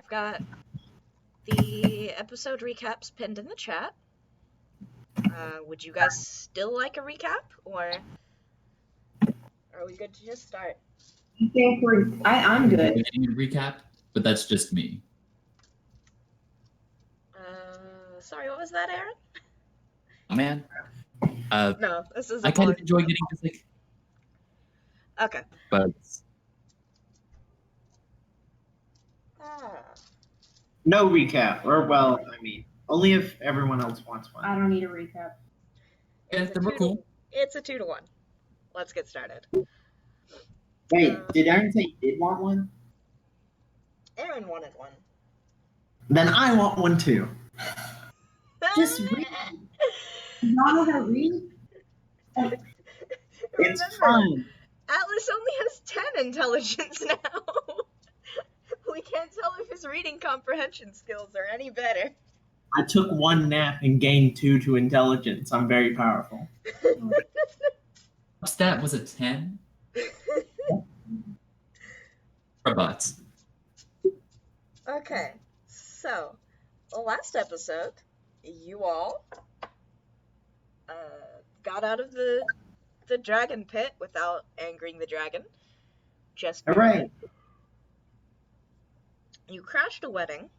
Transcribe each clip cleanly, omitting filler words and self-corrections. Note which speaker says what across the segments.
Speaker 1: I've got the episode recaps pinned in the chat. Would you guys still like a recap, or are we good to just start?
Speaker 2: I think I'm good.
Speaker 3: Getting a recap, but that's just me.
Speaker 1: Sorry, what was that, Aaron?
Speaker 3: Oh, man.
Speaker 1: No, this is.
Speaker 3: I kind of enjoy getting just like.
Speaker 1: Okay.
Speaker 3: But.
Speaker 4: No recap, or well, I mean, only if everyone else wants one.
Speaker 2: I don't need a recap.
Speaker 1: It's a 2-1. Let's get started.
Speaker 4: Wait, did Aaron say you did want one?
Speaker 1: Aaron wanted one.
Speaker 4: Then I want one too.
Speaker 2: Just read. You don't know how to read?
Speaker 4: It's fun.
Speaker 1: Atlas only has 10 intelligence now. We can't tell if his reading comprehension skills are any better.
Speaker 4: I took one nap and gained 2 to intelligence. I'm very powerful.
Speaker 3: Stat was a 10? Robots.
Speaker 1: Okay, so the last episode, you all got out of the dragon pit without angering the dragon. Just
Speaker 4: Hooray!
Speaker 1: You crashed a wedding,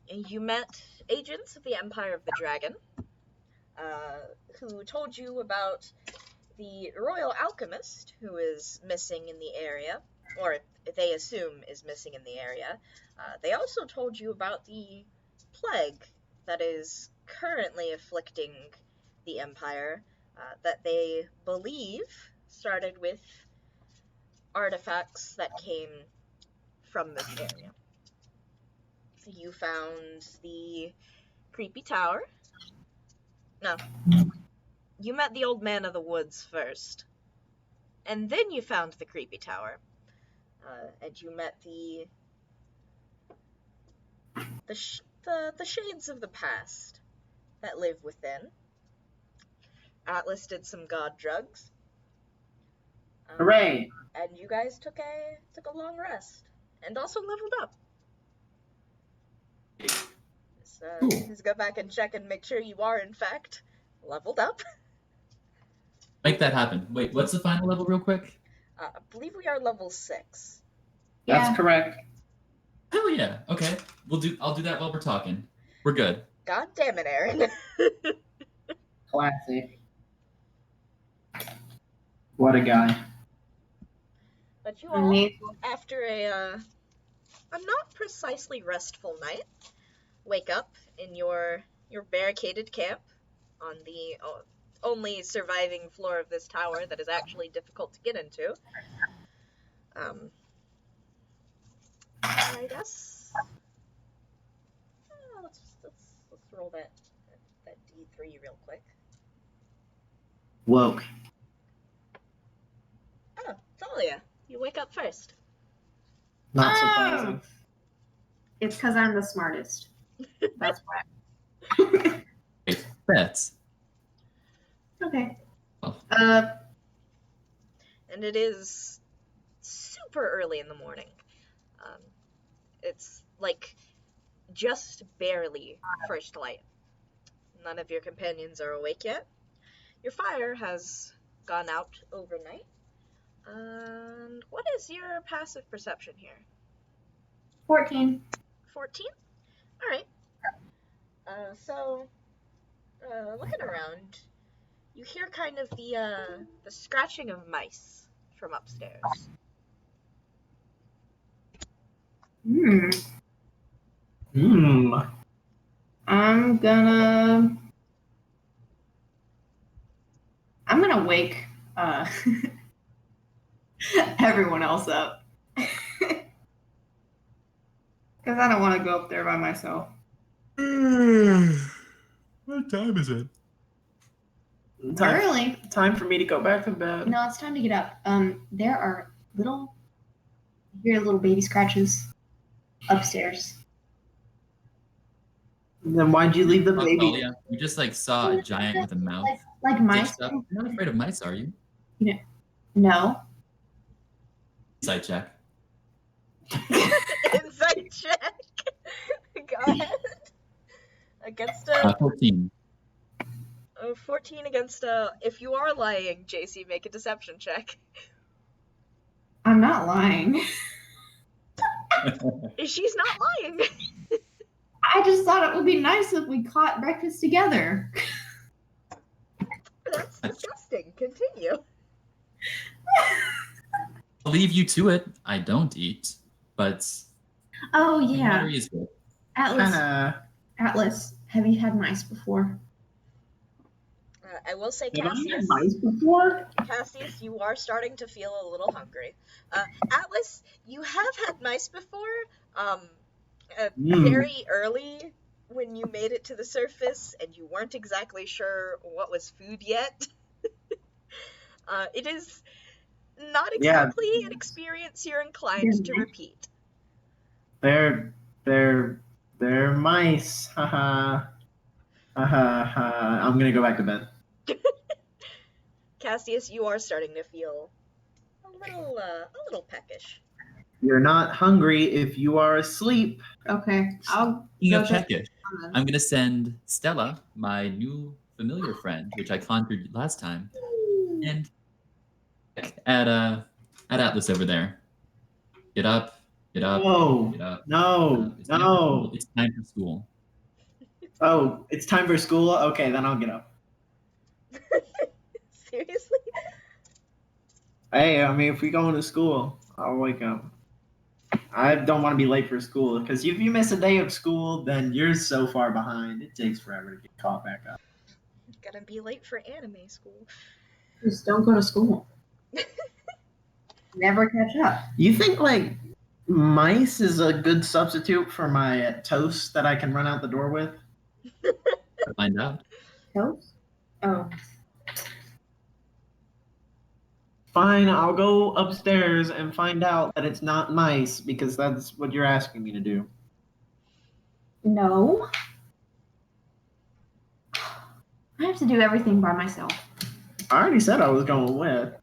Speaker 1: and you met agents of the Empire of the Dragon, who told you about the royal alchemist who is missing in the area, or they assume is missing in the area. They also told you about the plague that is currently afflicting the Empire, that they believe started with artifacts that came from this area. You found the creepy tower. No. You met the old man of the woods first. And then you found the creepy tower. And you met the shades of the past that live within. Atlas did some god drugs.
Speaker 4: Hooray!
Speaker 1: And you guys took a long rest. And also leveled up. So let's go back and check and make sure you are, in fact, leveled up.
Speaker 3: Make that happen. Wait, what's the final level real quick?
Speaker 1: I believe we are level 6.
Speaker 4: That's correct.
Speaker 3: Hell yeah. Okay. I'll do that while we're talking. We're good.
Speaker 1: God damn it, Aaron.
Speaker 4: Classic. What a guy.
Speaker 1: But you all, after a not precisely restful night, wake up in your barricaded camp on the only surviving floor of this tower that is actually difficult to get into. I guess let's roll that D3 real quick.
Speaker 4: Woke.
Speaker 1: Oh, Talia, you wake up first.
Speaker 4: Not surprising.
Speaker 2: It's because I'm the smartest. That's why.
Speaker 3: Bets.
Speaker 2: Okay.
Speaker 3: Oh.
Speaker 1: And it is super early in the morning. It's like just barely first light. None of your companions are awake yet. Your fire has gone out overnight. And what is your passive perception here?
Speaker 2: 14.
Speaker 1: 14? Alright. So, looking around, you hear kind of the scratching of mice from upstairs.
Speaker 2: I'm gonna wake everyone else up. Because I don't want to go up there by myself.
Speaker 3: What time is it?
Speaker 2: Early.
Speaker 4: Time for me to go back to bed.
Speaker 2: No, it's time to get up. There are you hear little baby scratches upstairs.
Speaker 4: Then why'd you leave the baby?
Speaker 3: Talia, you just saw a giant with a mouth.
Speaker 2: Like mice.
Speaker 3: You're not afraid of mice, are you?
Speaker 2: No.
Speaker 3: Insight check.
Speaker 1: Insight check.
Speaker 3: 14.
Speaker 1: 14 against, if you are lying, JC, make a deception check.
Speaker 2: I'm not lying.
Speaker 1: She's not lying.
Speaker 2: I just thought it would be nice if we caught breakfast together.
Speaker 1: That's disgusting. Continue.
Speaker 3: I'll leave you to it. I don't eat, but
Speaker 2: Oh yeah,
Speaker 3: camaraderie is good.
Speaker 2: Atlas, have you had mice before?
Speaker 1: I will say,
Speaker 4: Have I had
Speaker 1: Cassius.
Speaker 4: mice before?
Speaker 1: Cassius, you are starting to feel a little hungry. Atlas, you have had mice before. Very early when you made it to the surface and you weren't exactly sure what was food yet. It is not exactly an experience you're inclined to repeat.
Speaker 4: They're mice. Haha. Haha. I'm gonna go back to bed.
Speaker 1: Cassius, you are starting to feel a little peckish.
Speaker 4: You're not hungry if you are asleep.
Speaker 2: Okay, I'll
Speaker 3: Speaking
Speaker 2: go
Speaker 3: of
Speaker 2: check.
Speaker 3: peckish, I'm gonna send Stella, my new familiar friend, which I conjured last time, and at Atlas over there. Get up, get up,
Speaker 4: No,
Speaker 3: get up.
Speaker 4: no,
Speaker 3: It's time for
Speaker 4: no.
Speaker 3: school. It's time for school.
Speaker 4: Oh, it's time for school? Okay, then I'll get up.
Speaker 1: Seriously?
Speaker 4: Hey, I mean, if we go into school, I'll wake up. I don't want to be late for school, because if you miss a day of school, then you're so far behind. It takes forever to get caught back up.
Speaker 1: Gonna be late for anime school.
Speaker 2: Just don't go to school. Never catch up.
Speaker 4: You think, like, mice is a good substitute for my toast that I can run out the door with?
Speaker 3: Find out.
Speaker 2: Toast? Oh.
Speaker 4: Fine, I'll go upstairs and find out that it's not mice, because that's what you're asking me to do.
Speaker 2: No. I have to do everything by myself.
Speaker 4: I already said I was going with.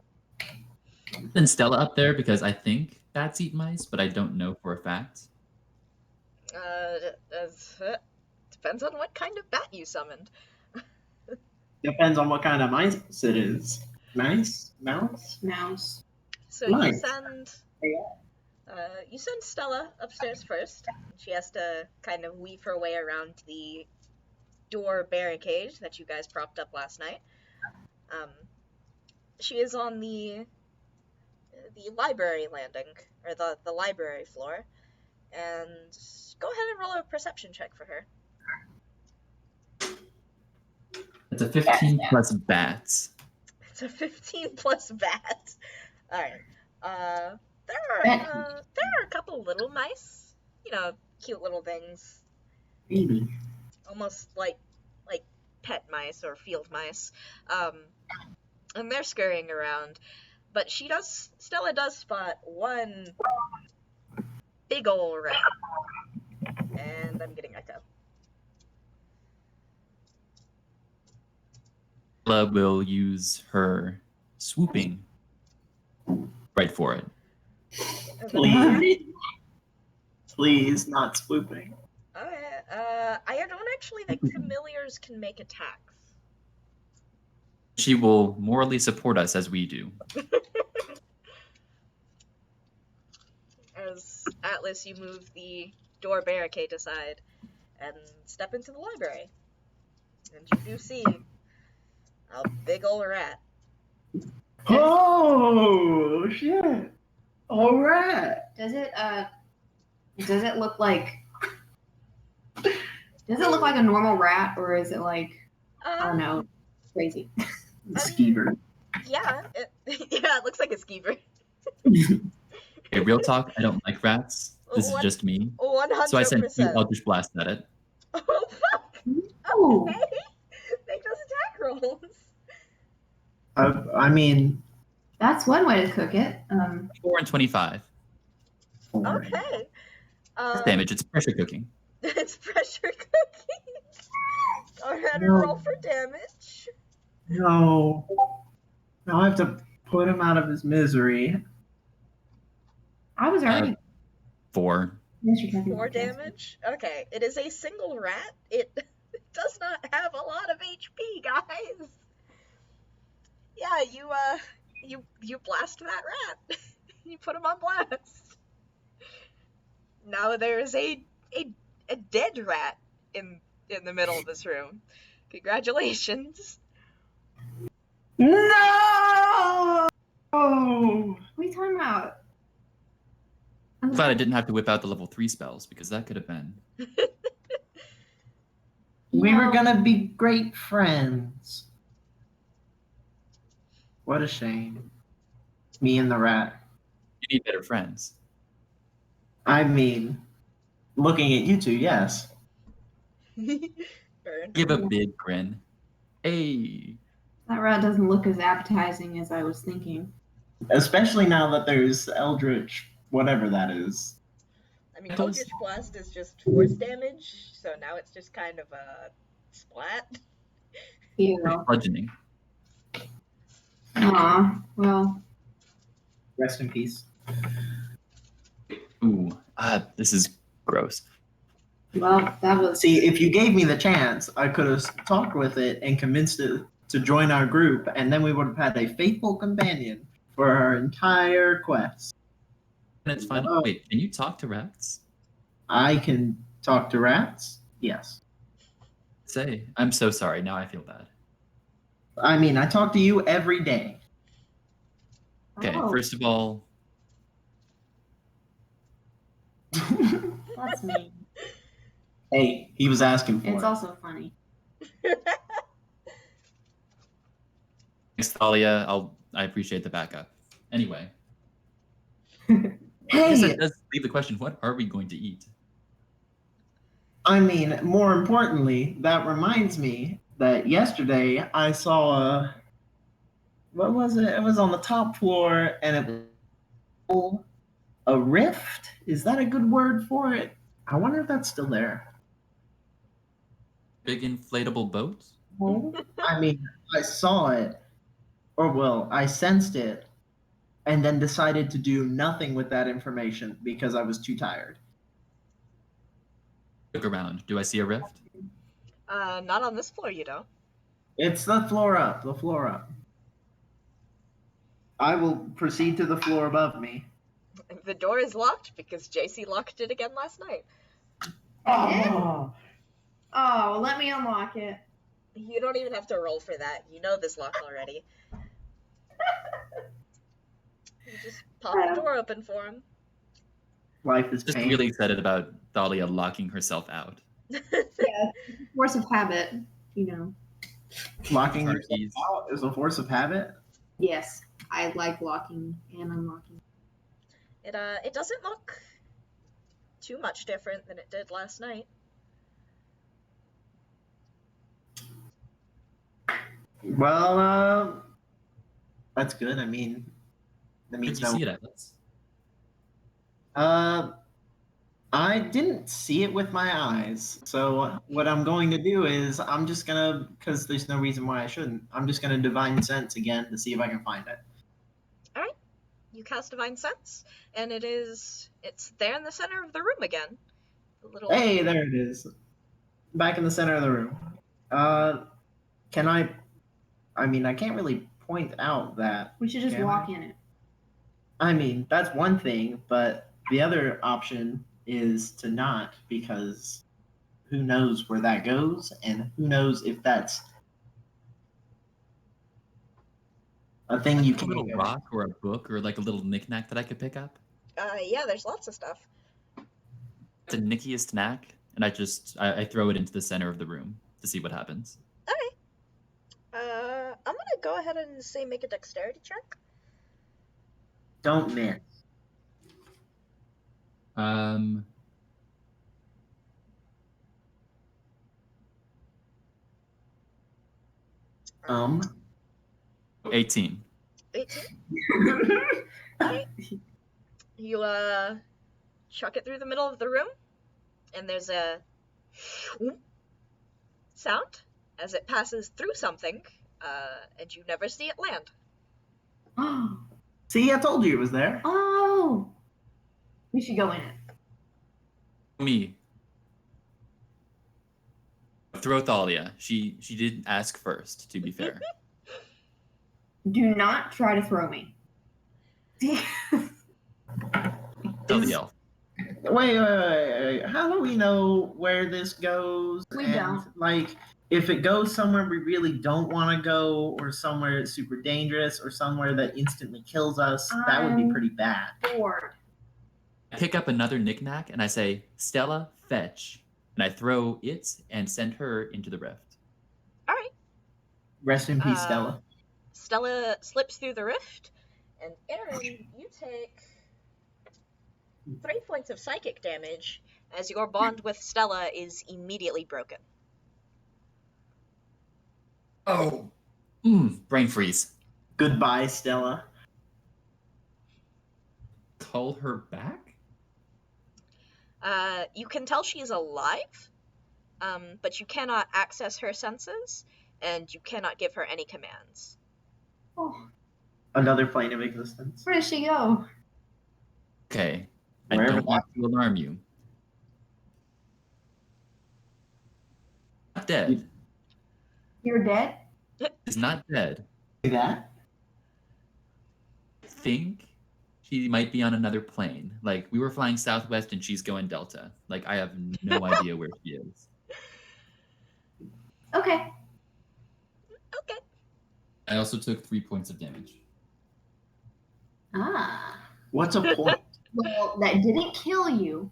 Speaker 3: Send Stella up there because I think bats eat mice, but I don't know for a fact.
Speaker 1: Depends on what kind of bat you summoned.
Speaker 4: Depends on what kind of mice it is. Mice? Mouse?
Speaker 2: Mouse.
Speaker 1: So
Speaker 4: Nice.
Speaker 1: you send Stella upstairs first. She has to kind of weave her way around the door barricade that you guys propped up last night. She is on the library landing, or the library floor, and go ahead and roll a perception check for her.
Speaker 3: It's a 15 plus bats.
Speaker 1: It's a 15 plus bats. All right. There are a couple little mice. You know, cute little things,
Speaker 4: Maybe.
Speaker 1: almost like pet mice or field mice. And they're scurrying around. But Stella does spot one big ol' rat. And I'm getting echo.
Speaker 3: Stella will use her swooping right for it.
Speaker 4: Please. Please, not swooping.
Speaker 1: I don't actually think familiars can make attacks.
Speaker 3: She will morally support us as we do.
Speaker 1: As Atlas, you move the door barricade aside and step into the library. And you do see a big ol' rat.
Speaker 4: Oh, shit. All right.
Speaker 2: Does it look like a normal rat, or is it like, I don't know, crazy?
Speaker 4: Skeever.
Speaker 1: Yeah, it looks like a skeever.
Speaker 3: Okay, real talk, I don't like rats. This is just me.
Speaker 1: 100%.
Speaker 3: So I sent you Eldritch Blast at it.
Speaker 1: Oh, fuck!
Speaker 2: Oh.
Speaker 1: Okay. Make those attack rolls.
Speaker 4: I mean,
Speaker 2: That's one way to cook it.
Speaker 3: 4 and 25.
Speaker 1: Okay.
Speaker 3: Damage, it's pressure cooking.
Speaker 1: It's pressure cooking. Go ahead and
Speaker 4: No.
Speaker 1: roll for damage.
Speaker 4: no. Now I have to put him out of his misery.
Speaker 2: I was already.
Speaker 3: 4.
Speaker 2: Yes, you're talking
Speaker 1: 4
Speaker 2: about Cassie.
Speaker 1: damage? Okay, it is a single rat. It does not have a lot of HP, guys. Yeah, you blast that rat. You put him on blast. Now there's a dead rat in the middle of this room. Congratulations.
Speaker 4: No!
Speaker 2: What are you talking about?
Speaker 3: I'm glad I didn't have to whip out the level 3 spells because that could have been.
Speaker 4: We were
Speaker 2: No.
Speaker 4: gonna be great friends. What a shame. Me and the rat.
Speaker 3: You need better friends.
Speaker 4: I mean, looking at you two, yes.
Speaker 1: Burn.
Speaker 3: Give a big grin. Hey.
Speaker 2: That rat doesn't look as appetizing as I was thinking.
Speaker 4: Especially now that there's Eldritch, whatever that is.
Speaker 1: I mean, Eldritch Blast is just force damage, so now it's just kind of a splat.
Speaker 2: Yeah.
Speaker 3: Bludgeoning.
Speaker 2: Aw, well,
Speaker 4: Rest in peace.
Speaker 3: Ooh. This is gross.
Speaker 2: well, that was.
Speaker 4: See, if you gave me the chance, I could have talked with it and convinced it to join our group, and then we would have had a faithful companion for our entire quest.
Speaker 3: And it's fine.
Speaker 4: Oh.
Speaker 3: Wait, can you talk to rats?
Speaker 4: I can talk to rats? Yes.
Speaker 3: Say, I'm so sorry. Now I feel bad.
Speaker 4: I mean, I talk to you every day.
Speaker 3: Okay,
Speaker 2: Oh,
Speaker 3: first of all,
Speaker 2: that's mean.
Speaker 4: Hey, he was asking for
Speaker 2: It's
Speaker 4: it.
Speaker 2: also funny.
Speaker 3: thanks, Thalia. I appreciate the backup. Anyway, I guess
Speaker 4: Hey,
Speaker 3: that does leave the question: what are we going to eat?
Speaker 4: I mean, more importantly, that reminds me that yesterday I saw a. What was it? It was on the top floor, and it was a rift. Is that a good word for it? I wonder if that's still there.
Speaker 3: Big inflatable boat?
Speaker 4: I mean, I saw it, or well, I sensed it, and then decided to do nothing with that information because I was too tired.
Speaker 3: Look around. Do I see a rift?
Speaker 1: Not on this floor, you don't.
Speaker 4: It's the floor up, the floor up. I will proceed to the floor above me.
Speaker 1: The door is locked because JC locked it again last night.
Speaker 4: Oh,
Speaker 2: Oh, let me unlock it.
Speaker 1: You don't even have to roll for that. You know this lock already. You just pop the door open for him.
Speaker 4: life is
Speaker 3: Just
Speaker 4: pain.
Speaker 3: really excited about Thalia locking herself out.
Speaker 2: Yeah, force of habit, you know.
Speaker 4: Locking
Speaker 3: Car
Speaker 4: yourself
Speaker 3: keys.
Speaker 4: out is a force of habit.
Speaker 2: Yes, I like locking and unlocking.
Speaker 1: It doesn't look too much different than it did last night.
Speaker 4: Well, that's good. I mean, that
Speaker 3: Where
Speaker 4: means
Speaker 3: did you
Speaker 4: no.
Speaker 3: see it, Atlas?
Speaker 4: I didn't see it with my eyes. So what I'm going to do is I'm just gonna, because there's no reason why I shouldn't. I'm just gonna divine sense again to see if I can find it.
Speaker 1: Alright. You cast Divine Sense, and it's there in the center of the room again. The little
Speaker 4: Hey, there it is, back in the center of the room. Can I? I mean, I can't really point out that.
Speaker 2: We should just
Speaker 4: Can
Speaker 2: walk
Speaker 4: I?
Speaker 2: in it.
Speaker 4: I mean, that's one thing, but the other option is to not, because who knows where that goes, and who knows if that's a thing you
Speaker 3: A
Speaker 4: can
Speaker 3: little
Speaker 4: go.
Speaker 3: rock or a book or like a little knickknack that I could pick up?
Speaker 1: yeah, there's lots of stuff.
Speaker 3: It's a nickiest knack, and I throw it into the center of the room to see what happens.
Speaker 1: I'm gonna go ahead and say make a dexterity check.
Speaker 4: Don't miss.
Speaker 3: Um, 18.
Speaker 1: 18. You chuck it through the middle of the room, and there's a sound as it passes through something, and you never see it land.
Speaker 4: See, I told you it was there.
Speaker 2: Oh, we should go in it.
Speaker 3: Me. throw Thalia. She didn't ask first, to be fair.
Speaker 2: Do not try to throw me.
Speaker 3: Tell the
Speaker 4: Is-
Speaker 3: elf.
Speaker 4: Wait. How do we know where this goes?
Speaker 2: We
Speaker 4: and,
Speaker 2: don't.
Speaker 4: Like, if it goes somewhere we really don't want to go, or somewhere it's super dangerous, or somewhere that instantly kills us, that would be pretty bad.
Speaker 2: Bored.
Speaker 3: I pick up another knickknack and I say, Stella, fetch. And I throw it and send her into the rift.
Speaker 1: All right.
Speaker 4: Rest in peace,
Speaker 1: Uh,
Speaker 4: Stella.
Speaker 1: Stella slips through the rift, and Aaron, you take 3 points of psychic damage as your bond with Stella is immediately broken.
Speaker 3: Oh. Brain freeze.
Speaker 4: Goodbye, Stella.
Speaker 3: Call her back?
Speaker 1: You can tell she's alive, but you cannot access her senses, and you cannot give her any commands.
Speaker 2: Oh,
Speaker 4: Another plane of existence.
Speaker 2: where does she go?
Speaker 3: Okay. I
Speaker 4: Wherever
Speaker 3: don't want to alarm you. Not dead.
Speaker 2: You're dead?
Speaker 3: She's not dead.
Speaker 4: See that?
Speaker 3: I think she might be on another plane. Like, we were flying southwest and she's going delta. Like, I have no idea where she is.
Speaker 2: Okay.
Speaker 1: Okay.
Speaker 3: I also took 3 points of damage.
Speaker 2: Ah.
Speaker 4: What's a point?
Speaker 2: Well, that didn't kill you,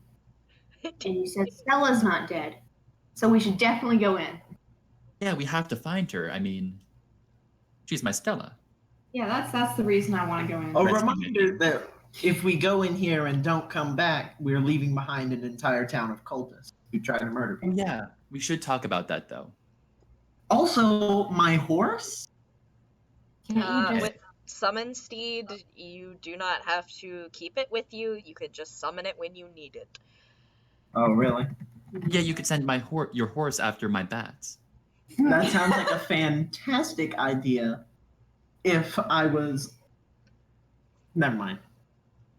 Speaker 2: and you said Stella's not dead. So we should definitely go in.
Speaker 3: Yeah, we have to find her. I mean, she's my Stella.
Speaker 2: Yeah, that's the reason I want to go in.
Speaker 4: A
Speaker 3: Rescue
Speaker 4: reminder that if we go in here and don't come back, we're leaving behind an entire town of cultists who try to murder people.
Speaker 3: Yeah, we should talk about that, though.
Speaker 4: Also, my horse?
Speaker 2: Can't you just...
Speaker 1: With Summon Steed, you do not have to keep it with you. You could just summon it when you need it.
Speaker 4: Oh, really?
Speaker 3: Yeah, you could send your horse after my bats.
Speaker 4: That sounds like a fantastic idea. If I was... Never mind.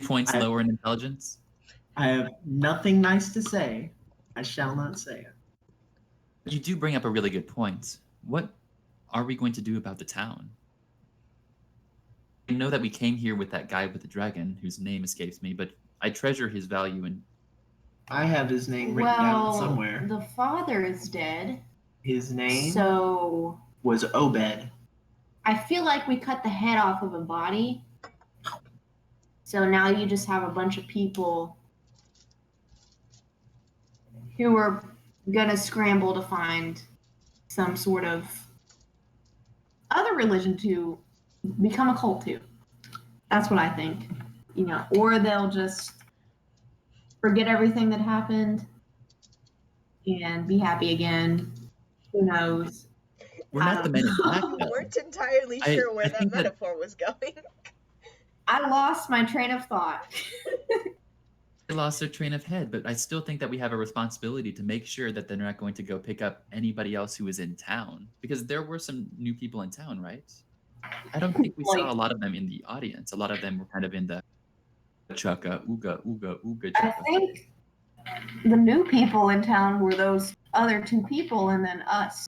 Speaker 3: Points
Speaker 4: I-
Speaker 3: lower in intelligence.
Speaker 4: I have nothing nice to say. I shall not say it.
Speaker 3: You do bring up a really good point. What are we going to do about the town? I know that we came here with that guy with the dragon, whose name escapes me, but I treasure his value and
Speaker 4: I have his name written down somewhere.
Speaker 2: the father is dead.
Speaker 4: His name
Speaker 2: So
Speaker 4: was Obed.
Speaker 2: I feel like we cut the head off of a body. So now you just have a bunch of people who are gonna scramble to find some sort of other religion to become a cult to. That's what I think. You know, or they'll just forget everything that happened and be happy again. Who knows?
Speaker 3: we're not the men in black.
Speaker 1: We
Speaker 3: though.
Speaker 1: weren't entirely sure where
Speaker 3: I
Speaker 1: that
Speaker 3: think that-
Speaker 1: metaphor was going.
Speaker 2: I lost my train of thought.
Speaker 3: They lost their train of head, but I still think that we have a responsibility to make sure that they're not going to go pick up anybody else who is in town. Because there were some new people in town, right? I don't think we saw a lot of them in the audience. A lot of them were kind of in the chukka, ooga, ooga, ooga
Speaker 2: I
Speaker 3: chukka.
Speaker 2: think the new people in town were those other two people and then us.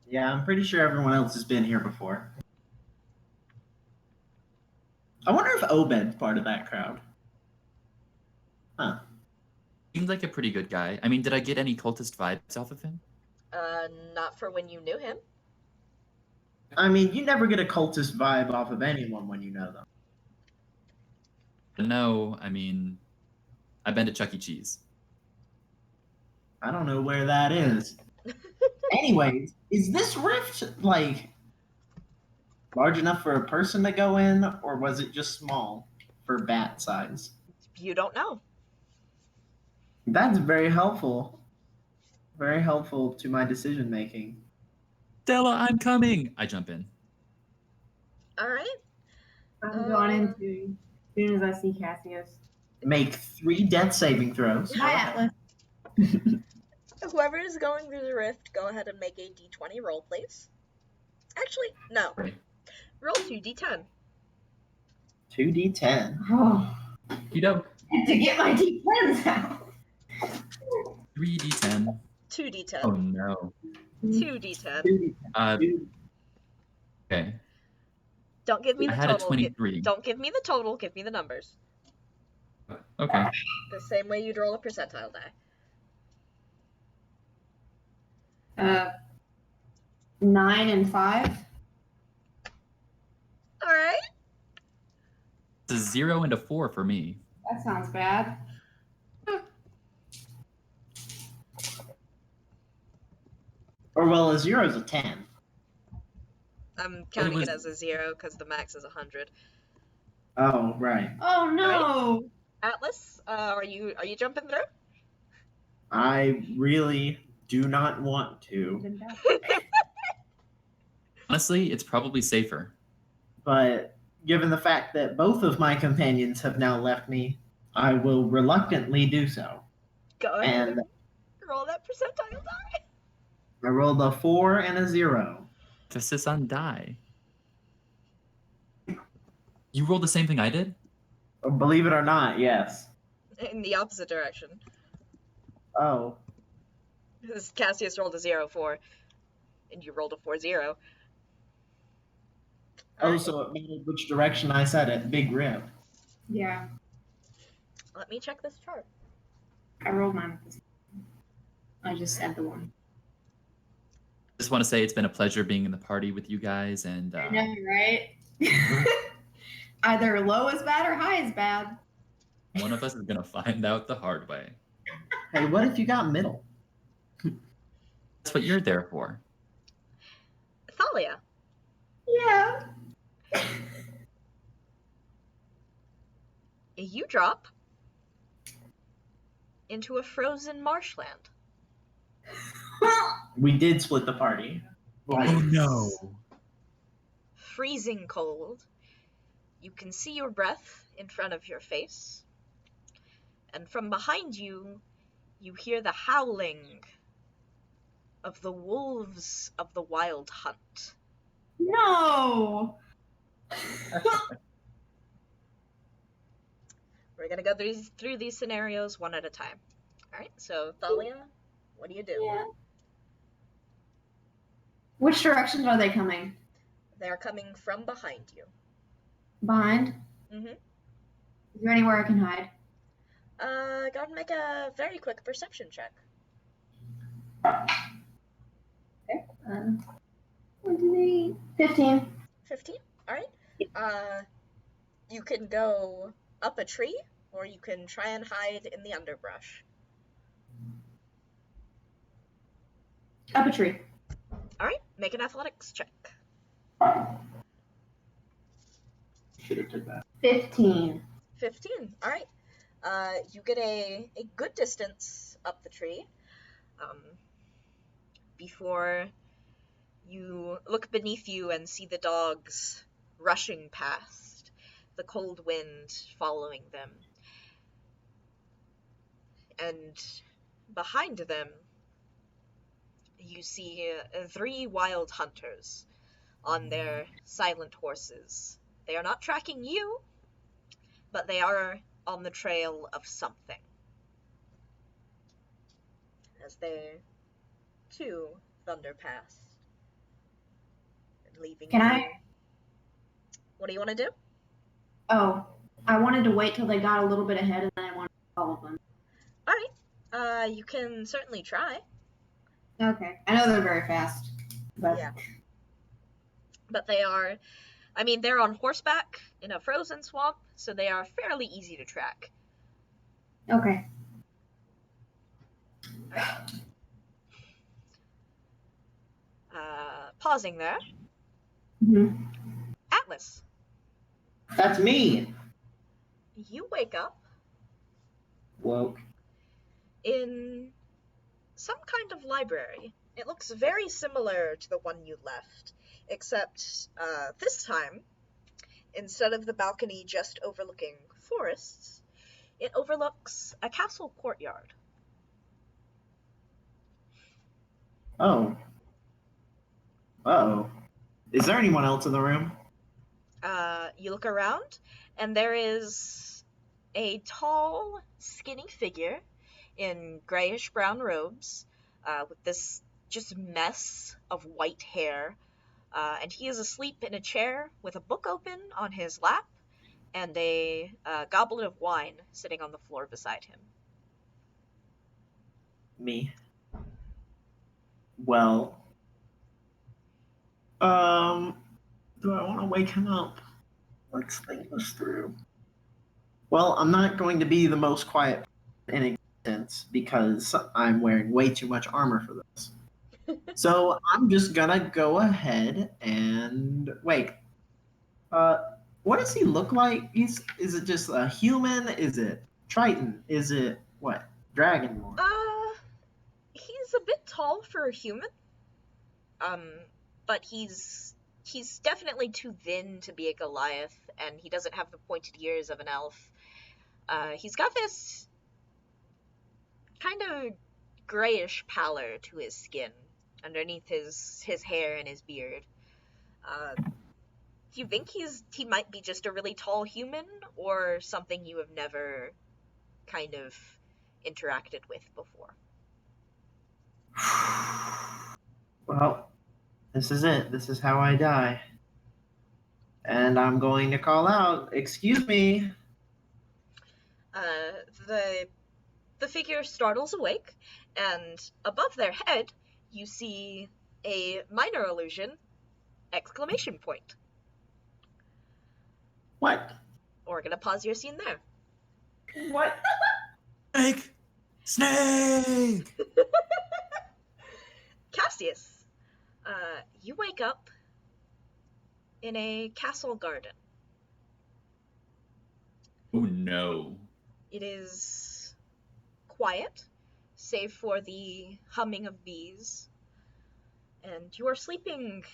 Speaker 4: Yeah, I'm pretty sure everyone else has been here before. I wonder if Obed's part of that crowd. Huh.
Speaker 3: Seemed like a pretty good guy. I mean, did I get any cultist vibes off of him?
Speaker 1: Not for when you knew him.
Speaker 4: I mean, you never get a cultist vibe off of anyone when you know them.
Speaker 3: No, I mean, I've been to Chuck E. Cheese.
Speaker 4: I don't know where that is. Anyways, is this rift, like, large enough for a person to go in, or was it just small for bat size?
Speaker 1: You don't know.
Speaker 4: That's very helpful. Very helpful to my decision making.
Speaker 3: Stella, I'm coming! I jump in.
Speaker 1: All right.
Speaker 2: I'm going into as soon as I see Cassius.
Speaker 4: Make 3 death saving throws.
Speaker 2: Hi, Atlas.
Speaker 1: Whoever is going through the rift, go ahead and make a d20 roll, please. Actually, no.
Speaker 3: Right.
Speaker 1: Roll 2d10.
Speaker 4: 2d10.
Speaker 2: Oh,
Speaker 3: You know,
Speaker 2: to get my D10s out.
Speaker 3: 3d10.
Speaker 1: 2d10.
Speaker 3: Oh no.
Speaker 1: 2d10.
Speaker 3: Uh, okay.
Speaker 1: Don't give me
Speaker 3: I
Speaker 1: the
Speaker 3: had a
Speaker 1: total.
Speaker 3: 23.
Speaker 1: Don't give me the total. Give me the numbers.
Speaker 3: Okay.
Speaker 1: The same way you'd roll a percentile die.
Speaker 2: 9 and 5.
Speaker 1: All right.
Speaker 3: It's a 0 and a 4 for me.
Speaker 2: That sounds bad.
Speaker 4: Or well, a 0 is a 10.
Speaker 1: I'm counting
Speaker 3: was-
Speaker 1: it as a 0 because the max is 100.
Speaker 4: Oh, right.
Speaker 2: Oh no!
Speaker 1: Atlas, are you jumping through?
Speaker 4: I really do not want to,
Speaker 3: Honestly, it's probably safer.
Speaker 4: but given the fact that both of my companions have now left me, I will reluctantly do so.
Speaker 1: Go ahead
Speaker 4: And
Speaker 1: and roll that percentile die.
Speaker 4: I rolled a 4 and a 0.
Speaker 3: Emphasis on die. You rolled the same thing I did?
Speaker 4: Believe it or not, yes.
Speaker 1: In the opposite direction.
Speaker 4: Oh,
Speaker 1: Because Cassius rolled a 0-4, and you rolled a 4-0.
Speaker 4: oh, so it mattered which direction I said it. Big rip.
Speaker 2: Yeah,
Speaker 1: Let me check this chart.
Speaker 2: I rolled mine. I just said the one.
Speaker 3: Just want to say it's been a pleasure being in the party with you guys, and
Speaker 2: I know, right? Either low is bad or high is bad.
Speaker 3: one of us is gonna find out the hard way.
Speaker 4: Hey, what if you got middle?
Speaker 3: That's what you're there for.
Speaker 1: Thalia,
Speaker 2: Yeah.
Speaker 1: you drop into a frozen marshland.
Speaker 4: We did split the party. Like,
Speaker 3: Oh no.
Speaker 1: Freezing cold. You can see your breath in front of your face. And from behind you, you hear the howling of the wolves of the wild hunt.
Speaker 2: No.
Speaker 1: We're gonna go through these scenarios one at a time. Alright, so Thalia, what do you do?
Speaker 2: Yeah. Which directions are they coming?
Speaker 1: They're coming from behind you.
Speaker 2: Behind?
Speaker 1: Mm-hmm.
Speaker 2: Is there anywhere I can hide?
Speaker 1: Go ahead and make a very quick perception check.
Speaker 2: Okay. 1, 2, 3. 15.
Speaker 1: 15? Alright. You can go up a tree, or you can try and hide in the underbrush.
Speaker 2: Up a tree.
Speaker 1: Alright, make an athletics check.
Speaker 4: should have took that.
Speaker 2: 15.
Speaker 1: 15. Alright. You get a good distance up the tree. Before you look beneath you and see the dogs rushing past, the cold wind following them. And behind them, you see 3 wild hunters on their silent horses. They are not tracking you, but they are on the trail of something. As they, too, thunder past. And leaving
Speaker 2: Can
Speaker 1: you.
Speaker 2: I?
Speaker 1: What do you want to do?
Speaker 2: Oh, I wanted to wait till they got a little bit ahead and then I wanted to follow them.
Speaker 1: Alright. You can certainly try.
Speaker 2: Okay. I know they're very fast. But
Speaker 1: Yeah. But they are, they're on horseback in a frozen swamp, so they are fairly easy to track.
Speaker 2: Okay.
Speaker 1: Pausing there.
Speaker 2: Mm-hmm.
Speaker 1: Atlas,
Speaker 4: That's me.
Speaker 1: you wake up
Speaker 4: Woke.
Speaker 1: in some kind of library. It looks very similar to the one you left, except this time, instead of the balcony just overlooking forests, it overlooks a castle courtyard.
Speaker 4: Oh. Uh-oh. Is there anyone else in the room?
Speaker 1: You look around, and there is a tall, skinny figure in grayish-brown robes, with this just mess of white hair. And he is asleep in a chair with a book open on his lap and a goblet of wine sitting on the floor beside him.
Speaker 4: Me. Well, do I want to wake him up? Let's think this through. Well, I'm not going to be the most quiet in existence because I'm wearing way too much armor for this. So I'm just gonna go ahead and wait. What does he look like? Is it just a human? Is it Triton? Is it what? Dragonborn?
Speaker 1: He's a bit tall for a human. But he's definitely too thin to be a Goliath, and he doesn't have the pointed ears of an elf. He's got this kind of grayish pallor to his skin underneath his hair and his beard. Do you think he might be just a really tall human, or something you have never kind of interacted with before?
Speaker 4: Well, this is it. This is how I die. And I'm going to call out, "Excuse me."
Speaker 1: The figure startles awake, and above their head, you see a minor illusion! Exclamation point.
Speaker 4: What?
Speaker 1: We're gonna pause your scene there.
Speaker 4: What?
Speaker 3: Snake! Snake!
Speaker 1: Cassius, you wake up in a castle garden.
Speaker 3: Oh no.
Speaker 1: It is quiet, save for the humming of bees. And you were sleeping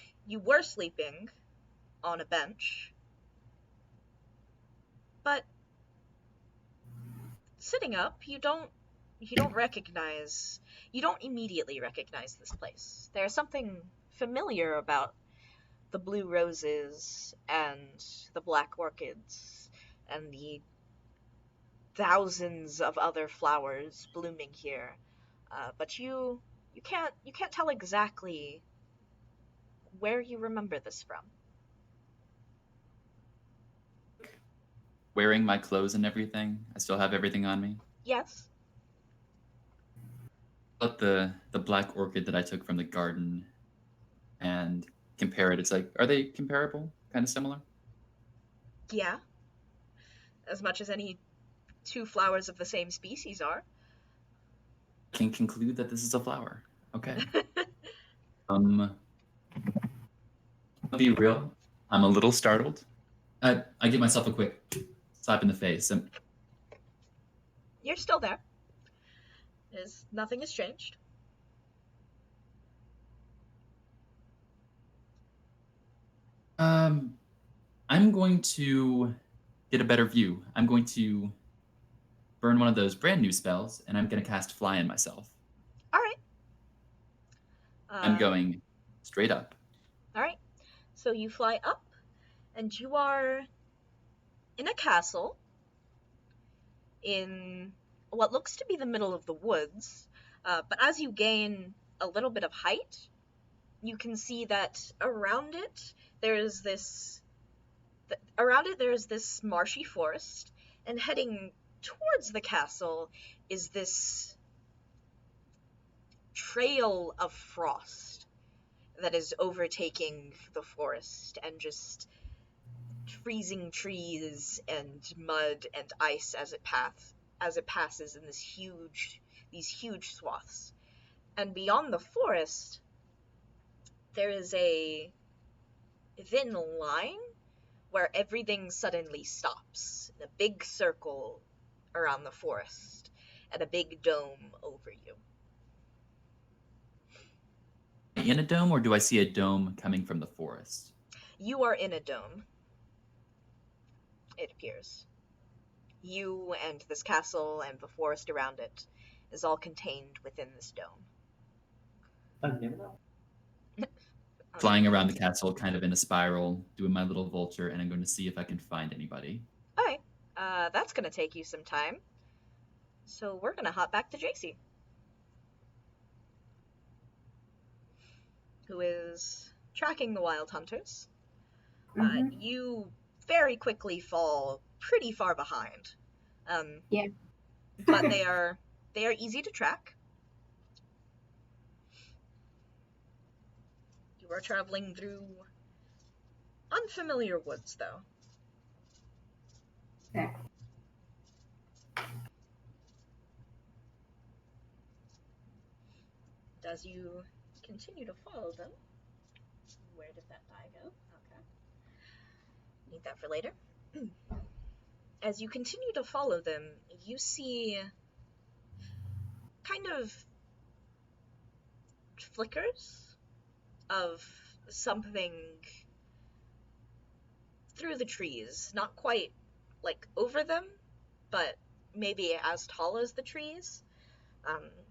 Speaker 1: on a bench. But sitting up, you don't immediately recognize this place. There's something familiar about the blue roses and the black orchids and the thousands of other flowers blooming here, but you can't tell exactly where you remember this from.
Speaker 3: Wearing my clothes and everything. I still have everything on me.
Speaker 1: Yes.
Speaker 3: But the black orchid that I took from the garden and compare it. It's like, are they comparable? Kind of similar?
Speaker 1: Yeah. As much as any two flowers of the same species are.
Speaker 3: Can conclude that this is a flower. Okay. I'll be real. I'm a little startled. I give myself a quick slap in the face.
Speaker 1: You're still there. Nothing has changed.
Speaker 3: I'm going to get a better view. I'm going to burn one of those brand new spells, and I'm going to cast Fly on myself.
Speaker 1: All right.
Speaker 3: I'm going straight up.
Speaker 1: All right. So you fly up, and you are in a castle in what looks to be the middle of the woods. But as you gain a little bit of height, you can see that around it there is this marshy forest, and heading towards the castle is this trail of frost that is overtaking the forest and just freezing trees and mud and ice as it passes in these huge swaths. And beyond the forest, there is a thin line where everything suddenly stops in a big circle around the forest and a big dome over you.
Speaker 3: In a dome, or do I see a dome coming from the forest?
Speaker 1: You are in a dome, it appears. You and this castle and the forest around it is all contained within this dome.
Speaker 3: Flying around the castle, kind of in a spiral, doing my little vulture, and I'm going to see if I can find anybody.
Speaker 1: Alright, that's gonna take you some time. So we're gonna hop back to JC. who is tracking the wild hunters.
Speaker 2: Mhm.
Speaker 1: You very quickly fall pretty far behind.
Speaker 2: Yeah.
Speaker 1: But they are easy to track. You are traveling through unfamiliar woods, though.
Speaker 2: Okay.
Speaker 1: As you continue to follow them, where did that die go? Okay. Need that for later. As you continue to follow them, you see kind of flickers of something through the trees. Not quite like over them, but maybe as tall as the trees.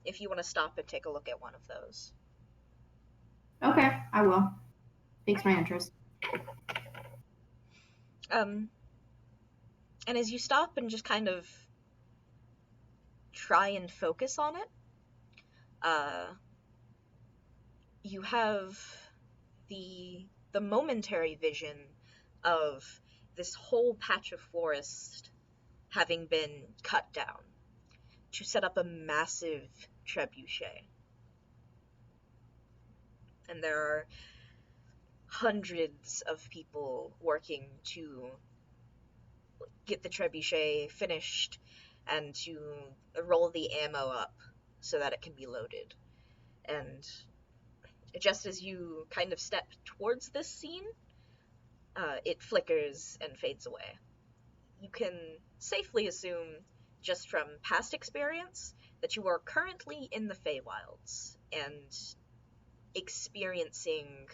Speaker 1: If you want to stop and take a look at one of those.
Speaker 2: Okay, I will. Piques my interest.
Speaker 1: And as you stop and just kind of try and focus on it, you have the momentary vision of this whole patch of forest having been cut down to set up a massive trebuchet. And there are hundreds of people working to get the trebuchet finished and to roll the ammo up so that it can be loaded. And just as you kind of step towards this scene, it flickers and fades away. You can safely assume, just from past experience, that you are currently in the Feywilds and experiencing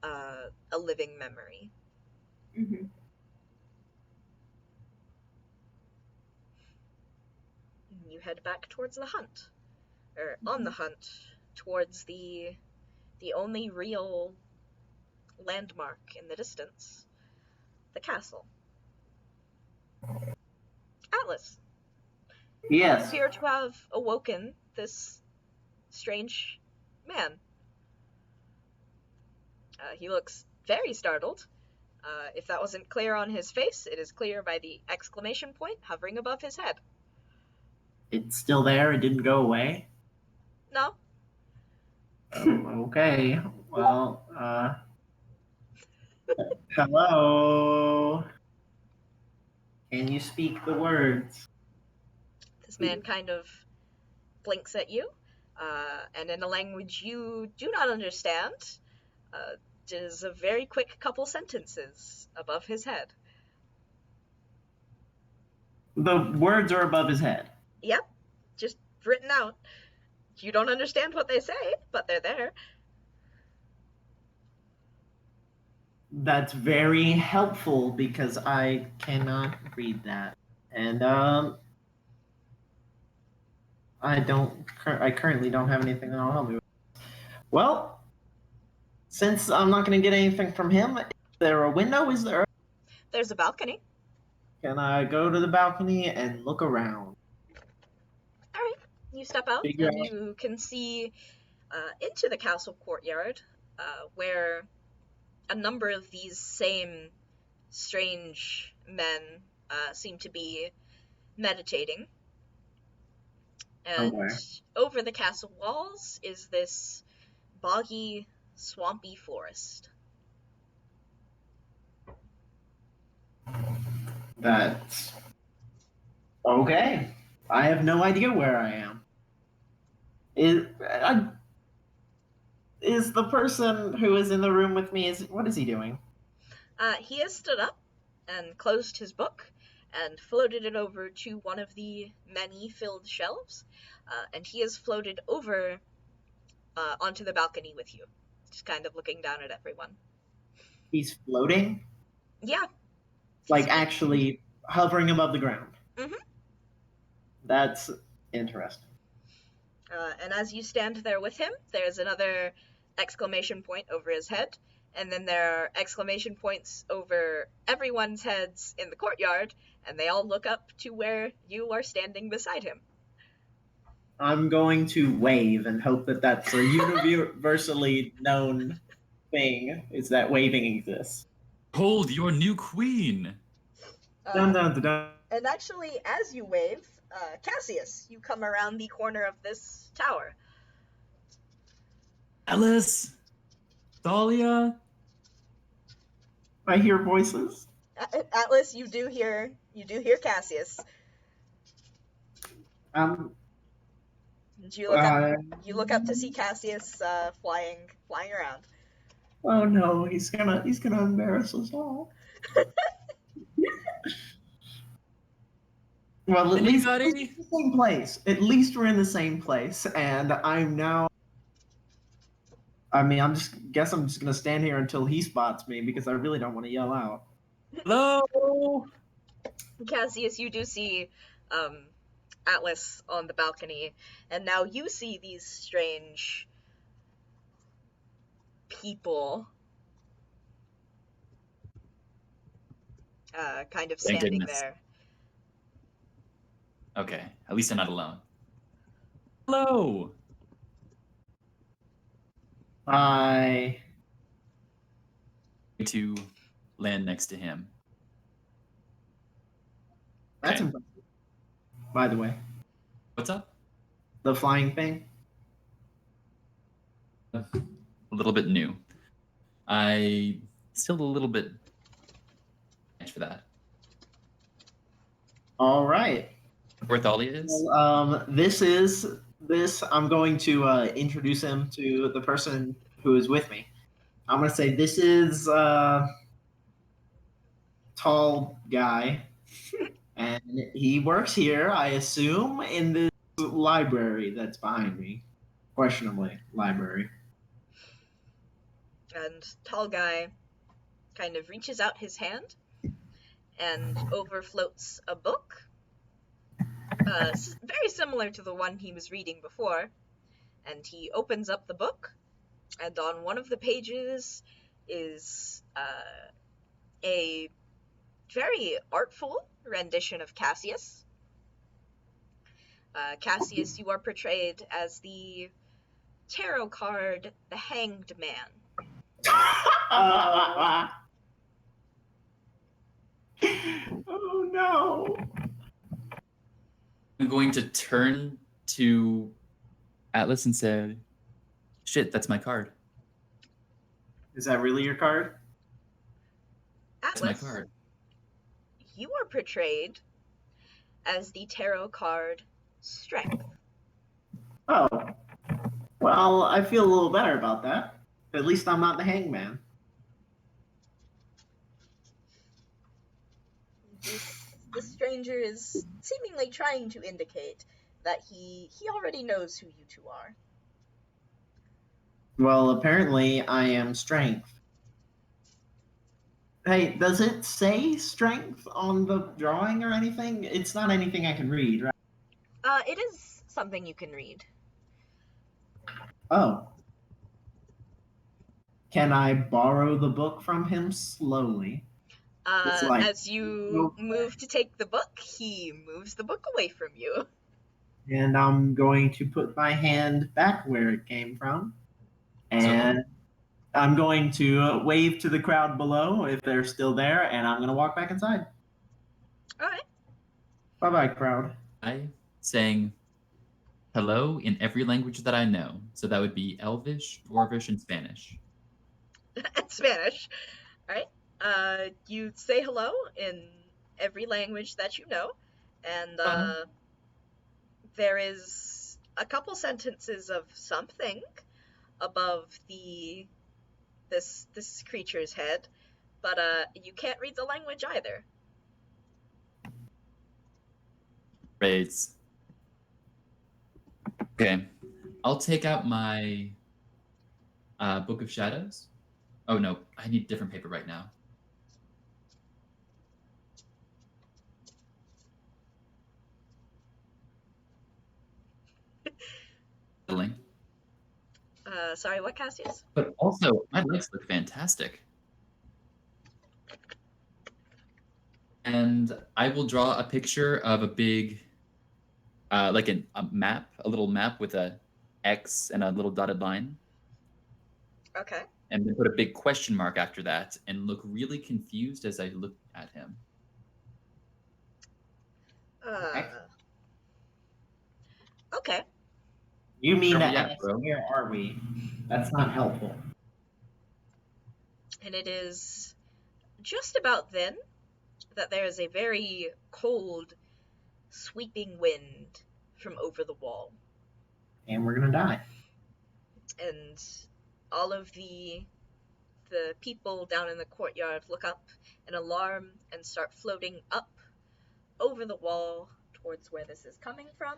Speaker 1: a living memory.
Speaker 2: Mm-hmm.
Speaker 1: You head back towards the hunt, or on the hunt, towards the only real landmark in the distance, the castle. Atlas, you
Speaker 4: Yes.
Speaker 1: appear to have awoken this strange man. He looks very startled. If that wasn't clear on his face, it is clear by the exclamation point hovering above his head.
Speaker 4: It's still there. It didn't go away.
Speaker 1: No?
Speaker 4: Oh, okay. Well, hello. Can you speak the words?
Speaker 1: This man kind of blinks at you, and in a language you do not understand, does a very quick couple sentences above his head.
Speaker 4: The words are above his head.
Speaker 1: Yep, just written out. You don't understand what they say, but they're there.
Speaker 4: That's very helpful because I cannot read that. And I currently don't have anything that'll help me with. Well, since I'm not going to get anything from him, is there a window? Is there?
Speaker 1: There's a balcony.
Speaker 4: Can I go to the balcony and look around?
Speaker 1: Alright, you step out
Speaker 4: Figure
Speaker 1: and
Speaker 4: out-
Speaker 1: you can see into the castle courtyard, where a number of these same strange men seem to be meditating. And
Speaker 4: Okay.
Speaker 1: over the castle walls is this boggy, swampy forest.
Speaker 4: That's okay. I have no idea where I am. Is the person who is in the room with me? What is he doing?
Speaker 1: He has stood up and closed his book and floated it over to one of the many filled shelves, and he has floated over onto the balcony with you, just kind of looking down at everyone.
Speaker 4: He's floating,
Speaker 1: Yeah.
Speaker 4: like actually hovering above the ground.
Speaker 1: Mhm.
Speaker 4: That's interesting.
Speaker 1: And as you stand there with him, there's another exclamation point over his head, and then there are exclamation points over everyone's heads in the courtyard, and they all look up to where you are standing beside him.
Speaker 4: I'm going to wave and hope that that's a universally known thing, is that waving exists.
Speaker 3: Hold your new queen.
Speaker 4: Dun,
Speaker 1: Uh,
Speaker 4: dun, dun, dun.
Speaker 1: and actually, as you wave, Cassius, you come around the corner of this tower.
Speaker 3: Alice, Thalia.
Speaker 4: I hear voices.
Speaker 1: Atlas, you do hear Cassius.
Speaker 4: Um,
Speaker 1: And you look up.
Speaker 4: uh,
Speaker 1: You look up to see Cassius flying around.
Speaker 4: oh no, he's gonna embarrass us all. Well, at least we're in
Speaker 3: Anybody?
Speaker 4: the same place. At least we're in the same place, and I'm now. I mean, I'm just gonna stand here until he spots me because I really don't want to yell out.
Speaker 3: Hello.
Speaker 1: Cassius, you do see Atlas on the balcony, and now you see these strange people kind of
Speaker 3: Thank
Speaker 1: standing
Speaker 3: goodness.
Speaker 1: there.
Speaker 3: Okay, at least I'm not alone. Hello.
Speaker 4: I
Speaker 3: To land next to him.
Speaker 4: That's
Speaker 3: Okay.
Speaker 4: impressive. By the way,
Speaker 3: What's up?
Speaker 4: the flying thing.
Speaker 3: A little bit new. I still a little bit for that.
Speaker 4: All right.
Speaker 3: Where Thalia is?
Speaker 4: Well, this. I'm going to introduce him to the person who is with me. I'm going to say this is tall guy, and he works here. I assume in this library that's behind me. Questionably library.
Speaker 1: And tall guy kind of reaches out his hand and overfloats a book, very similar to the one he was reading before. And he opens up the book, and on one of the pages is a very artful rendition of Cassius. Cassius, you are portrayed as the tarot card, the Hanged Man.
Speaker 4: Oh no!
Speaker 3: I'm going to turn to Atlas and say, "Shit, that's my card.
Speaker 4: Is that really your card?
Speaker 3: That's my
Speaker 1: Atlas,
Speaker 3: card."
Speaker 1: you are portrayed as the tarot card Strength.
Speaker 4: Oh. Well, I feel a little better about that. At least I'm not the hangman.
Speaker 1: The stranger is seemingly trying to indicate that he already knows who you two are.
Speaker 4: Well, apparently I am strength. Hey, does it say strength on the drawing or anything? It's not anything I can read, right?
Speaker 1: It is something you can read.
Speaker 4: Oh. Can I borrow the book from him slowly? It's like,
Speaker 1: As you move to take the book, he moves the book away from you.
Speaker 4: and I'm going to put my hand back where it came from. And I'm going to wave to the crowd below if they're still there, and I'm going to walk back inside.
Speaker 1: All right.
Speaker 4: Bye-bye, crowd.
Speaker 3: I saying hello in every language that I know. So that would be Elvish, Dwarvish, and Spanish.
Speaker 1: Spanish. All right. You say hello in every language that you know, and there is a couple sentences of something above this creature's head, but you can't read the language either.
Speaker 3: Raids. Okay. I'll take out my Book of Shadows. Oh no, I need different paper right now. The link.
Speaker 1: Sorry, what, Cassius?
Speaker 3: But also, my legs look fantastic. And I will draw a picture of a big like a map, a little map with a X and a little dotted line,
Speaker 1: Okay.
Speaker 3: and then put a big question mark after that, and look really confused as I look at him.
Speaker 1: Uh, okay.
Speaker 4: You mean
Speaker 3: Where
Speaker 4: to
Speaker 3: we at,
Speaker 4: ask,
Speaker 3: bro?
Speaker 4: where are we? That's not helpful.
Speaker 1: And it is just about then that there is a very cold, sweeping wind from over the wall.
Speaker 4: And we're gonna die.
Speaker 1: And all of the people down in the courtyard look up in alarm and start floating up over the wall towards where this is coming from.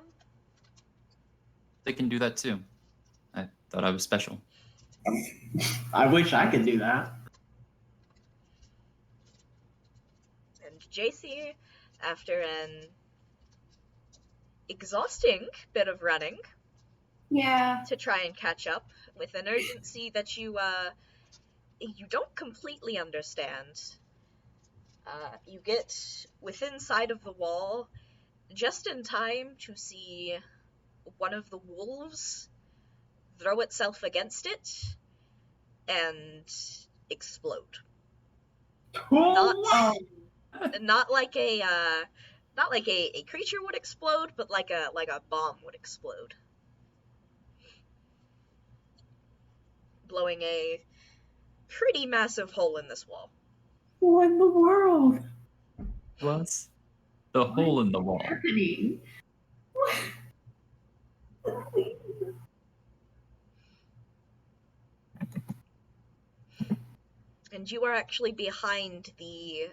Speaker 3: They can do that too. I thought I was special.
Speaker 4: I wish I could do that.
Speaker 1: And JC, after an exhausting bit of running
Speaker 2: Yeah.
Speaker 1: to try and catch up with an urgency that you don't completely understand, you get within sight of the wall just in time to see one of the wolves throw itself against it and explode.
Speaker 4: Oh,
Speaker 1: Not like a creature would explode, but like a bomb would explode, blowing a pretty massive hole in this wall.
Speaker 2: What in the world?
Speaker 3: Was the hole in the wall?
Speaker 2: Happening?
Speaker 1: And you are actually behind the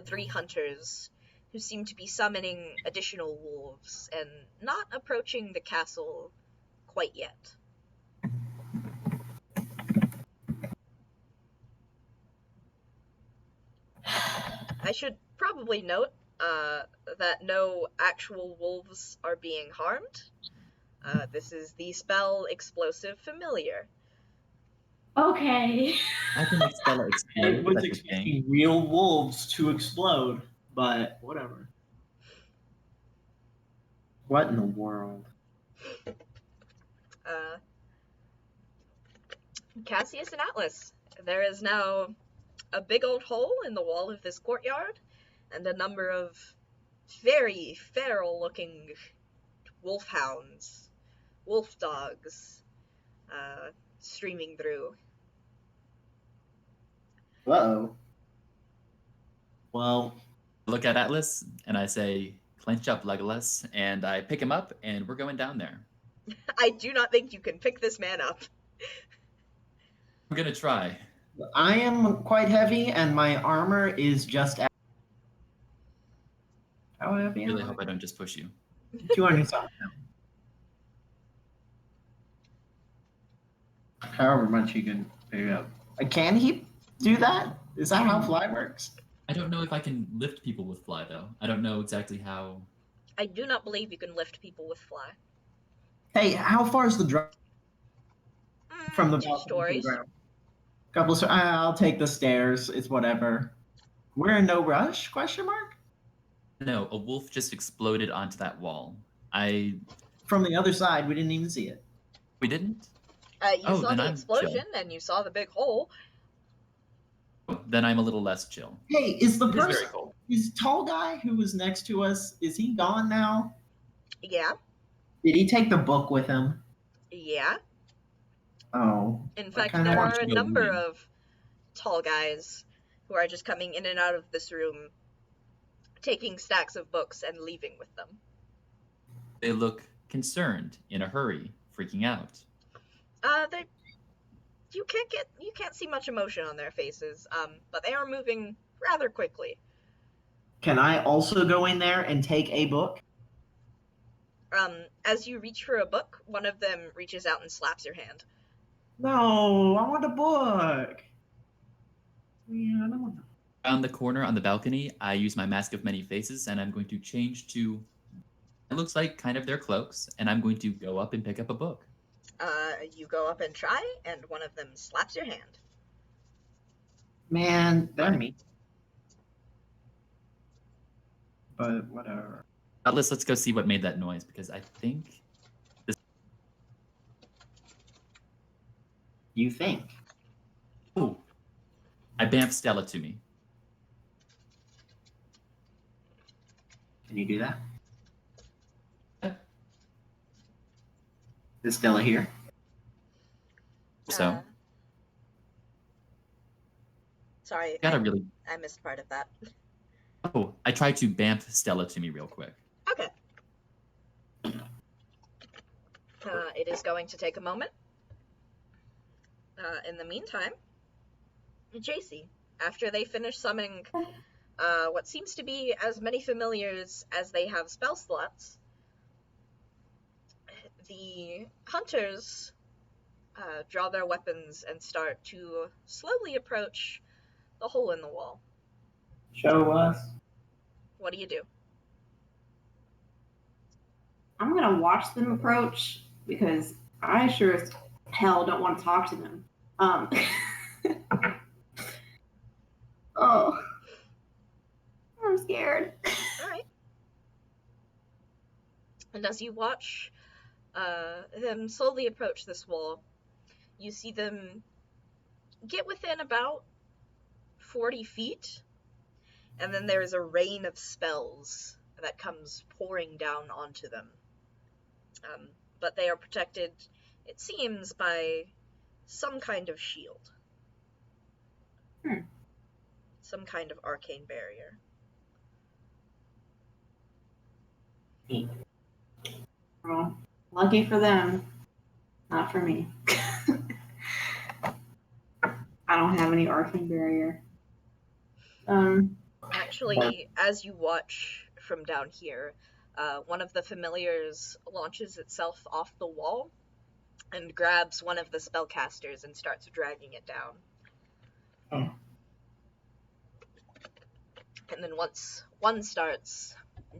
Speaker 1: three hunters who seem to be summoning additional wolves and not approaching the castle quite yet. I should probably note that no actual wolves are being harmed. This is the spell Explosive Familiar.
Speaker 2: Okay.
Speaker 3: I can make Stella
Speaker 4: I
Speaker 3: explode.
Speaker 4: was
Speaker 3: That's a thing.
Speaker 4: expecting real wolves to explode, but whatever. What in the world?
Speaker 1: Cassius and Atlas. There is now a big old hole in the wall of this courtyard, and a number of very feral-looking wolfhounds, wolf dogs, streaming through.
Speaker 4: Uh-oh. Well,
Speaker 3: Look at Atlas and I say, "Clench up, Legolas," and I pick him up, and we're going down there.
Speaker 1: I do not think you can pick this man up.
Speaker 3: I'm gonna try.
Speaker 4: I am quite heavy, and my armor is just at... How heavy
Speaker 3: I
Speaker 4: am
Speaker 3: really
Speaker 4: I?
Speaker 3: hope I don't just push you.
Speaker 4: 200 something. However much you can pick up. Can he do that? Is that how fly works?
Speaker 3: I don't know if I can lift people with fly, though. I don't know exactly how.
Speaker 1: I do not believe you can lift people with fly.
Speaker 4: Hey, how far is the drop from the
Speaker 1: Two
Speaker 4: balcony to the
Speaker 1: stories.
Speaker 4: ground? Couple. I'll take the stairs. It's whatever. We're in no rush? Question mark.
Speaker 3: No, a wolf just exploded onto that wall.
Speaker 4: From the other side, we didn't even see it.
Speaker 3: We didn't?
Speaker 1: You saw
Speaker 3: then
Speaker 1: the
Speaker 3: I'm
Speaker 1: explosion,
Speaker 3: chill.
Speaker 1: and you saw the big hole.
Speaker 3: Then I'm a little less chill.
Speaker 4: Hey, is the
Speaker 3: It is very
Speaker 4: person,
Speaker 3: cold.
Speaker 4: is tall guy who was next to us? Is he gone now?
Speaker 1: Yeah,
Speaker 4: Did he take the book with him?
Speaker 1: yeah.
Speaker 4: Oh.
Speaker 1: In
Speaker 4: I
Speaker 1: fact,
Speaker 4: kinda
Speaker 1: there
Speaker 4: want
Speaker 1: are a
Speaker 3: to go
Speaker 1: number
Speaker 3: in.
Speaker 1: of tall guys who are just coming in and out of this room, taking stacks of books and leaving with them.
Speaker 3: They look concerned, in a hurry, freaking out.
Speaker 1: They you can't see much emotion on their faces, but they are moving rather quickly.
Speaker 4: Can I also go in there and take a book?
Speaker 1: As you reach for a book, one of them reaches out and slaps your hand.
Speaker 4: No, I want a book. Yeah, I don't want that.
Speaker 3: Around the corner on the balcony, I use my Mask of Many Faces, and I'm going to change to. It looks like kind of their cloaks, and I'm going to go up and pick up a book.
Speaker 1: You go up and try, and one of them slaps your hand.
Speaker 4: Man, they're me. But whatever.
Speaker 3: Let's go see what made that noise, because I think
Speaker 4: You think?
Speaker 3: oh, I bamfed Stella to me.
Speaker 4: Can you do that?
Speaker 3: Yeah.
Speaker 4: Is Stella here?
Speaker 3: So
Speaker 1: Sorry,
Speaker 3: gotta really.
Speaker 1: I missed part of that.
Speaker 3: Oh, I tried to bamf Stella to me real quick.
Speaker 1: Okay. It is going to take a moment. In the meantime, JC, after they finish summoning what seems to be as many familiars as they have spell slots, the hunters draw their weapons and start to slowly approach the hole in the wall.
Speaker 4: Show us.
Speaker 1: What do you do?
Speaker 2: I'm gonna watch them approach because I sure as hell don't want to talk to them. Oh, I'm scared.
Speaker 1: All right. And as you watch them slowly approach this wall, you see them get within about 40 feet, and then there is a rain of spells that comes pouring down onto them. But they are protected, it seems, by some kind of shield. Some kind of arcane barrier.
Speaker 2: Well, lucky for them, not for me. I don't have any arcane barrier.
Speaker 1: Actually, as you watch from down here, one of the familiars launches itself off the wall and grabs one of the spellcasters and starts dragging it down.
Speaker 4: Oh.
Speaker 1: And then once one starts,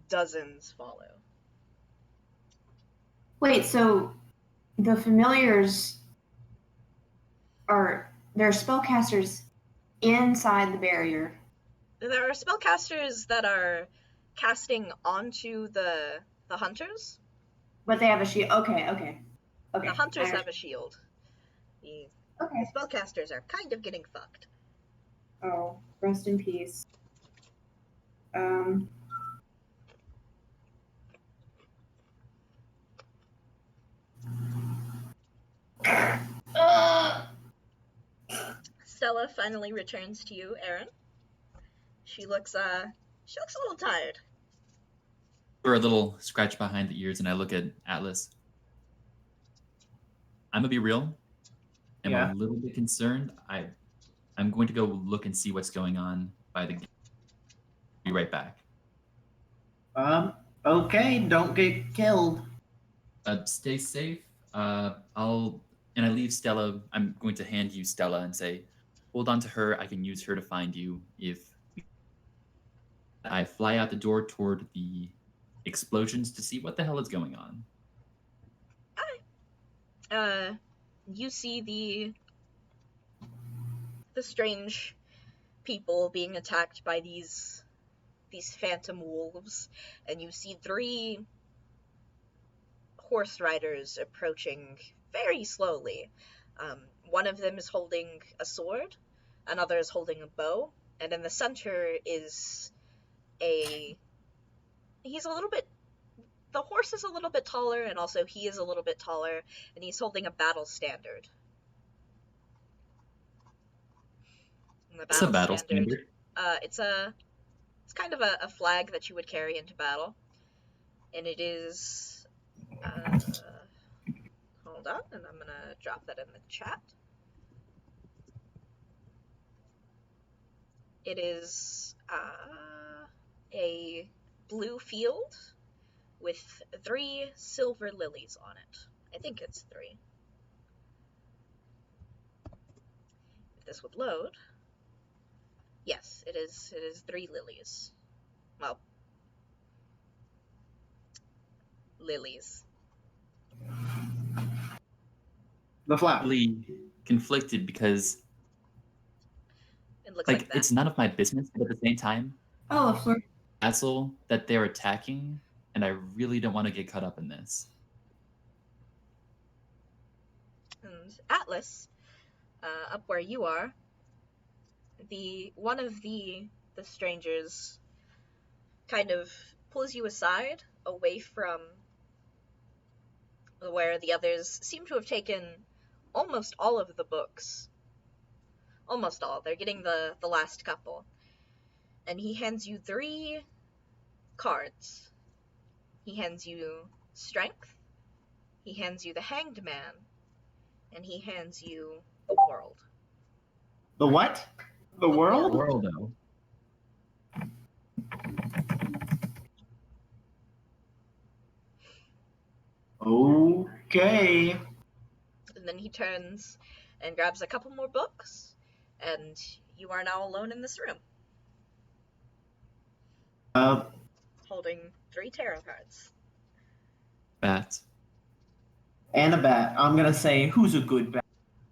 Speaker 1: dozens follow.
Speaker 2: Wait, so the familiars are they're spellcasters inside the barrier.
Speaker 1: There are spellcasters that are casting onto the hunters.
Speaker 2: But they have a shield. Okay.
Speaker 1: The hunters have a shield. The
Speaker 2: Okay.
Speaker 1: spellcasters are kind of getting fucked.
Speaker 2: Oh, rest in peace.
Speaker 1: Stella finally returns to you, Aaron. She looks a little tired.
Speaker 3: For a little scratch behind the ears, and I look at Atlas. I'm gonna be real. I'm
Speaker 4: Yeah.
Speaker 3: a little bit concerned. I'm going to go look and see what's going on by the gate. Be right back.
Speaker 4: Okay, don't get killed.
Speaker 3: Stay safe. I leave Stella. I'm going to hand you Stella and say, hold on to her. I can use her to find you. I fly out the door toward the explosions to see what the hell is going on.
Speaker 1: You see the strange people being attacked by these phantom wolves, and you see 3 horse riders approaching very slowly. One of them is holding a sword, another is holding a bow, and in the center is the horse is a little bit taller, and also he is a little bit taller, and he's holding a battle standard.
Speaker 3: It's a battle standard.
Speaker 1: It's kind of a flag that you would carry into battle, and it is. Hold on, and I'm gonna drop that in the chat. It is a blue field with 3 silver lilies on it. I think it's 3. If this would load. Yes, it is 3 lilies. Well, lilies.
Speaker 4: The flower.
Speaker 3: Really conflicted because
Speaker 1: It looks like that.
Speaker 3: it's none of my business, but at the same time,
Speaker 2: Oh, a flirt.
Speaker 3: castle that they're attacking and I really don't want to get caught up in this.
Speaker 1: And Atlas, up where you are, one of the strangers kind of pulls you aside away from where the others seem to have taken almost all of the books. Almost all. They're getting the last couple. And he hands you 3 cards. He hands you Strength, he hands you the Hanged Man, and he hands you the World.
Speaker 4: The what? The world?
Speaker 3: Worldo.
Speaker 4: Okay.
Speaker 1: And then he turns and grabs a couple more books, and you are now alone in this room, holding 3 tarot cards.
Speaker 3: Bat.
Speaker 4: And a bat. I'm gonna say, who's a good bat?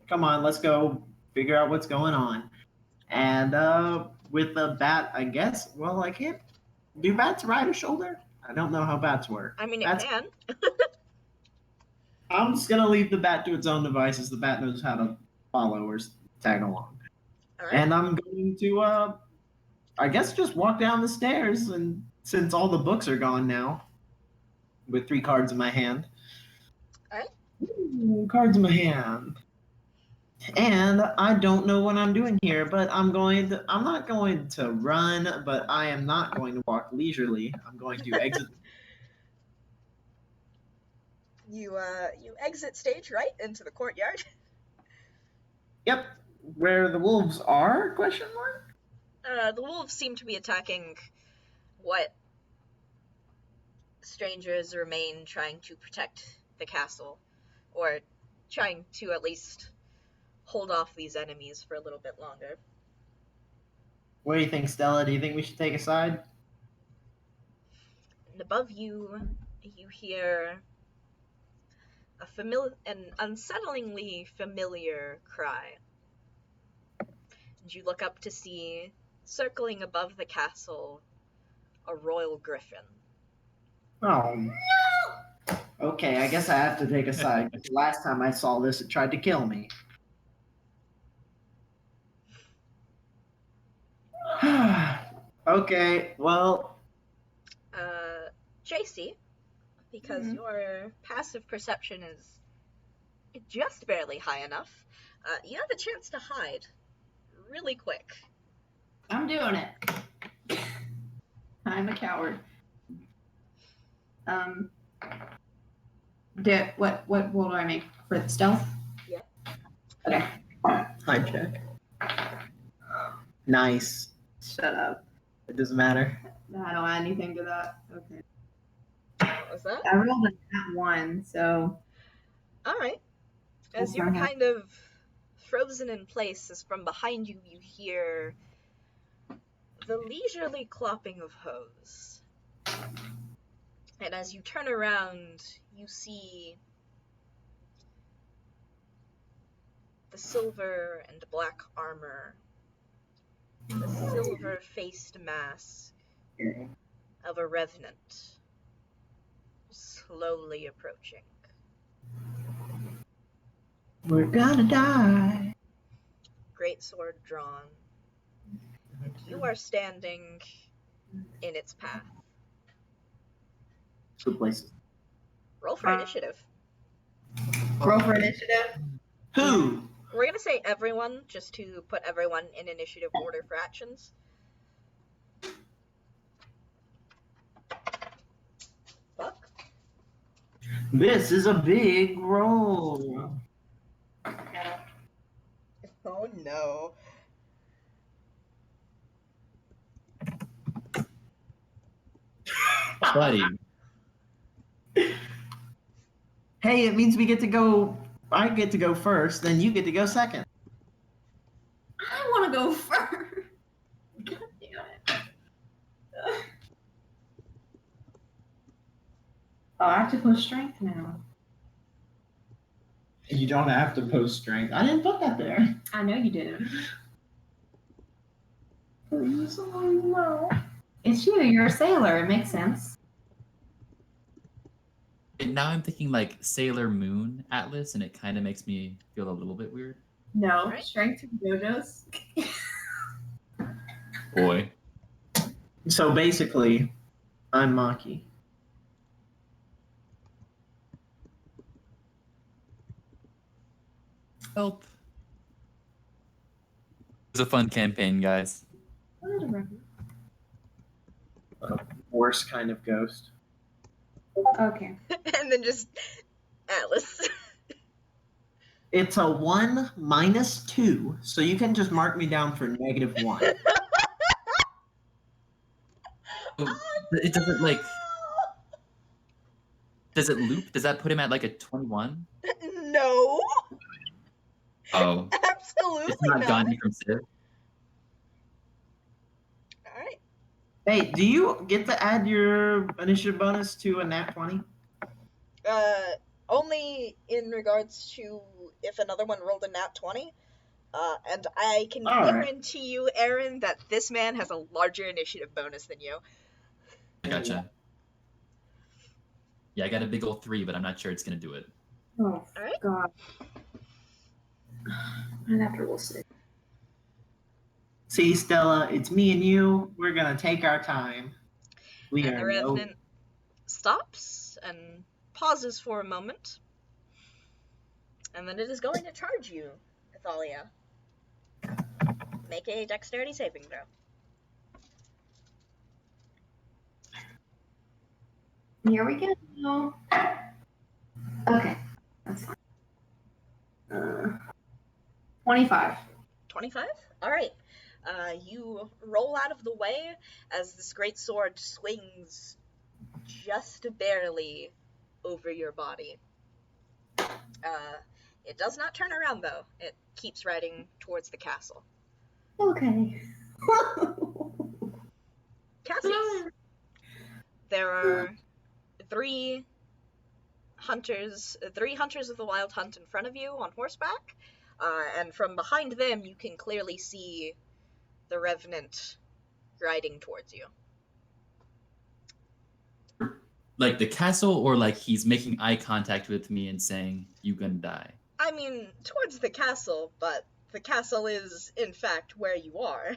Speaker 4: Come on, let's go figure out what's going on. And with the bat, I guess. Well, I can't. Do bats ride a shoulder? I don't know how bats work.
Speaker 1: I mean, it
Speaker 4: Bats-
Speaker 1: can.
Speaker 4: I'm just gonna leave the bat to its own devices. The bat knows how to follow or tag along.
Speaker 1: All right.
Speaker 4: And I'm going to, I guess, just walk down the stairs. And since all the books are gone now, with 3 cards in my hand.
Speaker 1: All right.
Speaker 4: Ooh, cards in my hand. And I don't know what I'm doing here, but I'm not going to run, but I am not going to walk leisurely. I'm going to exit.
Speaker 1: You exit stage right into the courtyard.
Speaker 4: Yep, where the wolves are? Question mark.
Speaker 1: The wolves seem to be attacking what strangers remain, trying to protect the castle, or trying to at least hold off these enemies for a little bit longer.
Speaker 4: What do you think, Stella? Do you think we should take a side?
Speaker 1: And above you, you hear an unsettlingly familiar cry. And you look up to see, circling above the castle, a royal griffin.
Speaker 4: Oh no! Okay, I guess I have to take a side. The last time I saw this, it tried to kill me. Okay, well.
Speaker 1: JC, because your passive perception is just barely high enough, you have a chance to hide really quick.
Speaker 2: I'm doing it. I'm a coward. What roll do I make for the stealth?
Speaker 1: Yeah.
Speaker 2: Okay.
Speaker 4: Hide check. Nice.
Speaker 2: Shut up.
Speaker 4: It doesn't matter.
Speaker 2: I don't add anything to that. Okay.
Speaker 1: What was that?
Speaker 2: I rolled a nat 1, so.
Speaker 1: Alright. As you're kind of frozen in place, as from behind you you hear the leisurely clopping of hooves. And as you turn around, you see the silver and black armor, the silver-faced mask of a revenant slowly approaching.
Speaker 4: We're gonna die.
Speaker 1: Great sword drawn. And you are standing in its path.
Speaker 4: Good places.
Speaker 1: Roll for initiative.
Speaker 2: Roll for initiative.
Speaker 4: Who?
Speaker 1: We're gonna say everyone, just to put everyone in initiative order for actions. Fuck.
Speaker 4: This is a big roll.
Speaker 1: Oh no.
Speaker 3: Buddy.
Speaker 4: Hey, it means we get to go. I get to go first, then you get to go second.
Speaker 2: I want to go first. God damn it. Oh, I have to put strength now.
Speaker 4: You don't have to post strength. I didn't put that there.
Speaker 2: I know you didn't.
Speaker 4: Please, oh no.
Speaker 2: It's you. You're a sailor. It makes sense.
Speaker 3: And now I'm thinking like Sailor Moon Atlas, and it kind of makes me feel a little bit weird.
Speaker 2: No,
Speaker 1: Right.
Speaker 2: strength of JoJo's.
Speaker 3: Boy.
Speaker 4: So basically, I'm Maki.
Speaker 3: Help. It was a fun campaign, guys.
Speaker 4: Worst kind of ghost.
Speaker 2: Okay.
Speaker 1: And then just Atlas.
Speaker 4: It's a 1 minus 2, so you can just mark me down for -1.
Speaker 3: It doesn't like. Does it loop? Does that put him at like a 21?
Speaker 1: No,
Speaker 3: Oh,
Speaker 1: absolutely
Speaker 3: it's not
Speaker 1: not.
Speaker 3: Gandhi from Civ.
Speaker 1: All right.
Speaker 4: Hey, do you get to add your initiative bonus to a nat 20?
Speaker 1: Only in regards to if another one rolled a nat 20. And I can
Speaker 4: All right.
Speaker 1: guarantee you, Aaron, that this man has a larger initiative bonus than you.
Speaker 3: I gotcha. Yeah, I got a big old 3, but I'm not sure it's gonna do it.
Speaker 2: Oh,
Speaker 1: All right.
Speaker 2: God. And after we'll see.
Speaker 4: See, Stella, it's me and you. We're gonna take our time. We
Speaker 1: And the
Speaker 4: are no.
Speaker 1: revenant stops and pauses for a moment. And then it is going to charge you, Athalia. Make a dexterity saving throw.
Speaker 2: Here we go. Okay. That's fine. 25.
Speaker 1: 25? Alright. You roll out of the way as this great sword swings just barely over your body. It does not turn around, though. It keeps riding towards the castle.
Speaker 2: Okay.
Speaker 1: Cassius, there are three hunters of the Wild Hunt in front of you on horseback, and from behind them you can clearly see the Revenant riding towards you.
Speaker 3: Like the castle, or like he's making eye contact with me and saying, "You gonna die."
Speaker 1: I mean, towards the castle, but the castle is, in fact, where you are.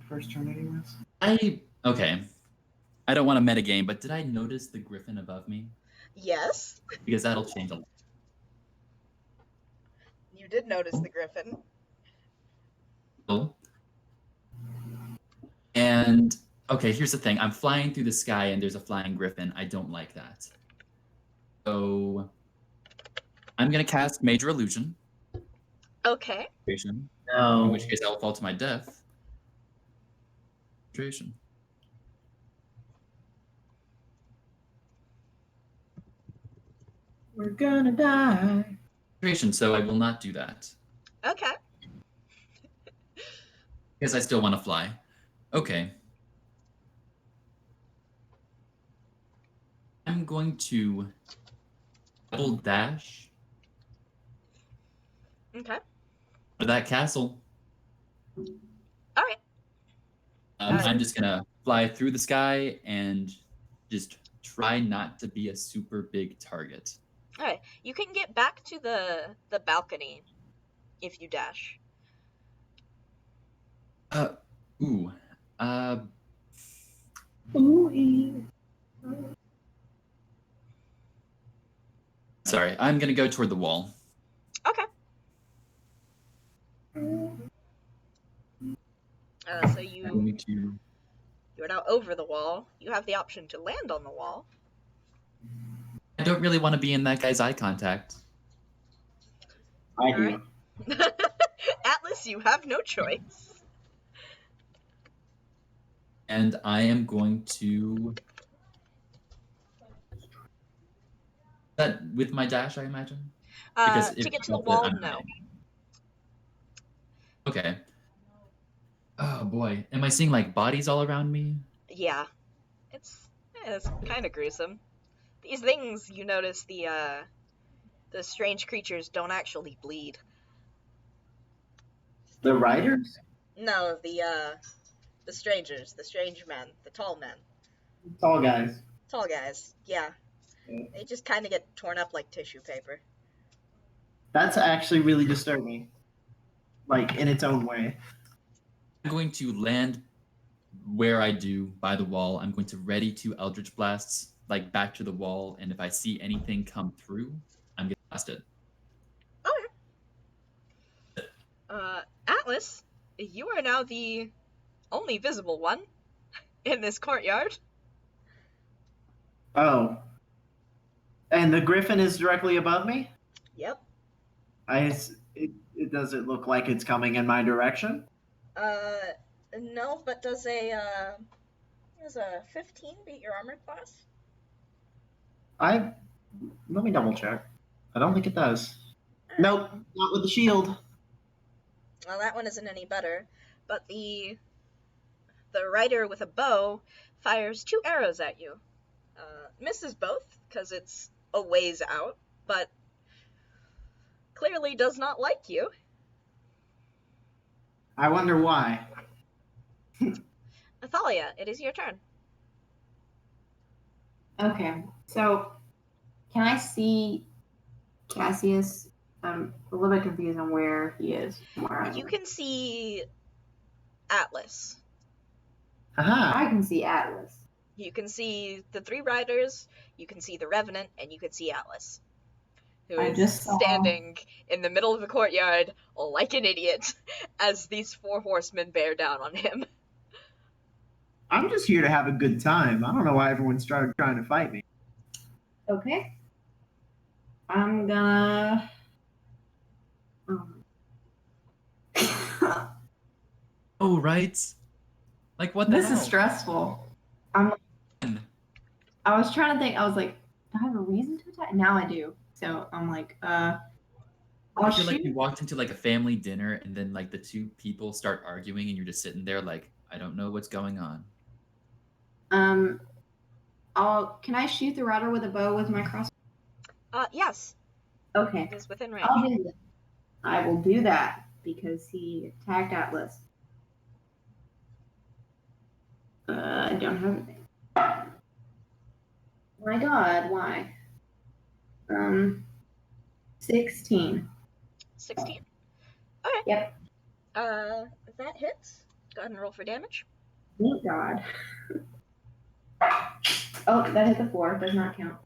Speaker 4: First turn, anyways.
Speaker 3: Okay. I don't want to metagame, but did I notice the griffin above me?
Speaker 1: Yes,
Speaker 3: Because that'll change a lot.
Speaker 1: you did notice the griffin.
Speaker 3: And okay, here's the thing. I'm flying through the sky and there's a flying griffin. I don't like that. So I'm gonna cast Major Illusion.
Speaker 1: Okay.
Speaker 3: In
Speaker 4: No.
Speaker 3: which case I will fall to my death. Concentration.
Speaker 4: We're gonna die.
Speaker 3: Concentration, so I will not do that.
Speaker 1: Okay.
Speaker 3: Because I still want to fly. Okay. I'm going to double dash
Speaker 1: Okay.
Speaker 3: to that castle.
Speaker 1: All right.
Speaker 3: I'm just gonna fly through the sky and just try not to be a super big target.
Speaker 1: All right. You can get back to the balcony if you dash.
Speaker 3: Ooh. Sorry, I'm gonna go toward the wall.
Speaker 1: Okay. So you're now over the wall. You have the option to land on the wall.
Speaker 3: I don't really want to be in that guy's eye contact.
Speaker 4: I do.
Speaker 1: Alright. Atlas, you have no choice.
Speaker 3: And I am going to... That with my dash, I imagine? Because
Speaker 1: To get to the wall, no.
Speaker 3: Okay. Oh boy. Am I seeing like bodies all around me?
Speaker 1: Yeah. It's kind of gruesome. These things, you notice the strange creatures don't actually bleed.
Speaker 4: The riders?
Speaker 1: No, the strangers, the strange men, the tall men.
Speaker 4: Tall guys.
Speaker 1: Tall guys, yeah. They just kind of get torn up like tissue paper.
Speaker 4: That's actually really disturbing. Like, in its own way.
Speaker 3: I'm going to land where I do by the wall. I'm going to ready two Eldritch Blasts, like back to the wall, and if I see anything come through, I'm going to blast it.
Speaker 1: Okay. Atlas, you are now the only visible one in this courtyard.
Speaker 4: Oh. And the griffin is directly above me?
Speaker 1: Yep.
Speaker 4: Does it look like it's coming in my direction?
Speaker 1: No, but does a 15 beat your armor class?
Speaker 4: Let me double check. I don't think it does. Nope, not with the shield.
Speaker 1: Well, that one isn't any better, but the rider with a bow fires 2 arrows at you. Misses both, because it's a ways out, but clearly does not like you.
Speaker 4: I wonder why.
Speaker 1: Athalia, it is your turn.
Speaker 2: Okay, so can I see Cassius? I'm a little bit confused on where he is.
Speaker 1: You can see Atlas.
Speaker 4: Aha!
Speaker 2: I can see Atlas.
Speaker 1: You can see the 3 riders, you can see the Revenant, and you can see Atlas, who
Speaker 2: I
Speaker 1: is
Speaker 2: just saw-
Speaker 1: standing in the middle of the courtyard like an idiot as these 4 horsemen bear down on him.
Speaker 4: I'm just here to have a good time. I don't know why everyone's trying to fight me.
Speaker 2: Okay. I'm gonna.
Speaker 3: Oh, right? Like, what the
Speaker 2: This
Speaker 3: hell?
Speaker 2: is stressful. I was trying to think. I was like, do I have a reason to attack? Now I do. So I'm like,
Speaker 3: I
Speaker 2: I'll
Speaker 3: feel like you
Speaker 2: shoot.
Speaker 3: walked into like a family dinner and then like the 2 people start arguing and you're just sitting there like, I don't know what's going on.
Speaker 2: Can I shoot the rider with a bow with my crossbow?
Speaker 1: Yes,
Speaker 2: Okay.
Speaker 1: it is within range.
Speaker 2: I'll do that. I will do that because he attacked Atlas. I don't have anything. My God, why? 16.
Speaker 1: 16? Okay.
Speaker 2: Yep.
Speaker 1: That hits. Go ahead and roll for damage.
Speaker 2: Thank God. Oh, that hit the 4. Does not count.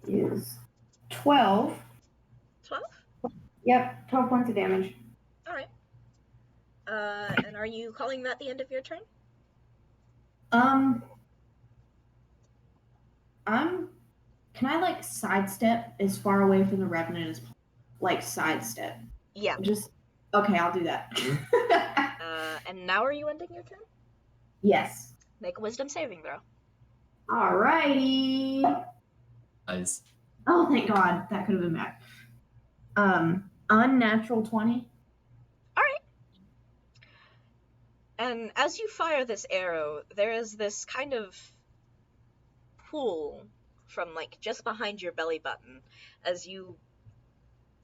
Speaker 2: Is 12.
Speaker 1: 12?
Speaker 2: Yep, 12 points of damage.
Speaker 1: Alright. And are you calling that the end of your turn?
Speaker 2: Can I like sidestep as far away from the Revenant as like sidestep?
Speaker 1: Yeah.
Speaker 2: Okay, I'll do that.
Speaker 1: And now are you ending your turn?
Speaker 2: Yes.
Speaker 1: Make a wisdom saving throw.
Speaker 2: Alrighty.
Speaker 3: Guys,
Speaker 2: Oh, thank God. That could have been bad. Unnatural 20.
Speaker 1: Alright. And as you fire this arrow, there is this kind of pool from like just behind your belly button as you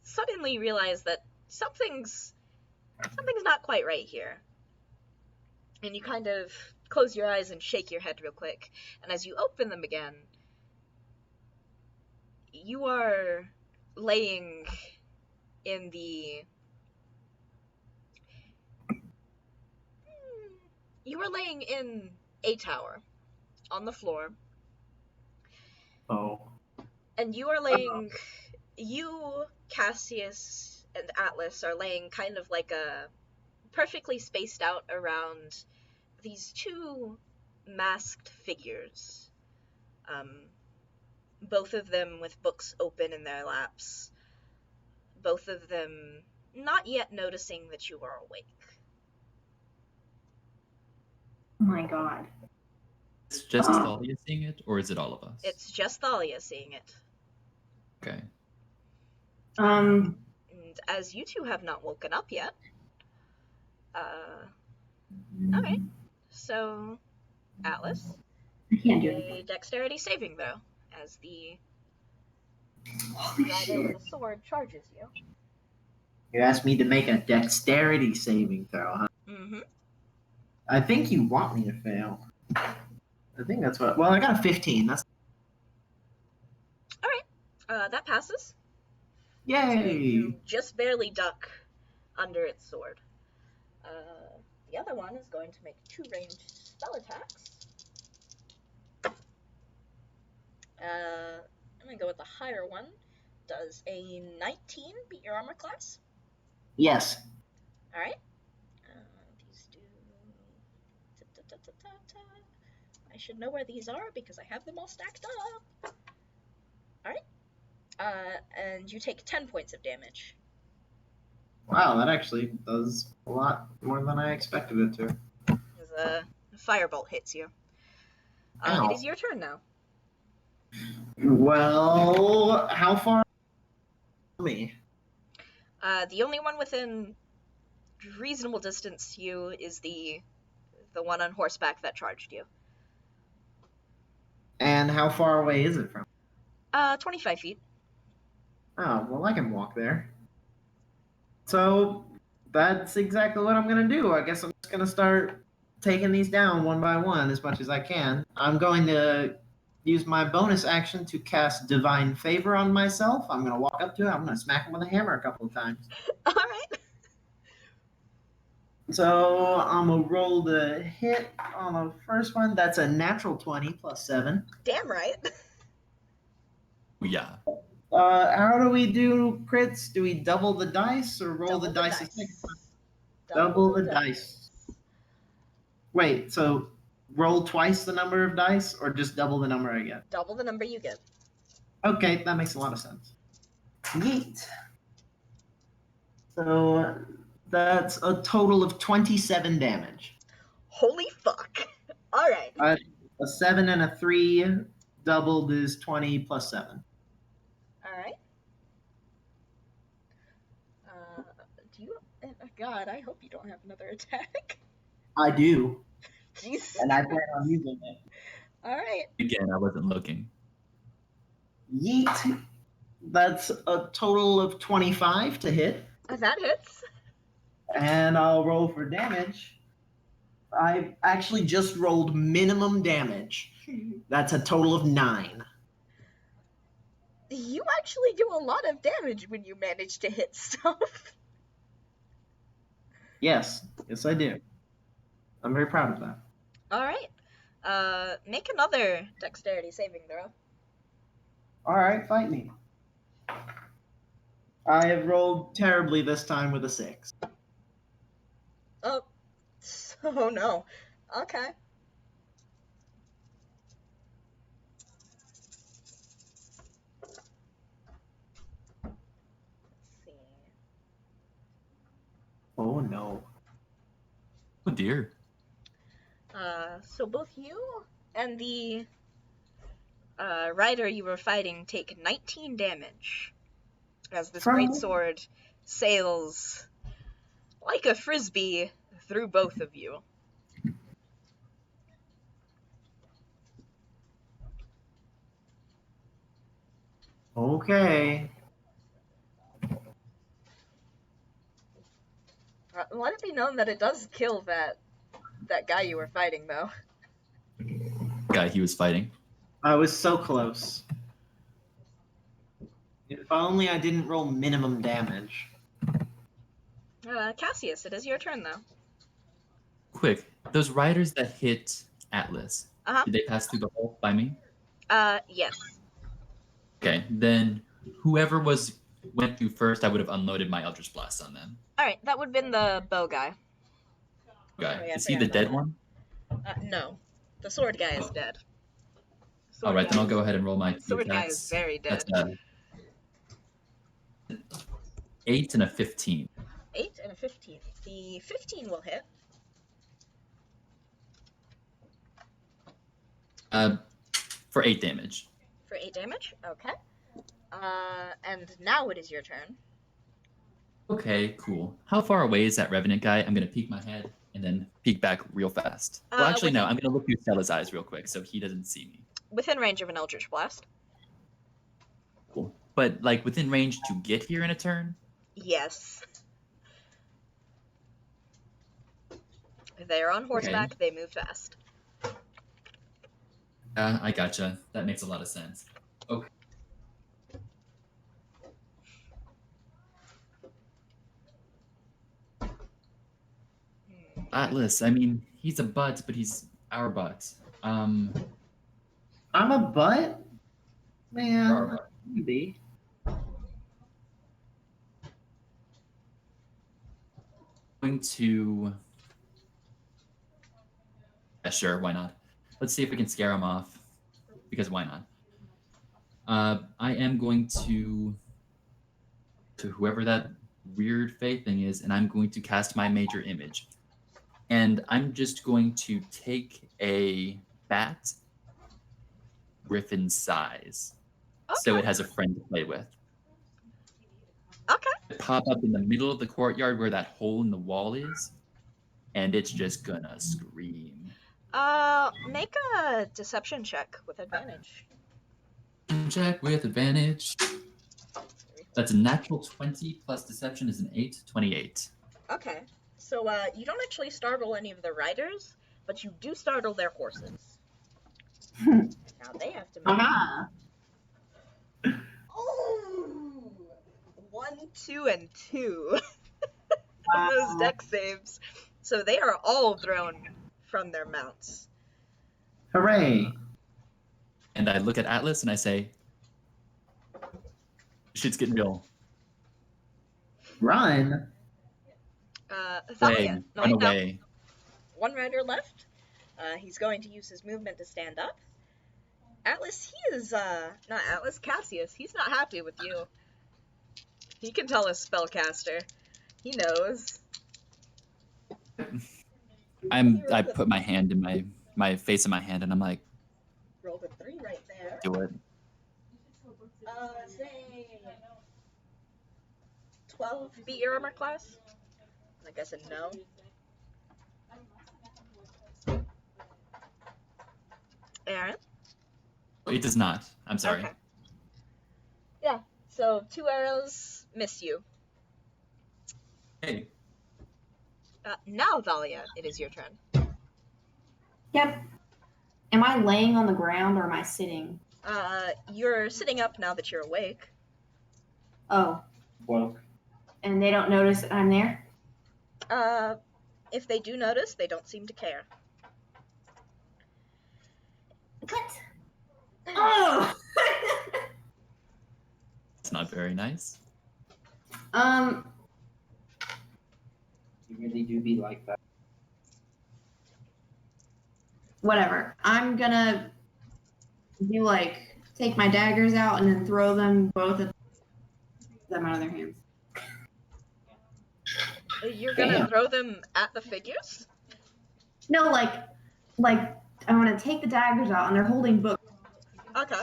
Speaker 1: suddenly realize that something's not quite right here. And you kind of close your eyes and shake your head real quick. And as you open them again, you are laying in a tower on the floor.
Speaker 4: Oh.
Speaker 1: And you are laying, you, Cassius, and Atlas are laying kind of like a perfectly spaced out around these 2 masked figures. Both of them with books open in their laps. Both of them not yet noticing that you are awake.
Speaker 2: Oh my God.
Speaker 3: it's just Thalia seeing it, or is it all of us?
Speaker 1: It's just Thalia seeing it.
Speaker 3: Okay.
Speaker 1: And as you 2 have not woken up yet, alright, so Atlas,
Speaker 2: I can't do
Speaker 1: a
Speaker 2: anything.
Speaker 1: dexterity saving throw as the
Speaker 2: Holy
Speaker 1: rider
Speaker 2: shit.
Speaker 1: with the sword charges you.
Speaker 4: You asked me to make a dexterity saving throw, huh?
Speaker 1: Mm-hmm.
Speaker 4: I think you want me to fail. I think that's what. Well, I got a 15. That's
Speaker 1: That passes.
Speaker 4: yay.
Speaker 1: You just barely duck under its sword. The other one is going to make 2 ranged spell attacks. I'm gonna go with the higher one. Does a 19 beat your armor class?
Speaker 4: Yes.
Speaker 1: Alright. These do. I should know where these are because I have them all stacked up. Alright. And you take 10 points of damage.
Speaker 4: Wow, that actually does a lot more than I expected it to.
Speaker 1: As a firebolt hits you.
Speaker 4: Ow.
Speaker 1: It is your turn now.
Speaker 4: Well, how far? Me.
Speaker 1: The only one within reasonable distance to you is the one on horseback that charged you.
Speaker 4: And how far away is it from?
Speaker 1: 25 feet.
Speaker 4: Oh, well, I can walk there. So that's exactly what I'm gonna do. I guess I'm just gonna start taking these down one by one as much as I can. I'm going to use my bonus action to cast Divine Favor on myself. I'm gonna walk up to it. I'm gonna smack him with a hammer a couple of times.
Speaker 1: Alright.
Speaker 4: So I'm gonna roll the hit on the first one. That's a natural 20 plus 7.
Speaker 1: Damn right.
Speaker 3: Yeah.
Speaker 4: How do we do crits? Do we double the dice or roll
Speaker 1: Double
Speaker 4: the dice? a second time?
Speaker 1: Double
Speaker 4: Double the dice. Wait, so roll twice the number of dice or just double the number I get?
Speaker 1: Double the number you get.
Speaker 4: Okay, that makes a lot of sense. Yeet. So that's a total of 27 damage.
Speaker 1: Holy fuck. Alright.
Speaker 4: A 7 and a 3 doubled is 20 plus 7.
Speaker 1: Alright. Do you... God, I hope you don't have another attack.
Speaker 4: I do,
Speaker 1: Jesus.
Speaker 4: and I plan on using it.
Speaker 1: Alright.
Speaker 3: Again, I wasn't looking.
Speaker 4: Yeet. That's a total of 25 to hit.
Speaker 1: That hits.
Speaker 4: And I'll roll for damage. I actually just rolled minimum damage. That's a total of 9.
Speaker 1: You actually do a lot of damage when you manage to hit stuff.
Speaker 4: Yes, I do. I'm very proud of that.
Speaker 1: Alright. Make another dexterity saving throw.
Speaker 4: Alright, fight me. I have rolled terribly this time with a 6.
Speaker 1: Oh. Oh no. Okay. Let's see.
Speaker 4: Oh no.
Speaker 3: Oh dear.
Speaker 1: So both you and the rider you were fighting take 19 damage as this
Speaker 4: From-
Speaker 1: great sword sails like a frisbee through both of you.
Speaker 4: Okay.
Speaker 1: Let it be known that it does kill that guy you were fighting, though.
Speaker 3: Guy he was fighting.
Speaker 4: I was so close. If only I didn't roll minimum damage.
Speaker 1: Cassius, it is your turn, though.
Speaker 3: Quick, those riders that hit Atlas,
Speaker 1: Uh-huh.
Speaker 3: did they pass through the hole by me?
Speaker 1: Yes.
Speaker 3: Okay, then whoever went through first, I would have unloaded my Eldritch Blast on them.
Speaker 1: Alright, that would have been the bow guy.
Speaker 3: Guy,
Speaker 1: Oh, yeah, I
Speaker 3: is he
Speaker 1: forgot
Speaker 3: the
Speaker 1: about
Speaker 3: dead
Speaker 1: that.
Speaker 3: one?
Speaker 1: No. The sword guy is dead. Sword
Speaker 3: All right, then
Speaker 1: guy
Speaker 3: I'll go ahead and roll my two
Speaker 1: Sword guy
Speaker 3: attacks.
Speaker 1: is very dead.
Speaker 3: That's 8 and a 15.
Speaker 1: 8 and a 15. The 15 will hit.
Speaker 3: For 8 damage.
Speaker 1: For 8 damage? Okay. And now it is your turn.
Speaker 3: Okay, cool. How far away is that Revenant guy? I'm gonna peek my head and then peek back real fast. Well, actually, no. I'm gonna look through Stella's eyes real quick so he doesn't see me.
Speaker 1: Within range of an Eldritch Blast.
Speaker 3: Cool. But like within range to get here in a turn?
Speaker 1: Yes. They are on horseback. They move fast.
Speaker 3: I gotcha. That makes a lot of sense. Okay. Atlas, I mean, he's a butt, but he's our butt.
Speaker 4: I'm a butt? Man,
Speaker 3: Our butt.
Speaker 4: maybe.
Speaker 3: Going to. Yeah, sure, why not? Let's see if we can scare him off. Because why not? I am going to whoever that weird Fey thing is, and I'm going to cast my major image. And I'm just going to take a bat griffin size. So
Speaker 1: Okay.
Speaker 3: it has a friend to play with.
Speaker 1: Okay.
Speaker 3: Pop up in the middle of the courtyard where that hole in the wall is, and it's just gonna scream.
Speaker 1: Make a deception check with advantage.
Speaker 3: Check with advantage. That's a natural 20 plus deception is an 8, 28.
Speaker 1: Okay. So, you don't actually startle any of the riders, but you do startle their horses. Now they have to make.
Speaker 2: Ah.
Speaker 1: Oh! 1, 2, and 2 on those deck saves. So they are all thrown from their mounts.
Speaker 4: Hooray.
Speaker 3: And I look at Atlas and I say, shit's getting real.
Speaker 4: Run.
Speaker 1: Thalia.
Speaker 3: Run
Speaker 1: No,
Speaker 3: away.
Speaker 1: one rider left. He's going to use his movement to stand up. Atlas, he is, not Atlas, Cassius. He's not happy with you. He can tell us spellcaster. He knows.
Speaker 3: I put my hand in my face in my hand and I'm like,
Speaker 1: Rolled a 3 right there.
Speaker 3: do it.
Speaker 1: Say 12 beat your armor class? I guess a no. Aaron?
Speaker 3: It does not. I'm sorry.
Speaker 1: Okay. Yeah, so 2 arrows miss you.
Speaker 3: Hey,
Speaker 1: Now, Thalia, it is your turn.
Speaker 2: Yep. Am I laying on the ground or am I sitting?
Speaker 1: You're sitting up now that you're awake.
Speaker 2: Oh,
Speaker 4: Well,
Speaker 2: and they don't notice that I'm there?
Speaker 1: If they do notice, they don't seem to care.
Speaker 2: What? Oh!
Speaker 3: it's not very nice.
Speaker 4: you really do be like that.
Speaker 2: Whatever. I'm gonna take my daggers out and then throw them both at them out of their hands.
Speaker 1: You're gonna
Speaker 4: Damn.
Speaker 1: throw them at the figures?
Speaker 2: No, like I want to take the daggers out and they're holding books
Speaker 1: Okay.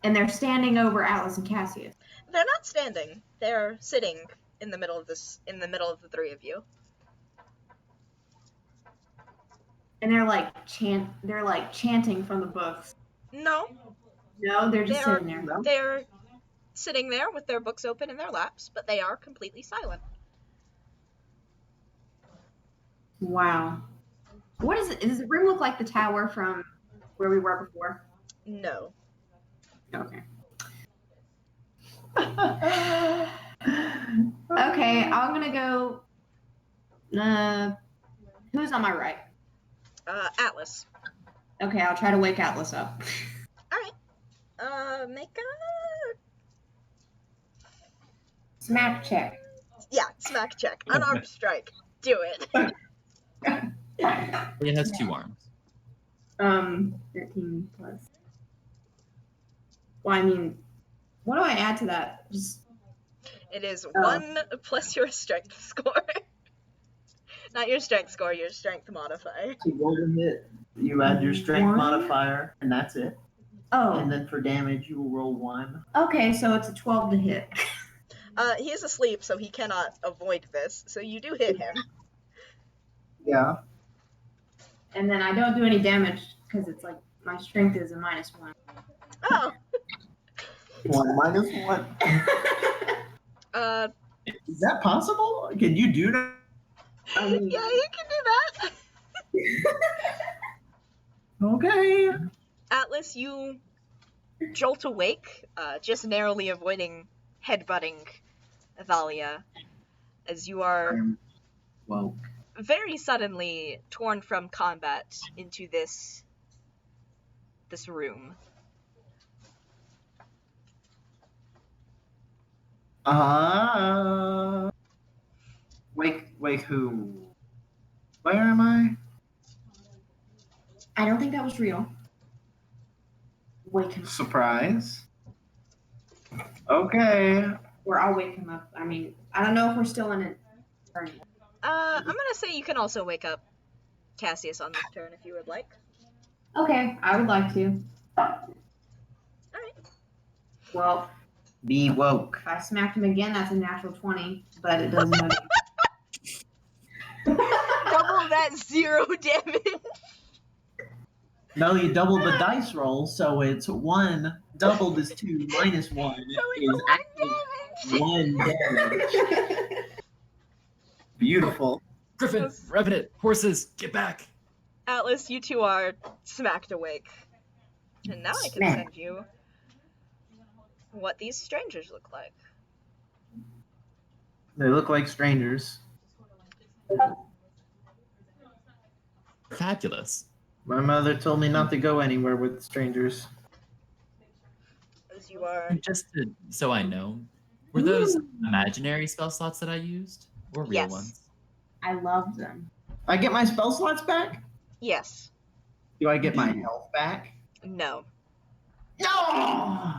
Speaker 2: and they're standing over Atlas and Cassius.
Speaker 1: They're not standing. They're sitting in the middle of the 3 of you.
Speaker 2: And they're chanting from the books.
Speaker 1: No,
Speaker 2: No, they're just
Speaker 1: They're-
Speaker 2: sitting there.
Speaker 4: No?
Speaker 1: they're sitting there with their books open in their laps, but they are completely silent.
Speaker 2: Wow. What is it? Does the room look like the tower from where we were before?
Speaker 1: No.
Speaker 2: Okay. Okay, I'm gonna go. Who's on my right?
Speaker 1: Atlas.
Speaker 2: Okay, I'll try to wake Atlas up.
Speaker 1: Make a
Speaker 2: Smack check.
Speaker 1: smack check. Unarmed strike. Do it.
Speaker 3: It has 2 arms.
Speaker 2: 13 plus. Well, I mean, what do I add to that? Just
Speaker 1: It is
Speaker 2: Oh.
Speaker 1: 1 plus your strength score. Not your strength score, your strength modifier.
Speaker 4: To roll a hit, you add your strength
Speaker 2: One?
Speaker 4: modifier, and that's it.
Speaker 2: oh,
Speaker 4: And then for damage, you will roll 1.
Speaker 2: okay, so it's a 12 to hit.
Speaker 1: He is asleep, so he cannot avoid this. So you do hit him.
Speaker 4: Yeah.
Speaker 2: And then I don't do any damage because it's like my strength is a -1.
Speaker 1: Oh.
Speaker 4: 1 minus 1. Is that possible? Can you do that?
Speaker 2: I mean,
Speaker 1: Yeah, you can do that.
Speaker 4: Okay.
Speaker 1: Atlas, you jolt awake, just narrowly avoiding headbutting Thalia, as you are
Speaker 4: I'm woke.
Speaker 1: very suddenly torn from combat into this room.
Speaker 4: Wake who? Where am I?
Speaker 2: I don't think that was real. Wake him.
Speaker 4: Surprise. Okay.
Speaker 2: Or I'll wake him up. I mean, I don't know if we're still in it.
Speaker 1: I'm gonna say you can also wake up Cassius on this turn if you would like.
Speaker 2: Okay, I would like to.
Speaker 1: Alright.
Speaker 2: Well,
Speaker 4: Be woke.
Speaker 2: if I smacked him again, that's a natural 20, but it doesn't matter.
Speaker 1: Double that 0 damage.
Speaker 4: No, you double the dice roll, so it's 1 doubled is 2 minus 1
Speaker 1: So
Speaker 4: is
Speaker 1: it's
Speaker 4: actually
Speaker 1: 1 damage.
Speaker 4: 1 damage. Beautiful.
Speaker 3: Griffin,
Speaker 1: Yes.
Speaker 3: Revenant, horses, get back.
Speaker 1: Atlas, you two are smacked awake. And now I can
Speaker 4: Smack.
Speaker 1: send you what these strangers look like.
Speaker 4: They look like strangers.
Speaker 3: Fabulous.
Speaker 4: My mother told me not to go anywhere with strangers.
Speaker 1: As you are.
Speaker 3: Just so I know, were those imaginary spell slots that I used, or real
Speaker 1: Yes.
Speaker 3: ones?
Speaker 2: I love them.
Speaker 4: I get my spell slots back?
Speaker 1: Yes.
Speaker 4: Do I get my health back?
Speaker 1: No.
Speaker 4: No!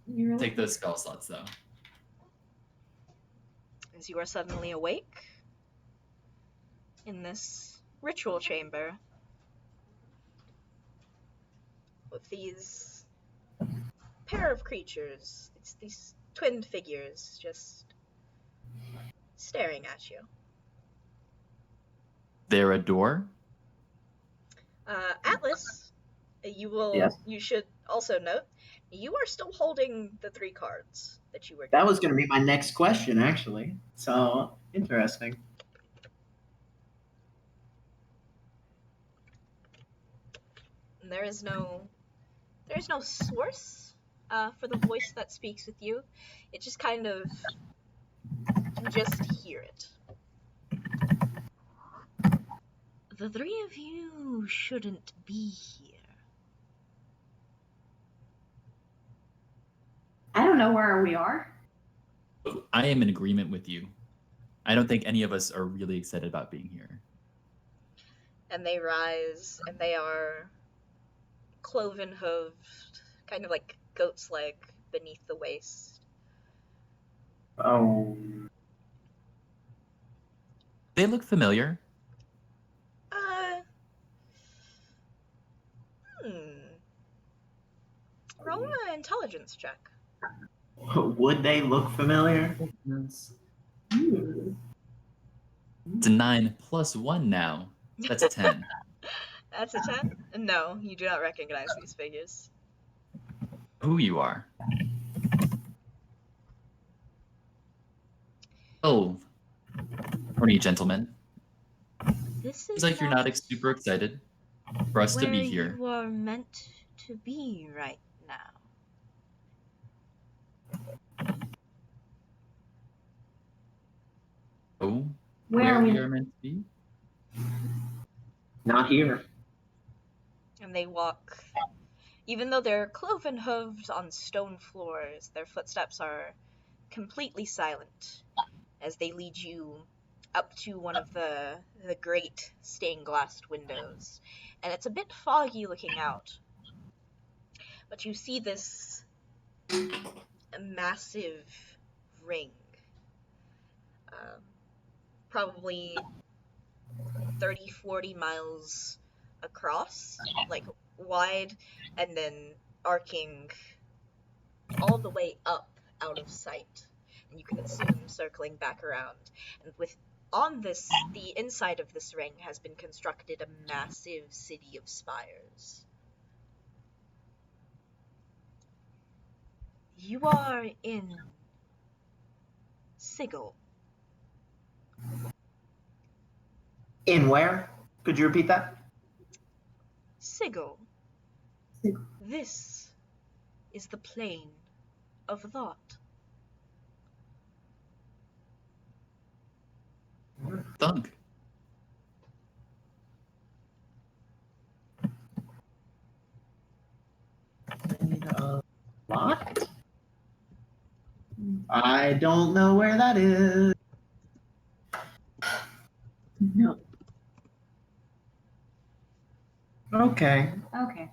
Speaker 2: You really?
Speaker 3: Take those spell slots though.
Speaker 1: As you are suddenly awake in this ritual chamber with these pair of creatures. It's these twin figures just staring at you.
Speaker 3: There a door?
Speaker 1: Atlas,
Speaker 4: Yes.
Speaker 1: you should also note, you are still holding the 3 cards that you were
Speaker 4: That was going to be my next question, actually. So, interesting.
Speaker 1: given. There's no source for the voice that speaks with you. It just kind of, you can just hear it. The 3 of you shouldn't be here.
Speaker 2: I don't know where we are.
Speaker 3: I am in agreement with you. I don't think any of us are really excited about being here.
Speaker 1: And they rise, and they are cloven hooved, kind of like goat's leg beneath the waist.
Speaker 4: Oh.
Speaker 3: They look familiar.
Speaker 1: Roll an intelligence check.
Speaker 4: Would they look familiar?
Speaker 3: It's
Speaker 2: Hmm.
Speaker 3: a 9 plus 1 now. That's a 10.
Speaker 1: That's a 10? No, you do not recognize these figures.
Speaker 3: Who you are. Oh, morning, gentlemen.
Speaker 1: This
Speaker 3: Seems
Speaker 1: is
Speaker 3: like you're not super excited for us to be here.
Speaker 1: you are meant to be right now.
Speaker 3: Oh,
Speaker 2: Where are
Speaker 3: we
Speaker 2: we?
Speaker 3: are meant to be?
Speaker 4: Not here.
Speaker 1: And they walk, even though they're cloven hooved on stone floors, their footsteps are completely silent as they lead you up to one of the great stained glass windows. And it's a bit foggy looking out, but you see this massive ring, probably 30-40 miles across, like wide, and then arcing all the way up out of sight, and you can assume circling back around. And the inside of this ring has been constructed a massive city of spires. You are in Sigil.
Speaker 4: In where? Could you repeat that?
Speaker 1: Sigil,
Speaker 2: Sigil.
Speaker 1: this is the plane of thought.
Speaker 3: Thunk.
Speaker 4: What? I don't know where that is.
Speaker 2: No.
Speaker 4: Okay.
Speaker 2: Okay.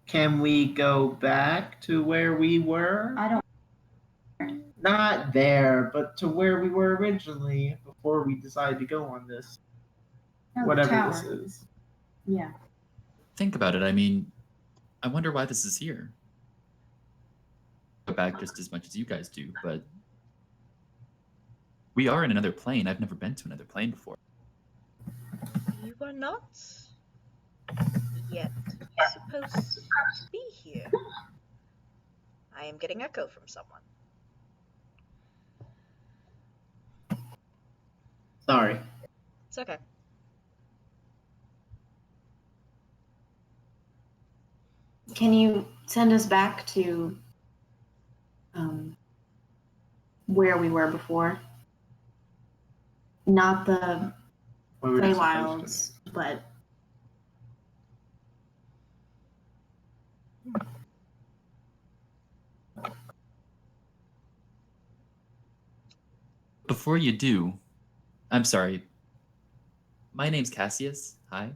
Speaker 4: Can we go back to where we were?
Speaker 2: I don't.
Speaker 4: Not there, but to where we were originally before we decided to go on this.
Speaker 2: No,
Speaker 4: Whatever
Speaker 2: tower.
Speaker 4: this is.
Speaker 2: Yeah.
Speaker 3: Think about it. I mean, I wonder why this is here. Go back just as much as you guys do, but we are in another plane. I've never been to another plane before.
Speaker 1: You are not yet supposed to be here. I am getting echo from someone.
Speaker 4: Sorry.
Speaker 1: It's okay.
Speaker 2: Can you send us back to where we were before? Not the
Speaker 4: Where we were supposed
Speaker 2: Feywilds, but
Speaker 3: Before you do, I'm sorry. My name's Cassius. Hi.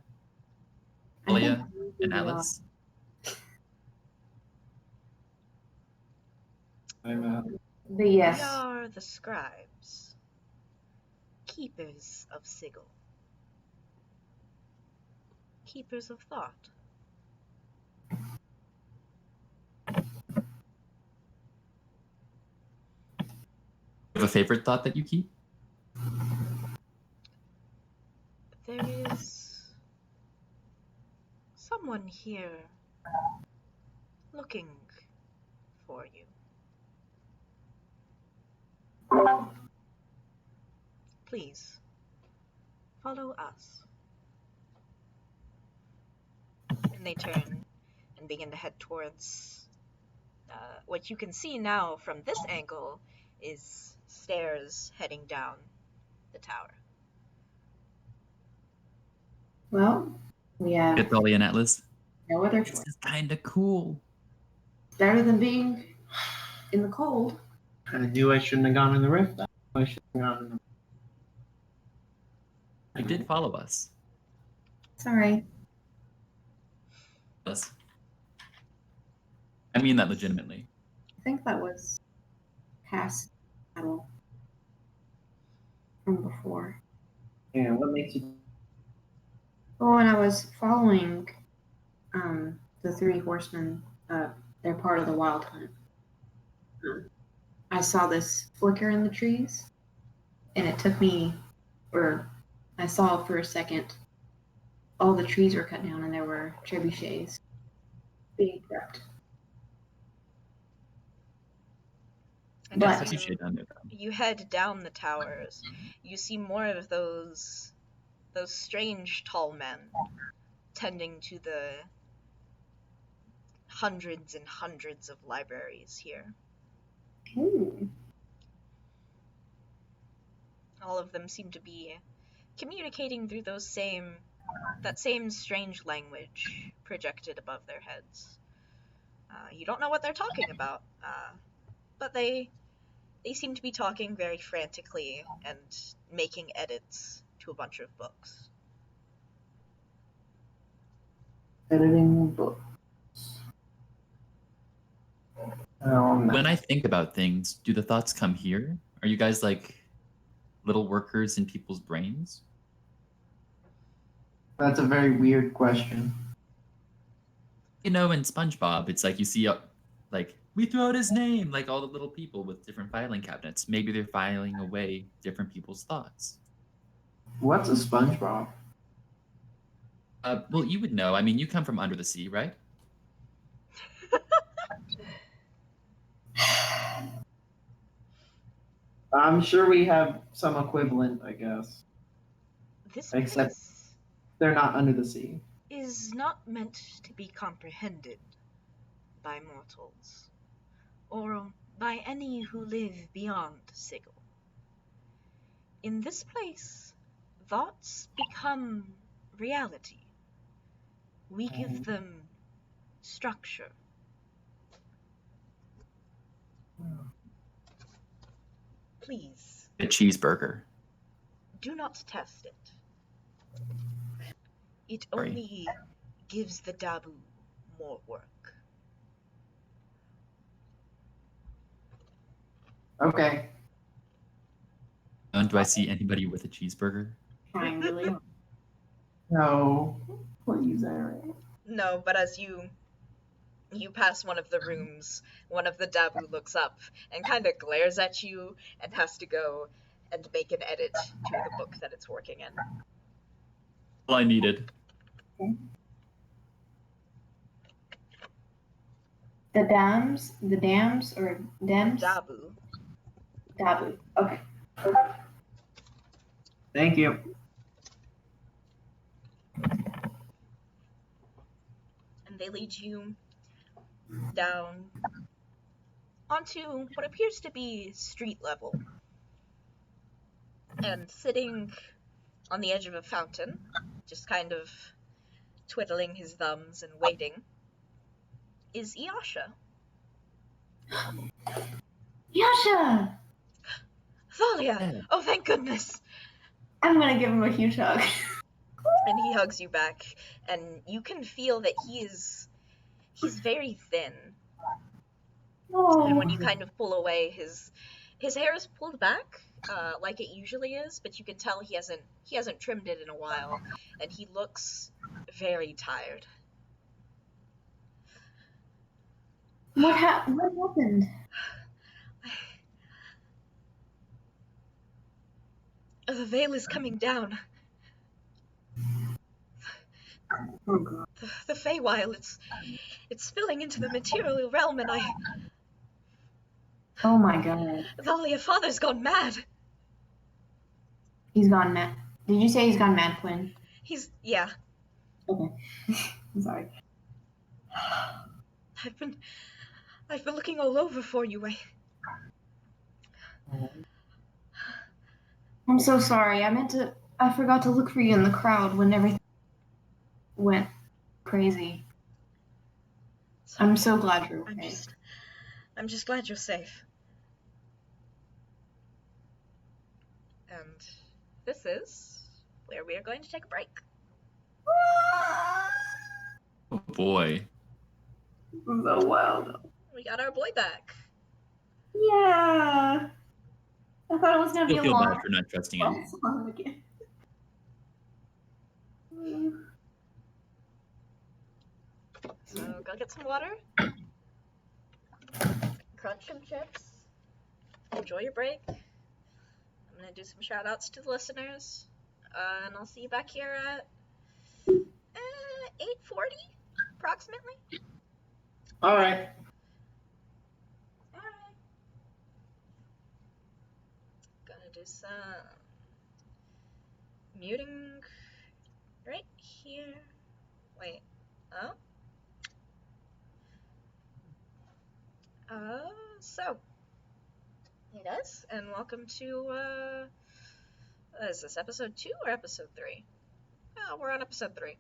Speaker 2: I think
Speaker 3: Leia and
Speaker 2: we
Speaker 3: Atlas.
Speaker 4: I'm
Speaker 2: The
Speaker 1: We
Speaker 2: yes.
Speaker 1: are the scribes, keepers of Sigil, keepers of thought.
Speaker 3: You have a favorite thought that you keep?
Speaker 1: There is someone here looking for you. Please, follow us. And they turn and begin to head towards what you can see now from this angle is stairs heading down the tower.
Speaker 2: Well, we have
Speaker 3: Get Leia and Atlas.
Speaker 2: no other
Speaker 3: This
Speaker 2: choice.
Speaker 3: is kind of cool.
Speaker 2: Better than being in the cold.
Speaker 4: I knew I shouldn't have gone in the rift. I should have gone in the
Speaker 3: You did follow us.
Speaker 2: Sorry.
Speaker 3: Us. I mean that legitimately.
Speaker 2: I think that was past battle from before.
Speaker 4: Yeah, what makes you
Speaker 2: Oh, and I was following the three horsemen. They're part of the wild hunt. I saw this flicker in the trees, and it took me, or I saw for a second, all the trees were cut down, and there were trebuchets being prepped.
Speaker 1: And
Speaker 2: But-
Speaker 1: as
Speaker 3: You should under them.
Speaker 1: you head down the towers, you see more of those strange tall men tending to the hundreds and hundreds of libraries here.
Speaker 2: Ooh.
Speaker 1: All of them seem to be communicating through that same strange language projected above their heads. You don't know what they're talking about, but they seem to be talking very frantically and making edits to a bunch of books.
Speaker 4: editing books?
Speaker 3: When I think about things, do the thoughts come here? Are you guys like little workers in people's brains?
Speaker 4: That's a very weird question.
Speaker 3: You know, in SpongeBob, it's like you see, like, we throw out his name, like all the little people with different filing cabinets. Maybe they're filing away different people's thoughts.
Speaker 4: What's a SpongeBob?
Speaker 3: Well, you would know. I mean, you come from under the sea, right?
Speaker 4: I'm sure we have some equivalent, I guess.
Speaker 1: This
Speaker 4: Except
Speaker 1: place
Speaker 4: they're not under the sea.
Speaker 1: is not meant to be comprehended by mortals, or by any who live beyond Sigil. In this place, thoughts become reality. We give them structure. Please,
Speaker 3: A cheeseburger.
Speaker 1: do not test it. It
Speaker 3: Sorry.
Speaker 1: only gives the Dabu more work.
Speaker 4: Okay.
Speaker 3: Do I see anybody with a cheeseburger?
Speaker 2: Trying really hard.
Speaker 4: No. Please, Eric.
Speaker 1: No, but as you pass one of the rooms, one of the Dabu looks up and kind of glares at you and has to go and make an edit to the book that it's working in.
Speaker 3: All I needed.
Speaker 2: The dams or dems?
Speaker 1: Dabu.
Speaker 2: Dabu. Okay.
Speaker 4: Thank you.
Speaker 1: And they lead you down onto what appears to be street level. And sitting on the edge of a fountain, just kind of twiddling his thumbs and waiting, is Iyasha.
Speaker 2: Yasha!
Speaker 1: Thalia! Oh, thank goodness!
Speaker 2: I'm gonna give him a huge hug.
Speaker 1: And he hugs you back, and you can feel that he's very thin.
Speaker 2: Oh.
Speaker 1: And when you kind of pull away, his hair is pulled back, like it usually is, but you can tell he hasn't trimmed it in a while, and he looks very tired.
Speaker 2: What happened?
Speaker 1: The veil is coming down.
Speaker 2: Oh god.
Speaker 1: The Feywild, it's spilling into the material realm, and
Speaker 2: Oh my god.
Speaker 1: Thalia, father's gone mad.
Speaker 2: He's gone mad. Did you say he's gone mad, Quinn?
Speaker 1: Yeah.
Speaker 2: Okay. I'm sorry.
Speaker 1: I've been looking all over for you.
Speaker 2: I'm so sorry. I forgot to look for you in the crowd when everything went crazy. I'm so glad you're okay.
Speaker 1: I'm just glad you're safe. And this is where we are going to take a break.
Speaker 3: Oh boy.
Speaker 2: So wild.
Speaker 1: We got our boy back.
Speaker 2: Yeah. I thought it was gonna be
Speaker 3: You'll
Speaker 2: a
Speaker 3: feel
Speaker 2: long
Speaker 3: bad for not trusting him.
Speaker 2: song again.
Speaker 1: So go get some water. Crunch some chips. Enjoy your break. I'm gonna do some shout outs to the listeners. And I'll see you back here at 8:40 approximately.
Speaker 4: Alright.
Speaker 1: Alright. Gonna do some muting right here. Wait. Oh. So. Hey guys, and welcome to, is this episode 2 or episode 3? Oh, we're on episode 3.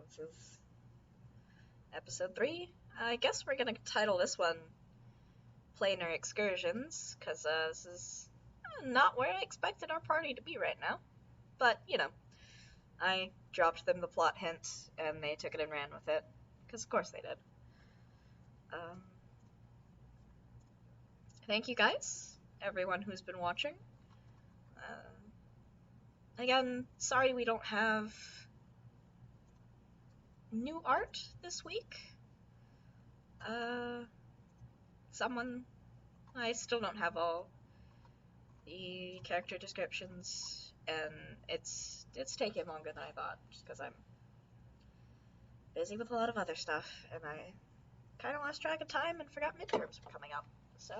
Speaker 1: This is episode 3. I guess we're gonna title this one Planar Excursions, because this is not where I expected our party to be right now. But, you know, I dropped them the plot hint, and they took it and ran with it, because of course they did. Thank you guys, everyone who's been watching. Again, sorry we don't have new art this week. I still don't have all the character descriptions, and it's taking longer than I thought, just because I'm busy with a lot of other stuff, and kind of lost track of time and forgot midterms were coming up. So,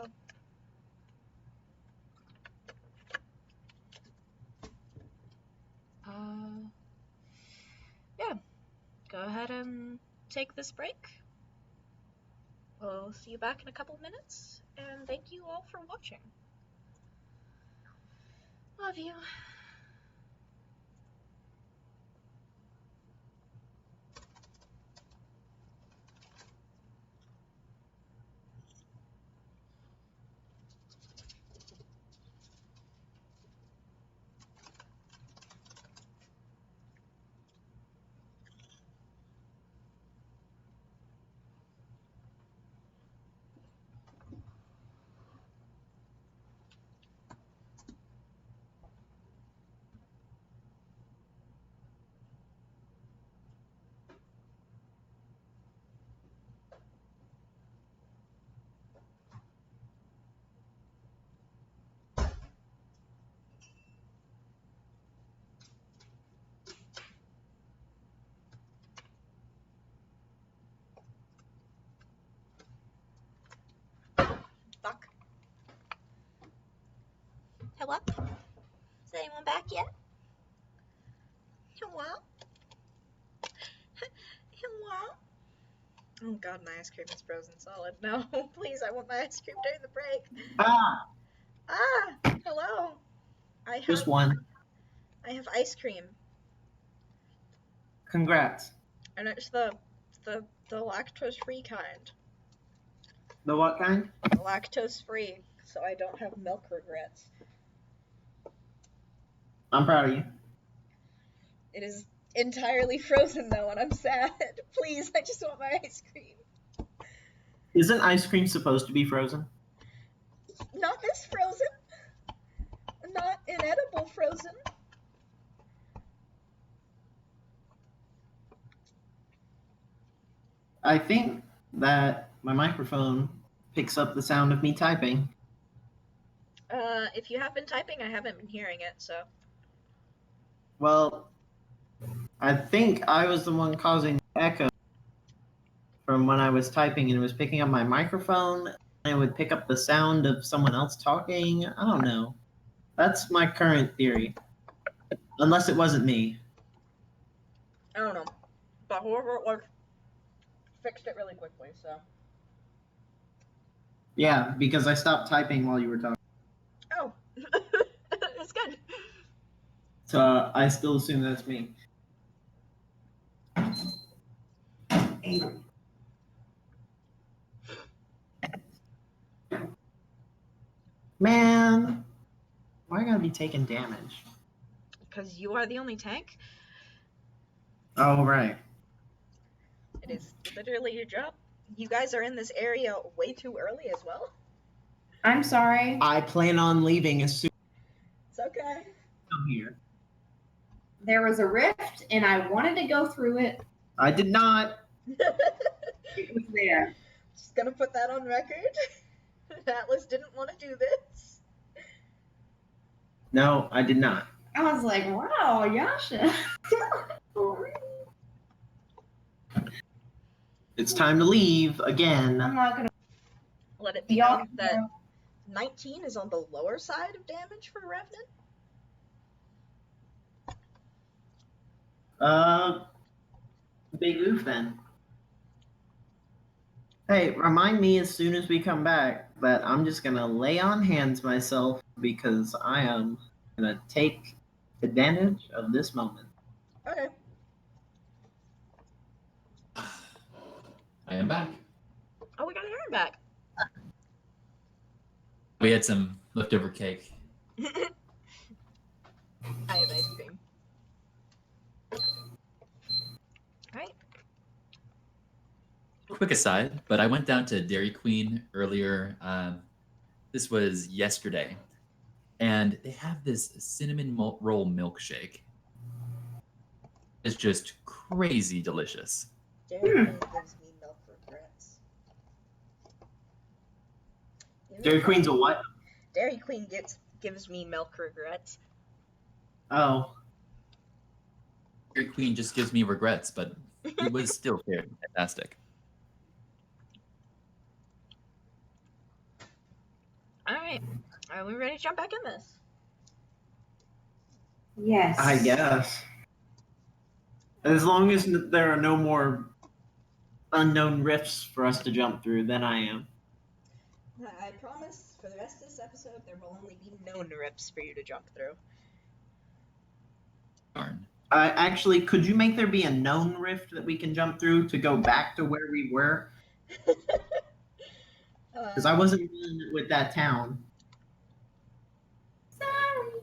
Speaker 1: yeah, go ahead and take this break. We'll see you back in a couple of minutes, and thank you all for watching. Love you. Fuck. Hello? Is anyone back yet? Hello? Hello? Oh god, my ice cream is frozen solid. No, please, I want my ice cream during the break.
Speaker 4: Ah,
Speaker 1: Hello.
Speaker 4: just one.
Speaker 1: I have ice cream.
Speaker 4: Congrats.
Speaker 1: And it's the lactose-free kind.
Speaker 4: The what kind?
Speaker 1: Lactose-free, so I don't have milk regrets.
Speaker 4: I'm proud of you.
Speaker 1: It is entirely frozen though, and I'm sad. Please, I just want my ice cream.
Speaker 4: Isn't ice cream supposed to be frozen?
Speaker 1: Not this frozen. Not inedible frozen.
Speaker 4: I think that my microphone picks up the sound of me typing.
Speaker 1: If you have been typing, I haven't been hearing it, so.
Speaker 4: Well, I think I was the one causing the echo from when I was typing, and it was picking up my microphone, and it would pick up the sound of someone else talking. I don't know. That's my current theory. Unless it wasn't me.
Speaker 1: I don't know. But whoever it was fixed it really quickly, so.
Speaker 4: Yeah, because I stopped typing while you were talking.
Speaker 1: Oh. That's good.
Speaker 4: So I still assume that's me. Man, why I gotta be taking damage?
Speaker 1: Because you are the only tank.
Speaker 4: Oh, right.
Speaker 1: It is literally your job. You guys are in this area way too early as well.
Speaker 2: I'm sorry.
Speaker 4: I plan on leaving as soon
Speaker 1: It's okay.
Speaker 4: as I come here.
Speaker 2: There was a rift, and I wanted to go through it.
Speaker 4: I did not.
Speaker 2: It was there.
Speaker 1: Just gonna put that on record. Atlas didn't want to do this.
Speaker 4: No, I did not.
Speaker 2: I was like, wow, Yasha.
Speaker 4: It's time to leave
Speaker 2: I'm
Speaker 4: again.
Speaker 2: not gonna.
Speaker 1: Let it be
Speaker 2: Y'all
Speaker 1: known that 19 is on the lower side of damage for Revenant.
Speaker 4: Big oof then. Hey, remind me as soon as we come back that I'm just gonna lay on hands myself because I am gonna take advantage of this moment.
Speaker 1: Okay.
Speaker 3: I am back.
Speaker 1: Oh, we got Aaron back.
Speaker 3: We had some leftover cake.
Speaker 1: I have ice cream. Alright.
Speaker 3: Quick aside, but I went down to Dairy Queen earlier. This was yesterday, and they have this cinnamon roll milkshake. It's just crazy delicious.
Speaker 1: Dairy Queen gives me milk regrets.
Speaker 4: Dairy Queen's a what?
Speaker 1: Dairy Queen gives me milk regrets.
Speaker 4: Oh,
Speaker 3: Dairy Queen just gives me regrets, but it was still fantastic.
Speaker 1: Alright. Are we ready to jump back in this?
Speaker 2: Yes.
Speaker 4: I guess. As long as there are no more unknown rifts for us to jump through, then I am.
Speaker 1: I promise for the rest of this episode there will only be known rifts for you to jump through.
Speaker 3: Darn.
Speaker 4: Actually, could you make there be a known rift that we can jump through to go back to where we were? Because I wasn't done with that town.
Speaker 2: Sorry.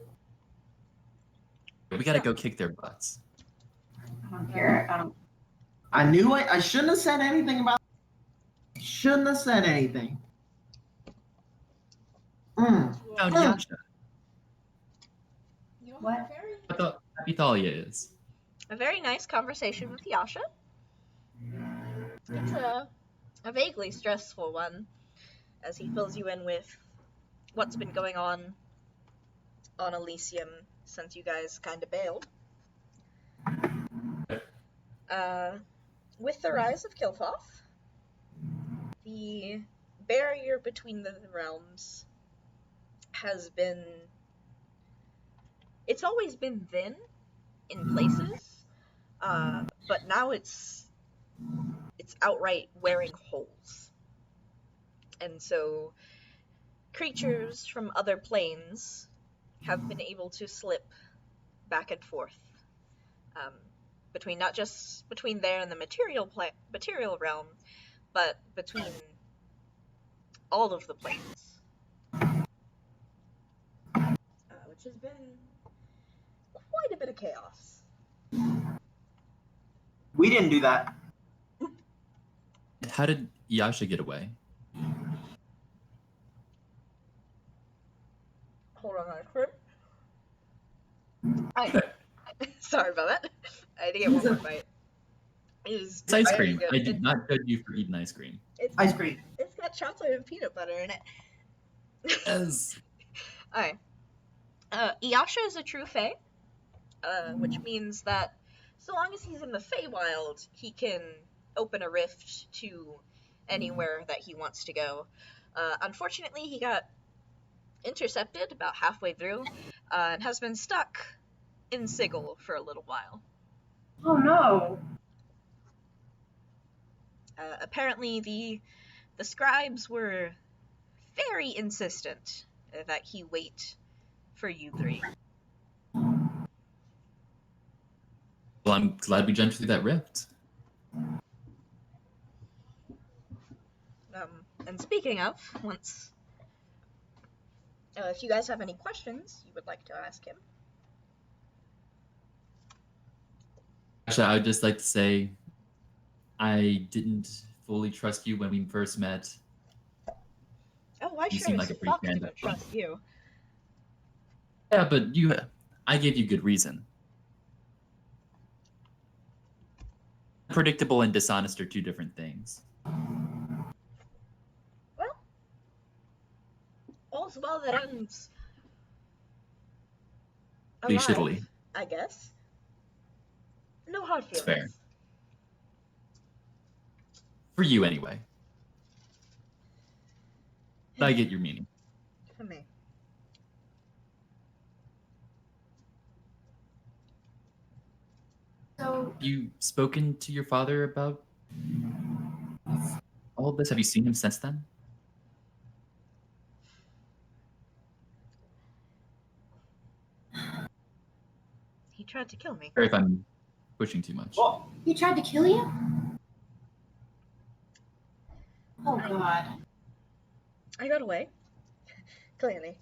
Speaker 3: We gotta go kick their butts.
Speaker 2: I don't care. I don't.
Speaker 4: I knew it. I shouldn't have said anything about. Shouldn't have said anything.
Speaker 3: Found Yasha.
Speaker 1: You
Speaker 2: What?
Speaker 1: had
Speaker 3: What the Happy Thalia is.
Speaker 1: a very nice conversation with Yasha. It's a vaguely stressful one, as he fills you in with what's been going on Elysium since you guys kind of bailed. With the rise of Kilfoth, the barrier between the realms has been... It's always been thin in places, but now it's outright wearing holes. And so creatures from other planes have been able to slip back and forth between, not just between there and the material realm, but between all of the planes, which has been quite a bit of chaos.
Speaker 4: We didn't do that.
Speaker 3: How did Yasha get away?
Speaker 1: Hold on, sorry about that. I had to get one more bite.
Speaker 3: It's ice
Speaker 1: very
Speaker 3: cream.
Speaker 1: good.
Speaker 3: I did not judge you for eating ice cream.
Speaker 4: Ice cream.
Speaker 1: It's got chocolate and peanut butter in it.
Speaker 3: Yes.
Speaker 1: Alright. Yasha is a true Fae, which means that so long as he's in the Feywild, he can open a rift to anywhere that he wants to go. Unfortunately, he got intercepted about halfway through, and has been stuck in Sigil for a little while.
Speaker 2: Oh no.
Speaker 1: Apparently, the scribes were very insistent that he wait for you three.
Speaker 3: Well, I'm glad we jumped through that rift.
Speaker 1: And speaking of, once... if you guys have any questions you would like to ask him.
Speaker 3: Actually, I would just like to say I didn't fully trust you when we first met.
Speaker 1: Oh, I
Speaker 3: You
Speaker 1: sure
Speaker 3: seem
Speaker 1: as
Speaker 3: like a pretty
Speaker 1: fuck
Speaker 3: stand-up
Speaker 1: didn't trust you.
Speaker 3: Yeah, but I gave you good reason. Predictable and dishonest are two different things.
Speaker 1: Well, all's well that ends
Speaker 3: Pretty
Speaker 1: alive,
Speaker 3: shittily.
Speaker 1: I guess. No hard
Speaker 3: That's
Speaker 1: feelings.
Speaker 3: fair. For you, anyway. But I get your meaning.
Speaker 1: For me.
Speaker 2: So
Speaker 3: You spoken to your father about all of this? Have you seen him since then?
Speaker 1: He tried to kill me.
Speaker 3: Or if I'm pushing too much.
Speaker 4: Well,
Speaker 2: he tried to kill you? Oh god.
Speaker 1: I got away. Clearly.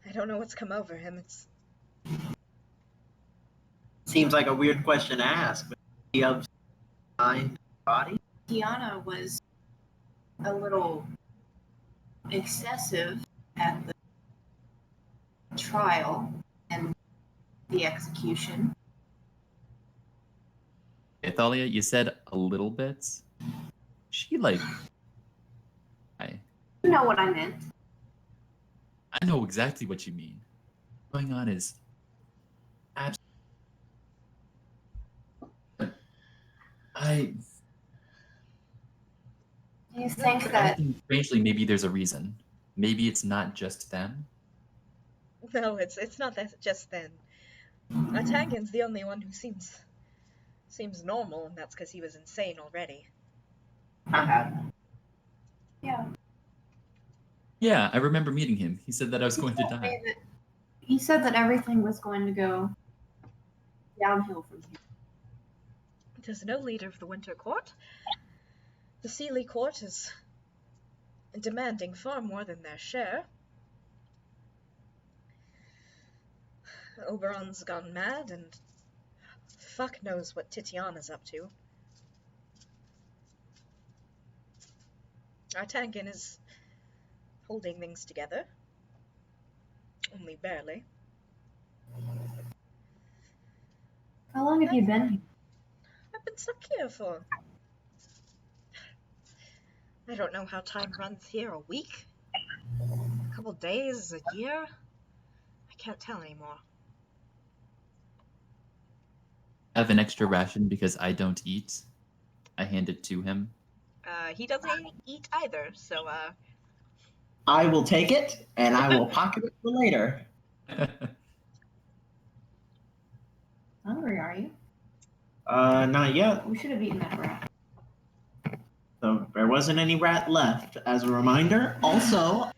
Speaker 1: I don't know what's come over him. It's...
Speaker 4: seems like a weird question to ask, but he of mind body.
Speaker 2: Tiana was a little excessive at the trial and the execution.
Speaker 3: Thalia, you said a little bit. She
Speaker 2: You know what I meant.
Speaker 3: I know exactly what you mean. What's going on is absolutely. I
Speaker 2: Do you think that
Speaker 3: think strangely maybe there's a reason. Maybe it's not just them.
Speaker 1: No, it's not that just then. Tangan's the only one who seems normal, and that's because he was insane already.
Speaker 2: yeah,
Speaker 3: Yeah, I remember meeting him. He said that I was going to
Speaker 2: told me
Speaker 3: die.
Speaker 2: that- he said that everything was going to go downhill from here.
Speaker 1: There's no leader of the Winter Court. The Sealy Court is demanding far more than their share. Oberon's gone mad, and fuck knows what Titiana's up to. Tangan is holding things together. Only barely.
Speaker 2: How long have you been here?
Speaker 1: I've been stuck here for... I don't know how time runs here. A week? A couple days? A year? I can't tell anymore.
Speaker 3: I have an extra ration because I don't eat. I hand it to him.
Speaker 1: He doesn't eat either, so,
Speaker 4: I will take it and I will pocket it for later.
Speaker 2: Hungry, are you?
Speaker 4: Not yet.
Speaker 2: We should have eaten that rat.
Speaker 4: So there wasn't any rat left. As a reminder, also,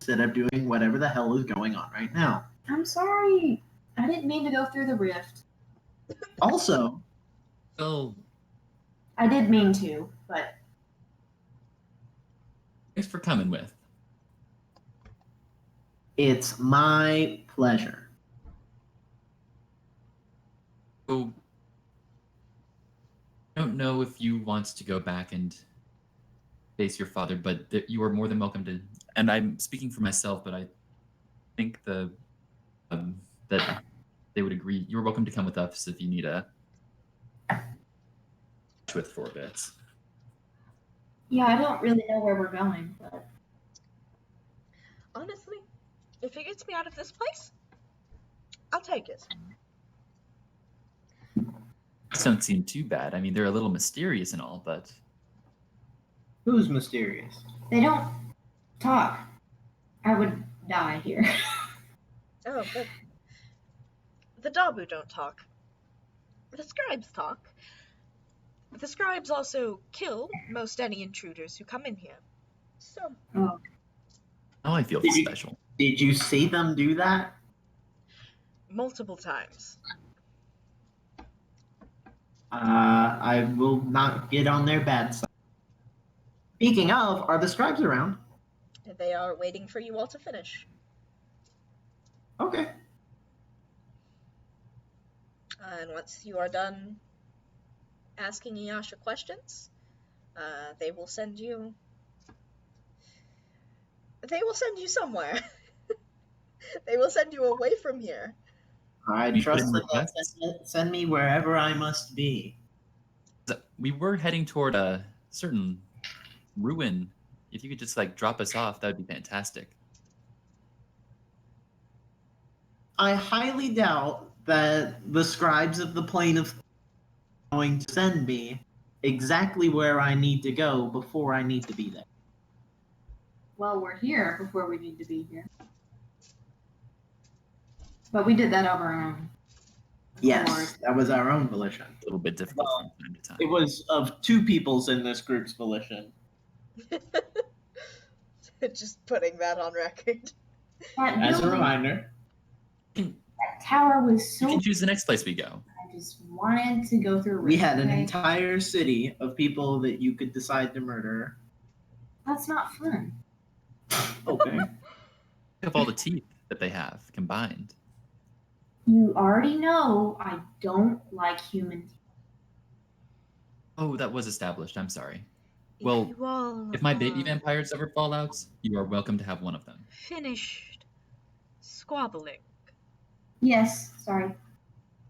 Speaker 4: instead of doing whatever the hell is going on right now.
Speaker 2: I'm sorry. I didn't mean to go through the rift.
Speaker 4: Also,
Speaker 3: Well,
Speaker 2: I did mean to, but
Speaker 3: thanks for coming with.
Speaker 4: it's my pleasure.
Speaker 3: So, I don't know if you want to go back and face your father, but you are more than welcome to. And I'm speaking for myself, but I think that they would agree. You're welcome to come with us if you need a with for a bit.
Speaker 2: yeah, I don't really know where we're going. But
Speaker 1: honestly, if it gets me out of this place, I'll take it.
Speaker 3: These don't seem too bad. I mean, they're a little mysterious and all, but
Speaker 4: Who's mysterious?
Speaker 2: they don't talk. I would die here.
Speaker 1: Oh, but the Dabu don't talk. The scribes talk. The scribes also kill most any intruders who come in here. So,
Speaker 2: Oh,
Speaker 3: now I feel
Speaker 4: Did you-
Speaker 3: special.
Speaker 4: Did you see them do that?
Speaker 1: multiple times.
Speaker 4: I will not get on their bad side. Speaking of, are the scribes around?
Speaker 1: They are waiting for you all to finish.
Speaker 4: Okay.
Speaker 1: And once you are done asking Iyasha questions, they will send you... They will send you somewhere. They will send you away from here.
Speaker 4: I
Speaker 3: You
Speaker 4: trust
Speaker 3: put in
Speaker 4: that they'll
Speaker 3: requests?
Speaker 4: send me wherever I must be.
Speaker 3: We were heading toward a certain ruin. If you could just like drop us off, that would be fantastic.
Speaker 4: I highly doubt that the scribes of the plane of are going to send me exactly where I need to go before I need to be there.
Speaker 2: well, we're here before we need to be here. But we did that of our own.
Speaker 4: Yes, that was our own volition.
Speaker 3: A little bit difficult from time to time.
Speaker 4: It was of two people's in this group's volition.
Speaker 1: Just putting that on record.
Speaker 2: That
Speaker 4: As a
Speaker 2: building,
Speaker 4: reminder,
Speaker 2: that tower was
Speaker 3: You
Speaker 2: so.
Speaker 3: can choose the next place we go.
Speaker 2: I just wanted to go through.
Speaker 4: we had an
Speaker 2: okay?
Speaker 4: entire city of people that you could decide to murder.
Speaker 2: That's not fun.
Speaker 4: Okay.
Speaker 3: Think of all the teeth that they have combined.
Speaker 2: You already know I don't like human teeth.
Speaker 3: Oh, that was established. I'm sorry. Well,
Speaker 1: if you all
Speaker 3: If my baby
Speaker 1: are
Speaker 3: vampires ever fall out, you are welcome to have one of them.
Speaker 1: finished squabbling.
Speaker 2: Yes, sorry.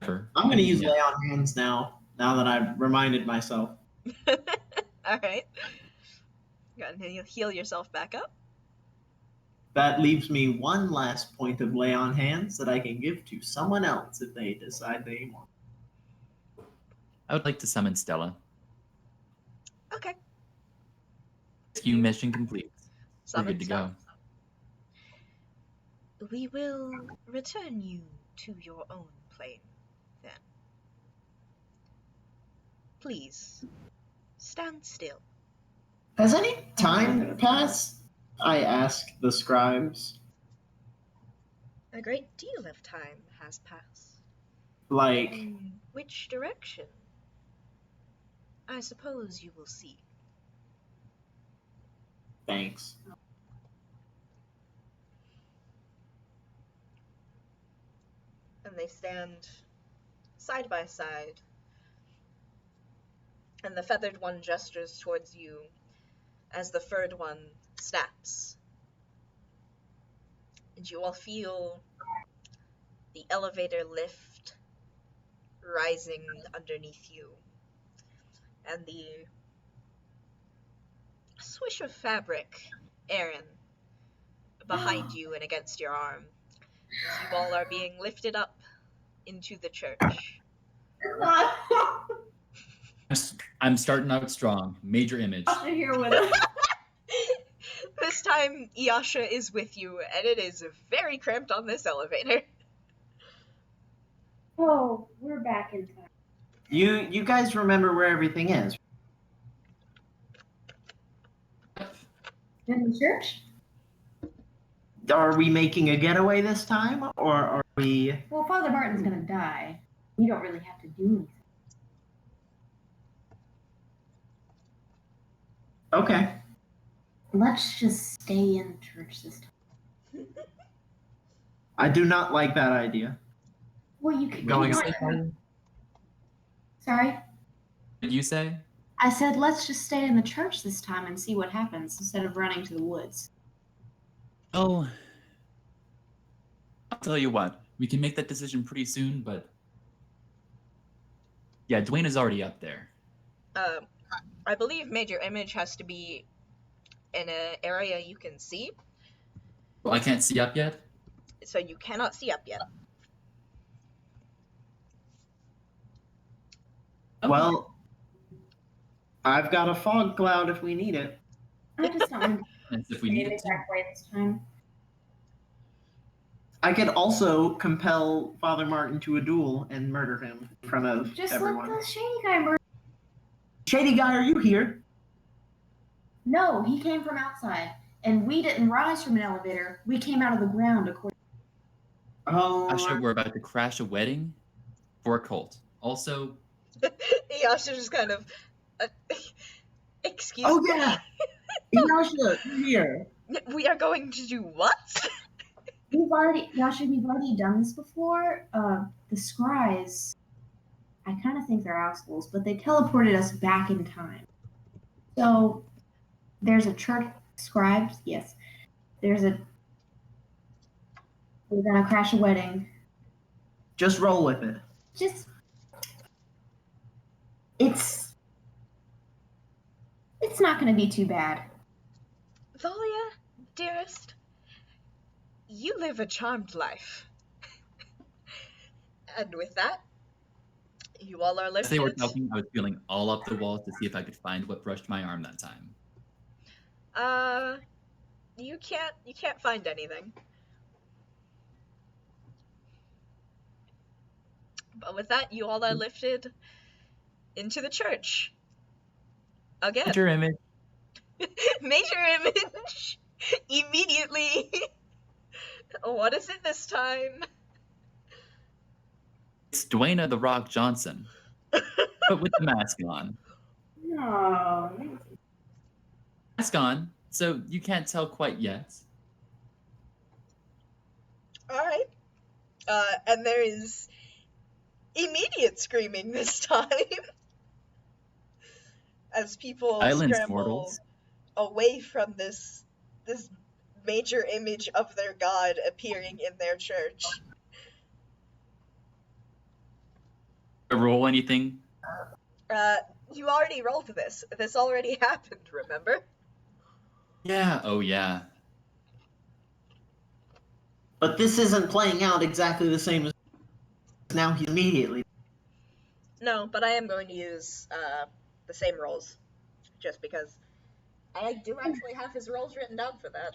Speaker 3: Ever.
Speaker 4: I'm going to use
Speaker 3: Yeah.
Speaker 4: lay on hands now that I've reminded myself.
Speaker 1: Alright. Gotta heal yourself back up.
Speaker 4: That leaves me one last point of lay on hands that I can give to someone else if they decide they want.
Speaker 3: I would like to summon Stella.
Speaker 1: Okay.
Speaker 3: Rescue mission complete. We're
Speaker 1: Summon
Speaker 3: good to
Speaker 1: Stella.
Speaker 3: go.
Speaker 1: We will return you to your own plane, then. Please, stand still.
Speaker 4: Has any time passed? I asked the scribes.
Speaker 1: A great deal of time has passed.
Speaker 4: Like,
Speaker 1: In which direction? I suppose you will see.
Speaker 4: thanks.
Speaker 1: And they stand side by side. And the feathered one gestures towards you as the furred one snaps. And you all feel the elevator lift rising underneath you. And the swish of fabric, Aaron, behind you and against your arm, as you all are being lifted up into the church.
Speaker 3: I'm starting out strong. Major image.
Speaker 2: Here with us.
Speaker 1: This time, Iyasha is with you, and it is very cramped on this elevator.
Speaker 2: Oh, we're back in time.
Speaker 4: You guys remember where everything is?
Speaker 2: In the church?
Speaker 4: Are we making a getaway this time, or are we?
Speaker 2: Well, Father Martin's gonna die. You don't really have to do anything.
Speaker 4: Okay.
Speaker 2: Let's just stay in church this time.
Speaker 4: I do not like that idea.
Speaker 2: Well, you could
Speaker 4: Going
Speaker 3: on.
Speaker 2: Sorry?
Speaker 3: What did you say?
Speaker 2: I said let's just stay in the church this time and see what happens instead of running to the woods.
Speaker 3: Oh, I'll tell you what. We can make that decision pretty soon, but yeah, Dwayne is already up there.
Speaker 1: I believe Major Image has to be in an area you can see.
Speaker 3: Well, I can't see up yet.
Speaker 1: So you cannot see up yet.
Speaker 3: Okay.
Speaker 4: Well, I've got a fog cloud if we need it.
Speaker 2: I just don't want
Speaker 3: That's if
Speaker 2: to
Speaker 3: we
Speaker 2: stay
Speaker 3: need
Speaker 2: the
Speaker 3: it to.
Speaker 2: exact way this time.
Speaker 4: I could also compel Father Martin to a duel and murder him in front of
Speaker 2: Just
Speaker 4: everyone.
Speaker 2: let the shady guy murder.
Speaker 4: Shady guy, are you here?
Speaker 2: No, he came from outside, and we didn't rise from an elevator. We came out of the ground according.
Speaker 4: Oh,
Speaker 3: Asha, we're about to crash a wedding for a cult. Also,
Speaker 1: Iyasha just kind of, excuse
Speaker 4: oh
Speaker 1: me?
Speaker 4: yeah. Yasha, you're here.
Speaker 1: We are going to do what?
Speaker 2: We've already done this before. The scries, I kind of think they're assholes, but they teleported us back in time. So there's a church scribes. Yes, we're gonna crash a wedding.
Speaker 4: Just roll with it.
Speaker 2: Just it's not gonna be too bad.
Speaker 1: Thalia, dearest, you live a charmed life. And with that, you all are
Speaker 3: as they were
Speaker 1: lifted.
Speaker 3: talking, I was feeling all up the walls to see if I could find what brushed my arm that time.
Speaker 1: You can't find anything. But with that, you all are lifted into the church. Again.
Speaker 3: Major image.
Speaker 1: Major Image immediately. What is it this time?
Speaker 3: It's Dwayne the Rock Johnson, but with the mask on.
Speaker 2: No.
Speaker 3: Mask on, so you can't tell quite yet.
Speaker 1: Alright. And there is immediate screaming this time. As people
Speaker 3: Islands
Speaker 1: scramble
Speaker 3: mortals.
Speaker 1: away from this major image of their god appearing in their church.
Speaker 3: Roll anything?
Speaker 1: You already rolled this. This already happened, remember?
Speaker 3: Yeah. Oh yeah.
Speaker 4: But this isn't playing out exactly the same as now. He immediately.
Speaker 1: No, but I am going to use the same rolls, just because I do actually have his rolls written down for that.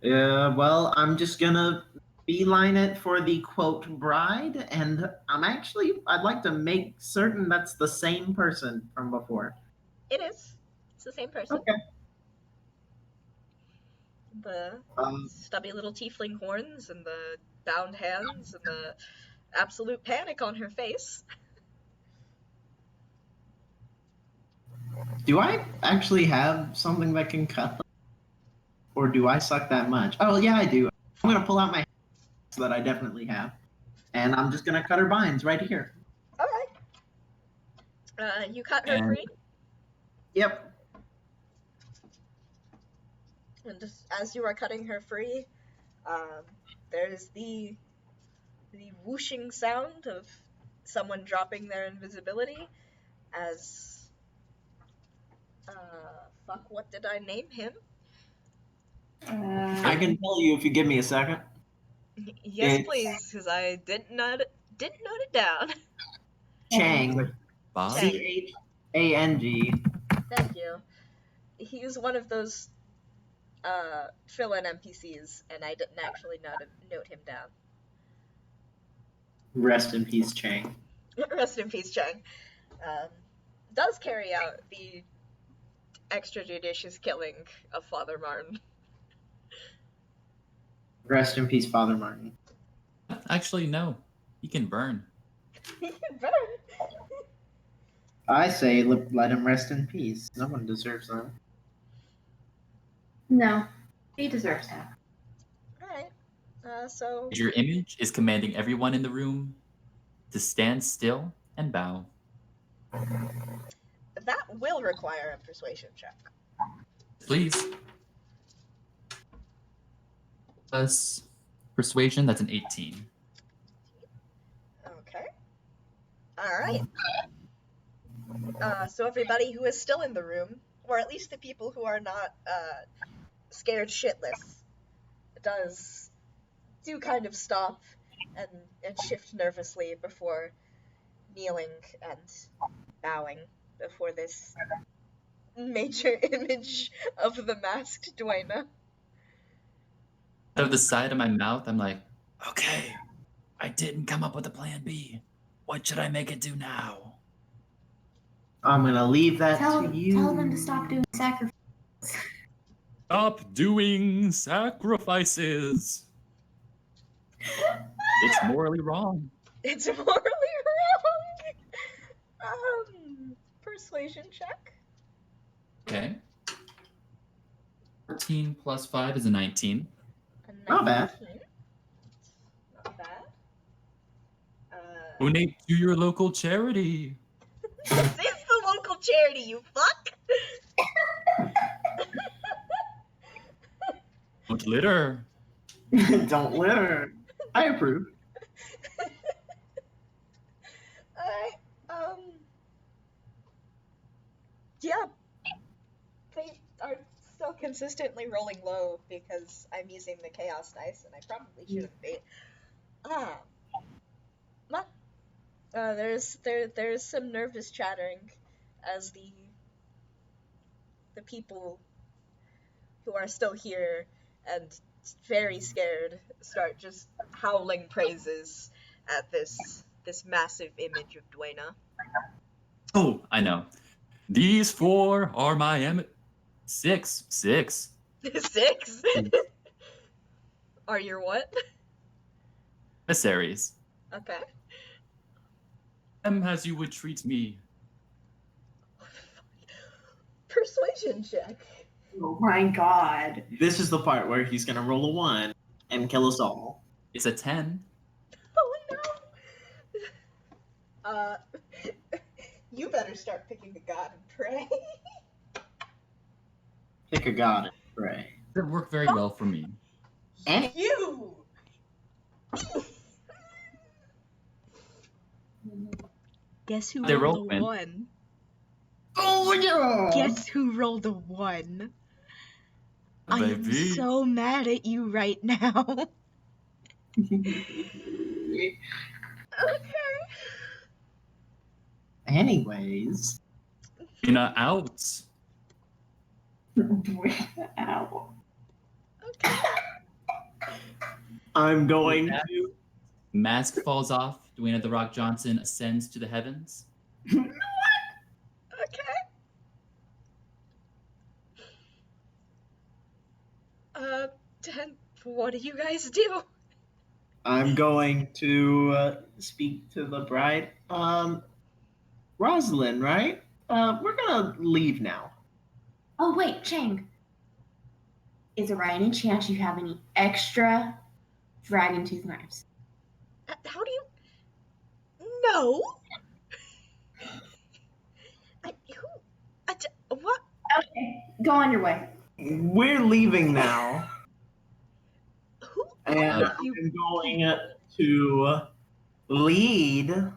Speaker 4: Yeah, well, I'm just gonna beeline it for the quote bride, and I'd like to make certain that's the same person from before.
Speaker 1: It is. It's the same person.
Speaker 4: Okay.
Speaker 1: The
Speaker 4: Um,
Speaker 1: stubby little tiefling horns and the bound hands and the absolute panic on her face.
Speaker 4: do I actually have something that can cut them? Or do I suck that much? Oh, yeah, I do. I'm gonna pull out my hands that I definitely have. And I'm just gonna cut her binds right here.
Speaker 1: Alright. You cut her
Speaker 3: And-
Speaker 1: free,
Speaker 4: Yep.
Speaker 1: and just as you are cutting her free, there's the whooshing sound of someone dropping their invisibility as fuck, what did I name him?
Speaker 4: I can tell you if you give me a second.
Speaker 1: Yes,
Speaker 4: It's-
Speaker 1: please, because I didn't note it down.
Speaker 4: Chang.
Speaker 3: Bob?
Speaker 4: Chang.
Speaker 1: Thank you. He's one of those fill-in NPCs, and I didn't actually note him down.
Speaker 4: Rest in peace, Chang.
Speaker 1: Rest in peace, Chang. Does carry out the extrajudicious killing of Father Martin.
Speaker 4: Rest in peace, Father Martin.
Speaker 3: Actually, no. He can burn.
Speaker 1: He can burn.
Speaker 4: I say let him rest in peace. No one deserves that.
Speaker 2: No, he deserves that.
Speaker 1: Alright. So
Speaker 3: Your image is commanding everyone in the room to stand still and bow.
Speaker 1: that will require a persuasion check.
Speaker 3: Please. Plus persuasion, that's an 18.
Speaker 1: Okay. Alright. So everybody who is still in the room, or at least the people who are not scared shitless, do kind of stop and shift nervously before kneeling and bowing before this major image of the masked Duena.
Speaker 3: Out of the side of my mouth, I'm like, okay, I didn't come up with a plan B. What should I make it do now?
Speaker 4: I'm gonna leave that
Speaker 2: Tell
Speaker 4: to you.
Speaker 2: them to stop doing sacrifice.
Speaker 3: Stop doing sacrifices. It's morally wrong.
Speaker 1: It's morally wrong. Persuasion check.
Speaker 3: Okay. 14 plus 5 is a 19.
Speaker 1: A
Speaker 4: Not bad.
Speaker 1: 19. Not bad.
Speaker 3: Donate to your local charity.
Speaker 1: This is the local charity, you fuck!
Speaker 3: Don't litter.
Speaker 4: Don't litter. I approve.
Speaker 1: Alright, yeah. They are still consistently rolling low because I'm using the chaos dice and I probably shouldn't be. But there's some nervous chattering as the people who are still here and very scared start just howling praises at this massive image of Duena.
Speaker 3: Oh, I know. These 4 are my six.
Speaker 1: 6? Are your what?
Speaker 3: Emissaries.
Speaker 1: Okay.
Speaker 3: As you would treat me.
Speaker 1: Persuasion check.
Speaker 2: Oh my god.
Speaker 4: This is the part where he's gonna roll a 1 and kill us all.
Speaker 3: It's a 10.
Speaker 1: Oh no! You better start picking a god and pray.
Speaker 4: Pick a god and pray.
Speaker 3: That worked very well for me.
Speaker 4: And
Speaker 1: You! Guess who
Speaker 3: They
Speaker 1: rolled a
Speaker 3: rolled
Speaker 1: 1?
Speaker 4: oh yeah!
Speaker 1: Guess who rolled a 1? I am
Speaker 3: Baby.
Speaker 1: so mad at you right now. Okay.
Speaker 4: Anyways,
Speaker 3: Out.
Speaker 2: Ow.
Speaker 1: Okay.
Speaker 4: I'm going
Speaker 3: that-
Speaker 4: to.
Speaker 3: Mask falls off. Dwayne The Rock Johnson ascends to the heavens.
Speaker 1: Okay. Then what do you guys do?
Speaker 4: I'm going to speak to the bride. Rosalind, right? We're gonna leave now.
Speaker 2: Oh, wait, Chang. Is there any chance you have any extra dragon tooth knives?
Speaker 1: How do you? No. What?
Speaker 2: Okay, go on your way.
Speaker 4: We're leaving now,
Speaker 1: Who
Speaker 4: and
Speaker 1: are
Speaker 4: I'm
Speaker 1: you?
Speaker 4: going to lead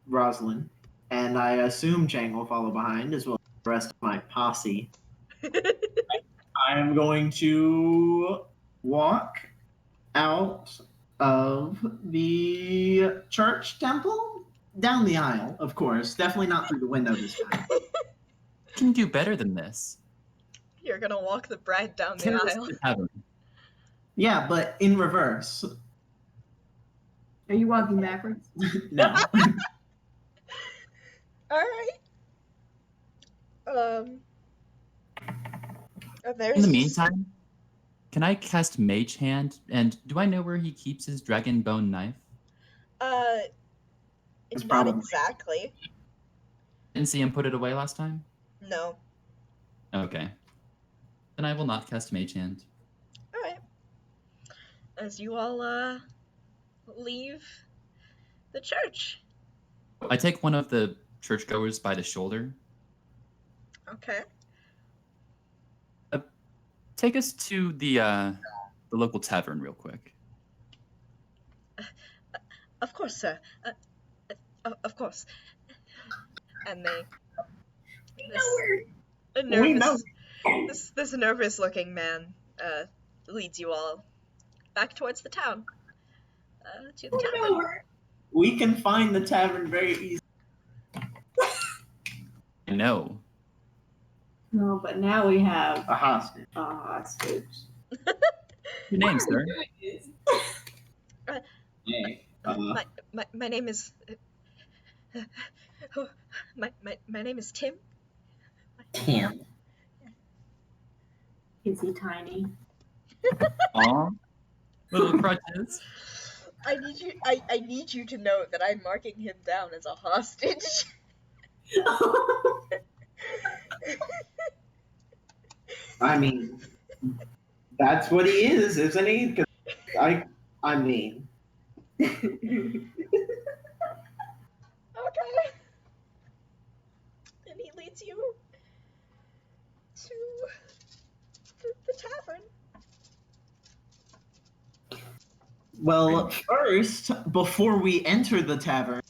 Speaker 4: Rosalind, and I assume Chang will follow behind as well as the rest of my posse. I am going to walk out of the church temple down the aisle, of course. Definitely not through the window this time.
Speaker 3: You can do better than this.
Speaker 1: You're gonna walk the bride down the
Speaker 3: Carry us
Speaker 1: aisle.
Speaker 3: to the tavern.
Speaker 4: Yeah, but in reverse.
Speaker 2: Are you walking backwards?
Speaker 4: No.
Speaker 1: All right. There's
Speaker 3: In the meantime, can I cast Mage Hand? And do I know where he keeps his dragon bone knife?
Speaker 4: It's
Speaker 1: not
Speaker 4: probably-
Speaker 1: exactly.
Speaker 3: Didn't see him put it away last time?
Speaker 1: No.
Speaker 3: Okay. Then I will not cast Mage Hand.
Speaker 1: All right. As you all leave the church.
Speaker 3: I take one of the churchgoers by the shoulder.
Speaker 1: Okay.
Speaker 3: Take us to the local tavern real quick.
Speaker 1: Of course, sir. Of course. And they.
Speaker 4: We know.
Speaker 1: This nervous-looking man leads you all back towards the town. To the tavern.
Speaker 4: We can find the tavern very easily.
Speaker 3: I know.
Speaker 2: No, but now we have
Speaker 4: A hostage.
Speaker 2: a hostage.
Speaker 3: Your name, sir?
Speaker 4: Hey,
Speaker 1: My name is. My name is Tim.
Speaker 4: Tim.
Speaker 2: Is he tiny?
Speaker 3: Aw. Little crutches.
Speaker 1: I need you to know that I'm marking him down as a hostage.
Speaker 4: I mean, that's what he is, isn't he? 'Cause I mean,
Speaker 1: Okay. And he leads you to the tavern.
Speaker 4: well, first, before we enter the tavern,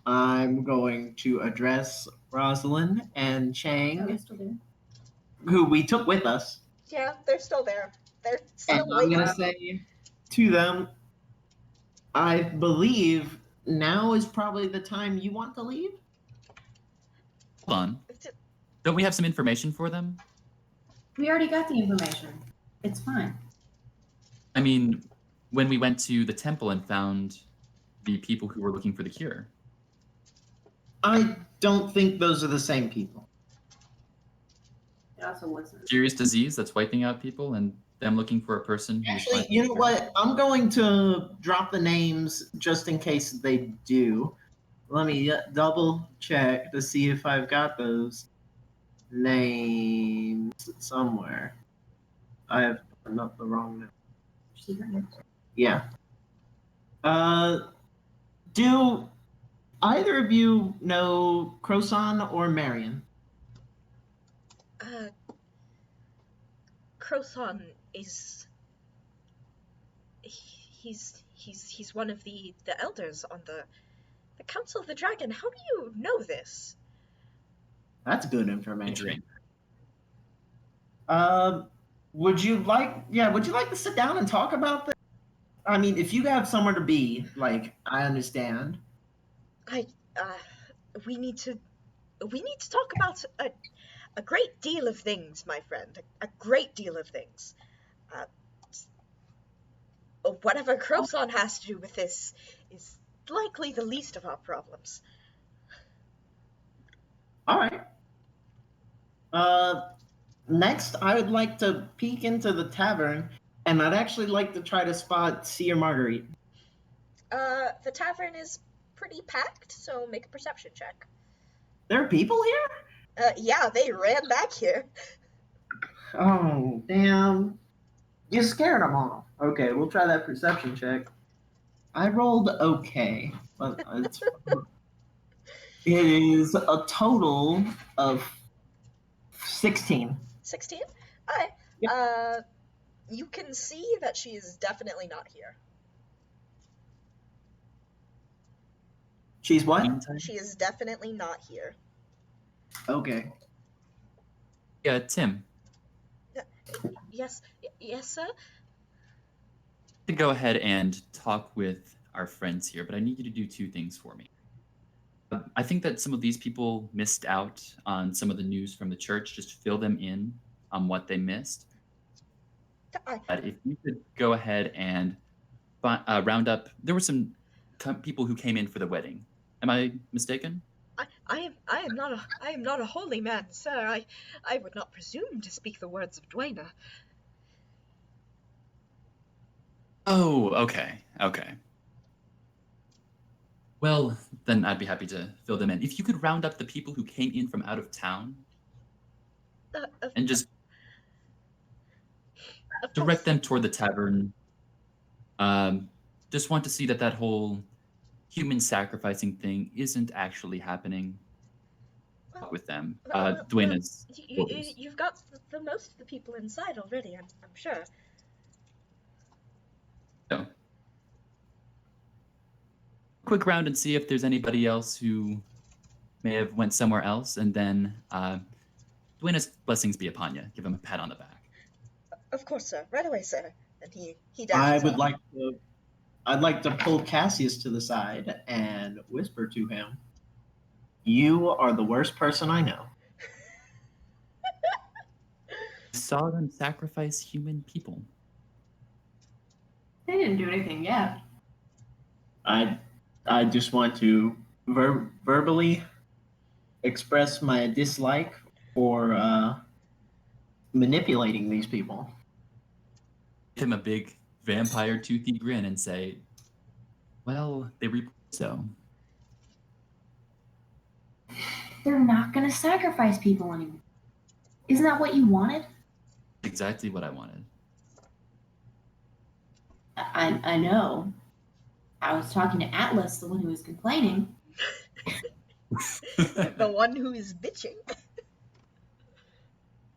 Speaker 4: I'm going to address Rosalind and Chang, who we took with us,
Speaker 1: Yeah, they're still there. They're
Speaker 4: and
Speaker 1: still
Speaker 4: I'm
Speaker 1: waiting.
Speaker 4: going to say to them, I believe now is probably the time you want to leave.
Speaker 3: Hold on. Don't we have some information for them?
Speaker 2: We already got the information. It's fine.
Speaker 3: I mean, when we went to the temple and found the people who were looking for the cure.
Speaker 4: I don't think those are the same people.
Speaker 2: It also wasn't.
Speaker 3: Serious disease that's wiping out people and them looking for a person who's
Speaker 4: Actually,
Speaker 3: finding
Speaker 4: you
Speaker 3: the
Speaker 4: know
Speaker 3: cure.
Speaker 4: what? I'm going to drop the names just in case they do. Let me double check to see if I've got those names somewhere. I have not the wrong name. Yeah. Do either of you know Croson or Marion?
Speaker 1: Croson is. He's one of the elders on the Council of the Dragon. How do you know this?
Speaker 4: That's good
Speaker 3: A
Speaker 4: information.
Speaker 3: drink.
Speaker 4: Would you like to sit down and talk about this? I mean, if you have somewhere to be, like, I understand.
Speaker 1: I, uh, we need to talk about a great deal of things, my friend. A great deal of things. Uh, Whatever Croson has to do with this is likely the least of our problems.
Speaker 4: All right. Next, I would like to peek into the tavern, and I'd actually like to try to spot Seer Marguerite.
Speaker 1: The tavern is pretty packed, so make a perception check.
Speaker 4: There are people here?
Speaker 1: Yeah, they ran back here.
Speaker 4: Oh, damn. You scared them off. Okay, we'll try that perception check. I rolled okay, but it is a total of 16.
Speaker 1: 16? Alright.
Speaker 4: Yep.
Speaker 1: You can see that she is definitely not here.
Speaker 4: She's what?
Speaker 3: Meantime,
Speaker 1: She is definitely not here.
Speaker 4: Okay.
Speaker 3: yeah, Tim,
Speaker 1: Yes, yes, sir?
Speaker 3: to go ahead and talk with our friends here, but I need you to do two things for me. I think that some of these people missed out on some of the news from the church. Just fill them in on what they missed. But if you could go ahead and round up, there were some people who came in for the wedding. Am I mistaken?
Speaker 1: I am not a holy man, sir. I would not presume to speak the words of Duena.
Speaker 3: Oh, okay. Well, then I'd be happy to fill them in. If you could round up the people who came in from out of town and just
Speaker 1: Of
Speaker 3: direct
Speaker 1: course.
Speaker 3: them toward the tavern. Just want to see that that whole human sacrificing thing isn't actually happening.
Speaker 1: Well,
Speaker 3: With them.
Speaker 1: well,
Speaker 3: Duena's
Speaker 1: you,
Speaker 3: orders.
Speaker 1: you've got the most of the people inside already, I'm sure.
Speaker 3: So, quick round and see if there's anybody else who may have went somewhere else, and then Duena's blessings be upon you. Give him a pat on the back.
Speaker 1: Of course, sir. Right away, sir. And he
Speaker 4: I
Speaker 1: dashes
Speaker 4: would
Speaker 1: off.
Speaker 4: like to. I'd like to pull Cassius to the side and whisper to him, "You are the worst person I know."
Speaker 3: I saw them sacrifice human people.
Speaker 2: They didn't do anything yet.
Speaker 4: I just want to verbally express my dislike for manipulating these people.
Speaker 3: Give him a big vampire toothy grin and say, well, they reap so.
Speaker 2: They're not going to sacrifice people anymore. Isn't that what you wanted?
Speaker 3: Exactly what I wanted.
Speaker 2: I know. I was talking to Atlas, the one who was complaining.
Speaker 1: The one who is bitching.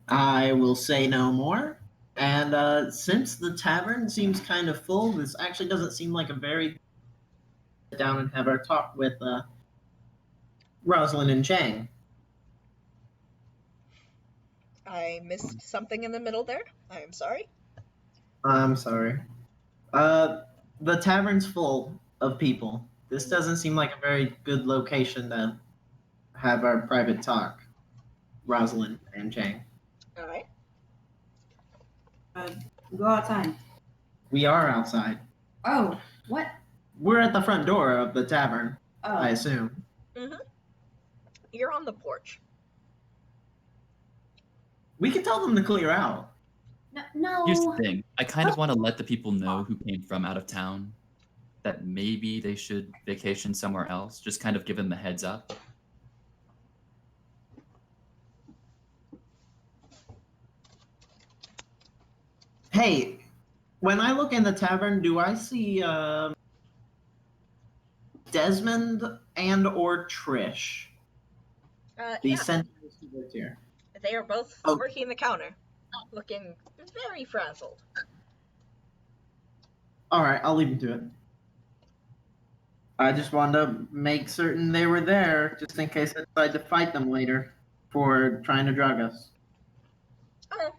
Speaker 4: I will say no more. And since the tavern seems kind of full, this actually doesn't seem like a very sit down and have our talk with Rosalind and Chang.
Speaker 1: I missed something in the middle there. I am sorry.
Speaker 4: I'm sorry. The tavern's full of people. This doesn't seem like a very good location to have our private talk, Rosalind and Chang.
Speaker 1: Alright.
Speaker 2: Go outside.
Speaker 4: We are outside.
Speaker 2: Oh, what?
Speaker 4: We're at the front door of the tavern,
Speaker 2: Oh,
Speaker 4: I assume.
Speaker 1: You're on the porch.
Speaker 4: We can tell them to clear out.
Speaker 2: no.
Speaker 3: Here's the thing. I kind of want to let the people know who came from out of town that maybe they should vacation somewhere else. Just kind of give them the heads up.
Speaker 4: Hey, when I look in the tavern, do I see Desmond and or Trish? The
Speaker 1: Yeah,
Speaker 4: sentinels who worked here.
Speaker 1: they are both
Speaker 4: Oh.
Speaker 1: working the counter, looking very frazzled.
Speaker 4: All right, I'll leave them to it. I just wanted to make certain they were there, just in case I decide to fight them later for trying to drug us.
Speaker 1: Okay.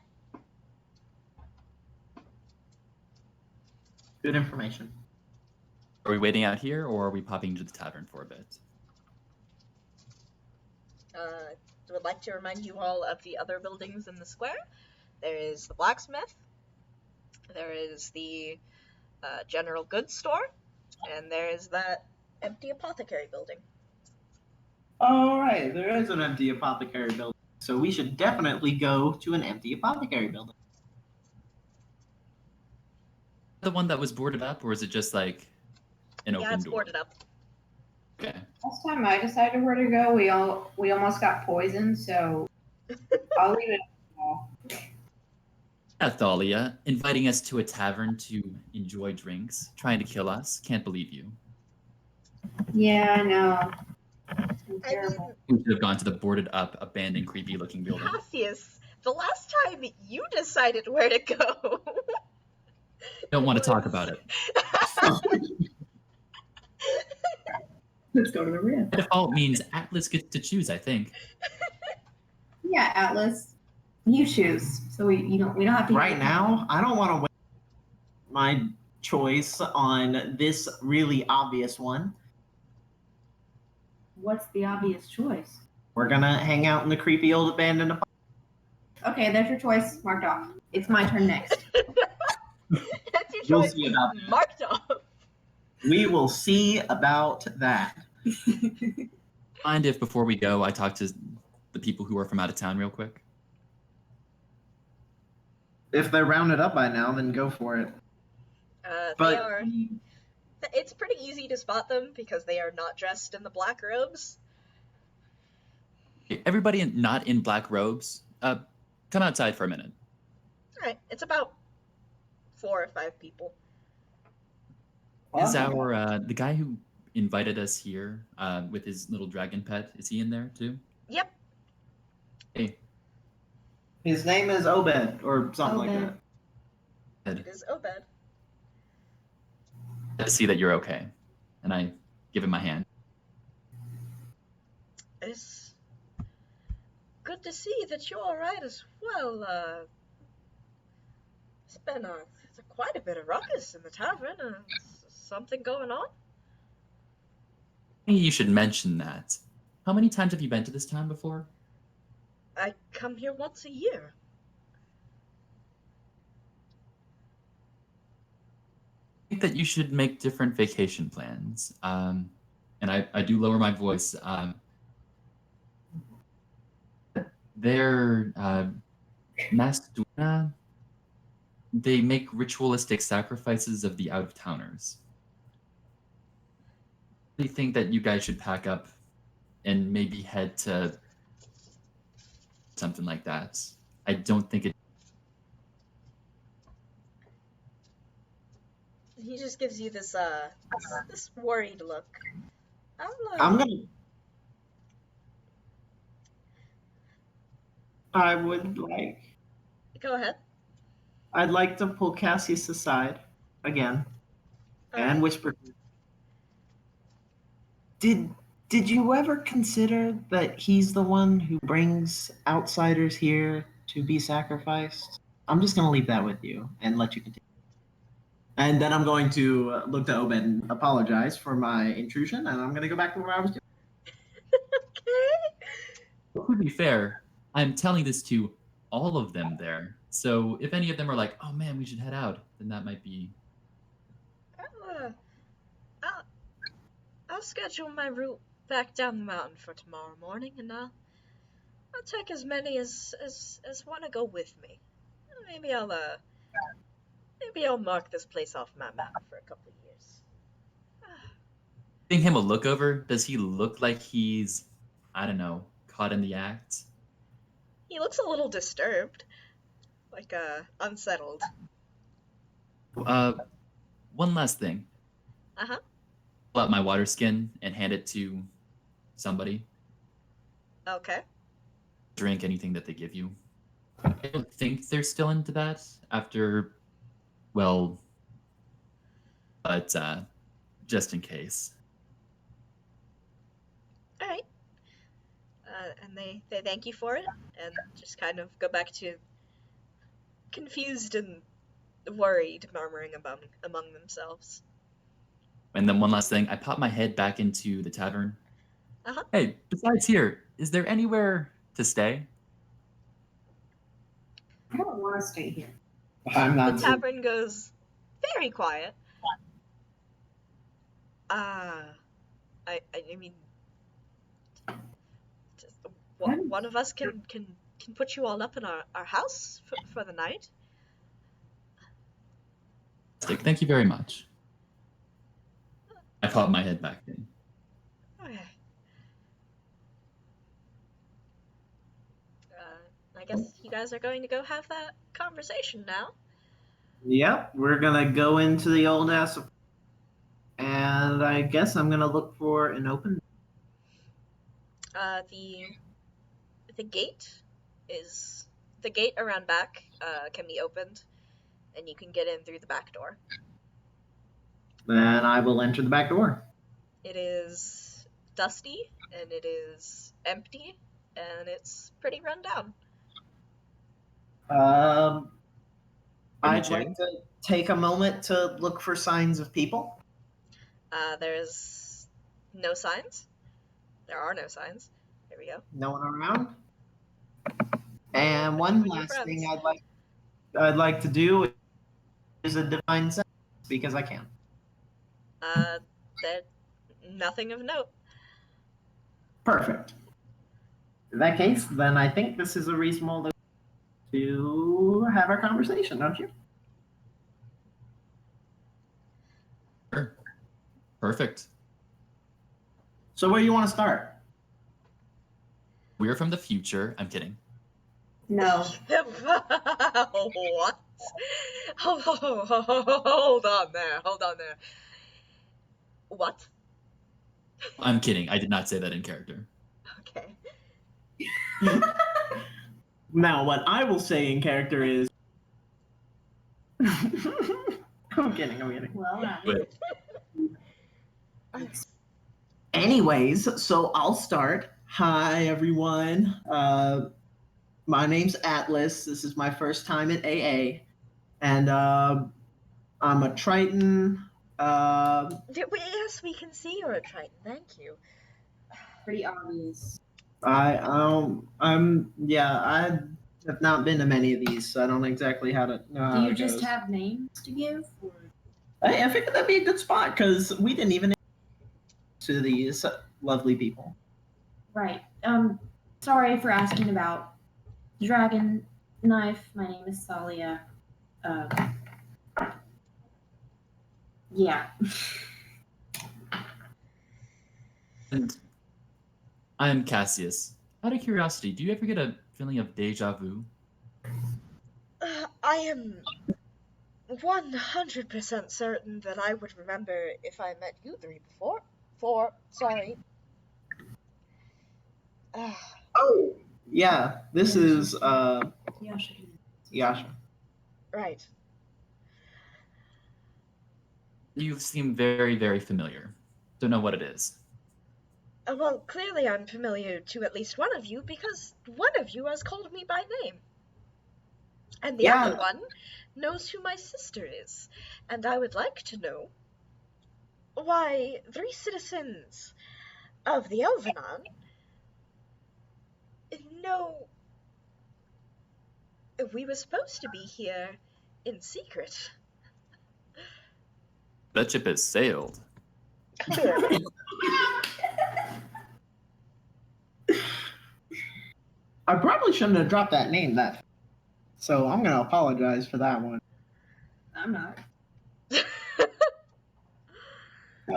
Speaker 4: Good information.
Speaker 3: Are we waiting out here, or are we popping to the tavern for a bit?
Speaker 1: would like to remind you all of the other buildings in the square. There is the blacksmith, there is the general goods store, and there is that empty apothecary building.
Speaker 4: All right, there is an empty apothecary building, so we should definitely go to an empty apothecary building.
Speaker 3: The one that was boarded up, or is it just like an
Speaker 1: Yeah,
Speaker 3: open
Speaker 1: it's
Speaker 3: door?
Speaker 1: boarded up.
Speaker 3: Okay.
Speaker 5: Last time I decided where to go, we almost got poisoned, so I'll leave it.
Speaker 3: Thalia, inviting us to a tavern to enjoy drinks, trying to kill us. Can't believe you.
Speaker 5: Yeah, I know. It's been
Speaker 1: I
Speaker 5: terrible.
Speaker 1: mean,
Speaker 3: We should have gone to the boarded up, abandoned, creepy looking building.
Speaker 1: Cassius, the last time you decided where to go.
Speaker 3: Don't want to talk about it.
Speaker 2: Let's go to the rim.
Speaker 3: By default means Atlas gets to choose, I think.
Speaker 5: Yeah, Atlas.
Speaker 2: You choose. So we don't have to.
Speaker 4: Right now, I don't want to waste my choice on this really obvious one.
Speaker 2: What's the obvious choice?
Speaker 4: We're gonna hang out in the creepy old abandoned apartment.
Speaker 2: Okay, there's your choice marked off. It's my turn next.
Speaker 1: That's your
Speaker 4: We'll
Speaker 1: choice.
Speaker 4: see about that.
Speaker 1: Marked off.
Speaker 4: We will see about that.
Speaker 3: Mind if before we go, I talk to the people who are from out of town real quick?
Speaker 4: If they're rounded up by now, then go for it.
Speaker 1: They
Speaker 4: But
Speaker 1: are. It's pretty easy to spot them because they are not dressed in the black robes.
Speaker 3: Everybody not in black robes, come outside for a minute.
Speaker 1: Alright, it's about 4 or 5 people.
Speaker 3: Is our the guy who invited us here with his little dragon pet? Is he in there too?
Speaker 1: Yep.
Speaker 3: Hey,
Speaker 4: his name is Obed, or something like
Speaker 2: Obed.
Speaker 4: that.
Speaker 1: It is Obed.
Speaker 3: glad to see that you're okay, and I give him my hand.
Speaker 1: It's good to see that you're alright as well. It's been quite a bit of ruckus in the tavern. Something going on?
Speaker 3: Maybe you should mention that. How many times have you been to this town before?
Speaker 1: I come here once a year.
Speaker 3: I think that you should make different vacation plans. And I do lower my voice. They're Mastuana. They make ritualistic sacrifices of the out-of-towners. I think that you guys should pack up and maybe head to something like that. I don't think it.
Speaker 1: He just gives you this this worried look.
Speaker 4: I'm gonna. I would like.
Speaker 1: Go ahead.
Speaker 4: I'd like to pull Cassius aside again and whisper. Did you ever consider that he's the one who brings outsiders here to be sacrificed? I'm just gonna leave that with you and let you continue. And then I'm going to look to Obed and apologize for my intrusion, and I'm gonna go back to where I was doing.
Speaker 1: Okay.
Speaker 3: To be fair, I'm telling this to all of them there. So if any of them are like, "Oh man, we should head out," then that might be.
Speaker 1: I'll schedule my route back down the mountain for tomorrow morning, and I'll take as many as want to go with me. Maybe I'll mark this place off my map for a couple of years.
Speaker 3: Giving him a look over, does he look like he's, I don't know, caught in the act?
Speaker 1: He looks a little disturbed, like unsettled.
Speaker 3: One last thing.
Speaker 1: Uh-huh.
Speaker 3: Pull out my water skin and hand it to somebody.
Speaker 1: Okay.
Speaker 3: Drink anything that they give you. I don't think they're still into that after, well, but just in case.
Speaker 1: All right. And they thank you for it, and just kind of go back to confused and worried, murmuring among themselves.
Speaker 3: And then one last thing, I pop my head back into the tavern Hey, besides here, is there anywhere to stay?
Speaker 5: I don't want to stay here.
Speaker 4: I'm
Speaker 1: The
Speaker 4: not.
Speaker 1: tavern goes very quiet. I mean, just, one of us can put you all up in our house for the night.
Speaker 3: Thank you very much. I pop my head back in.
Speaker 1: Okay. I guess you guys are going to go have that conversation now.
Speaker 4: Yep, we're gonna go into the old ass, and I guess I'm gonna look for an open.
Speaker 1: The gate is the gate around back can be opened, and you can get in through the back door.
Speaker 4: Then I will enter the back door.
Speaker 1: It is dusty and it is empty and it's pretty run down.
Speaker 4: I'd
Speaker 3: Furniture.
Speaker 4: like to take a moment to look for signs of people.
Speaker 1: There's no signs. There are no signs. There we go.
Speaker 4: No one around. And one
Speaker 1: With your
Speaker 4: last thing
Speaker 1: friends.
Speaker 4: I'd like to do is a divine sense because I can.
Speaker 1: There nothing of note.
Speaker 4: Perfect. In that case, then I think this is a reasonable to have our conversation, don't you?
Speaker 3: Sure. Perfect.
Speaker 4: So where do you want to start?
Speaker 3: We're from the future. I'm kidding.
Speaker 5: No.
Speaker 1: What? Hold on there. Hold on there. What?
Speaker 3: I'm kidding. I did not say that in character.
Speaker 1: Okay.
Speaker 4: Now, what I will say in character is. I'm kidding.
Speaker 5: Well,
Speaker 3: But
Speaker 4: Anyways, so I'll start. Hi, everyone. My name's Atlas. This is my first time at AA. And I'm a Triton.
Speaker 1: Yes, we can see you're a Triton. Thank you.
Speaker 5: pretty obvious.
Speaker 4: I have not been to many of these, so I don't exactly how to know
Speaker 5: Do
Speaker 4: how
Speaker 5: you
Speaker 4: it
Speaker 5: just
Speaker 4: goes.
Speaker 5: have names to give? Or...
Speaker 4: I figured that'd be a good spot because we didn't even to these lovely people.
Speaker 2: Right. Sorry for asking about Dragon Knife. My name is Thalia. Yeah.
Speaker 3: and I'm Cassius. Out of curiosity, do you ever get a feeling of deja vu?
Speaker 1: I am 100% certain that I would remember if I met you three before. Sorry.
Speaker 4: Oh, yeah. This is Yasha.
Speaker 1: Right.
Speaker 3: You seem very, very familiar. Don't know what it is.
Speaker 1: Well, clearly I'm familiar to at least one of you because one of you has called me by name. And the
Speaker 4: Yeah.
Speaker 1: other one knows who my sister is. And I would like to know why 3 citizens of the Elvenon know we were supposed to be here in secret.
Speaker 3: That ship has sailed.
Speaker 1: Clearly.
Speaker 4: I probably shouldn't have dropped that name that. So I'm gonna apologize for that one.
Speaker 5: I'm not.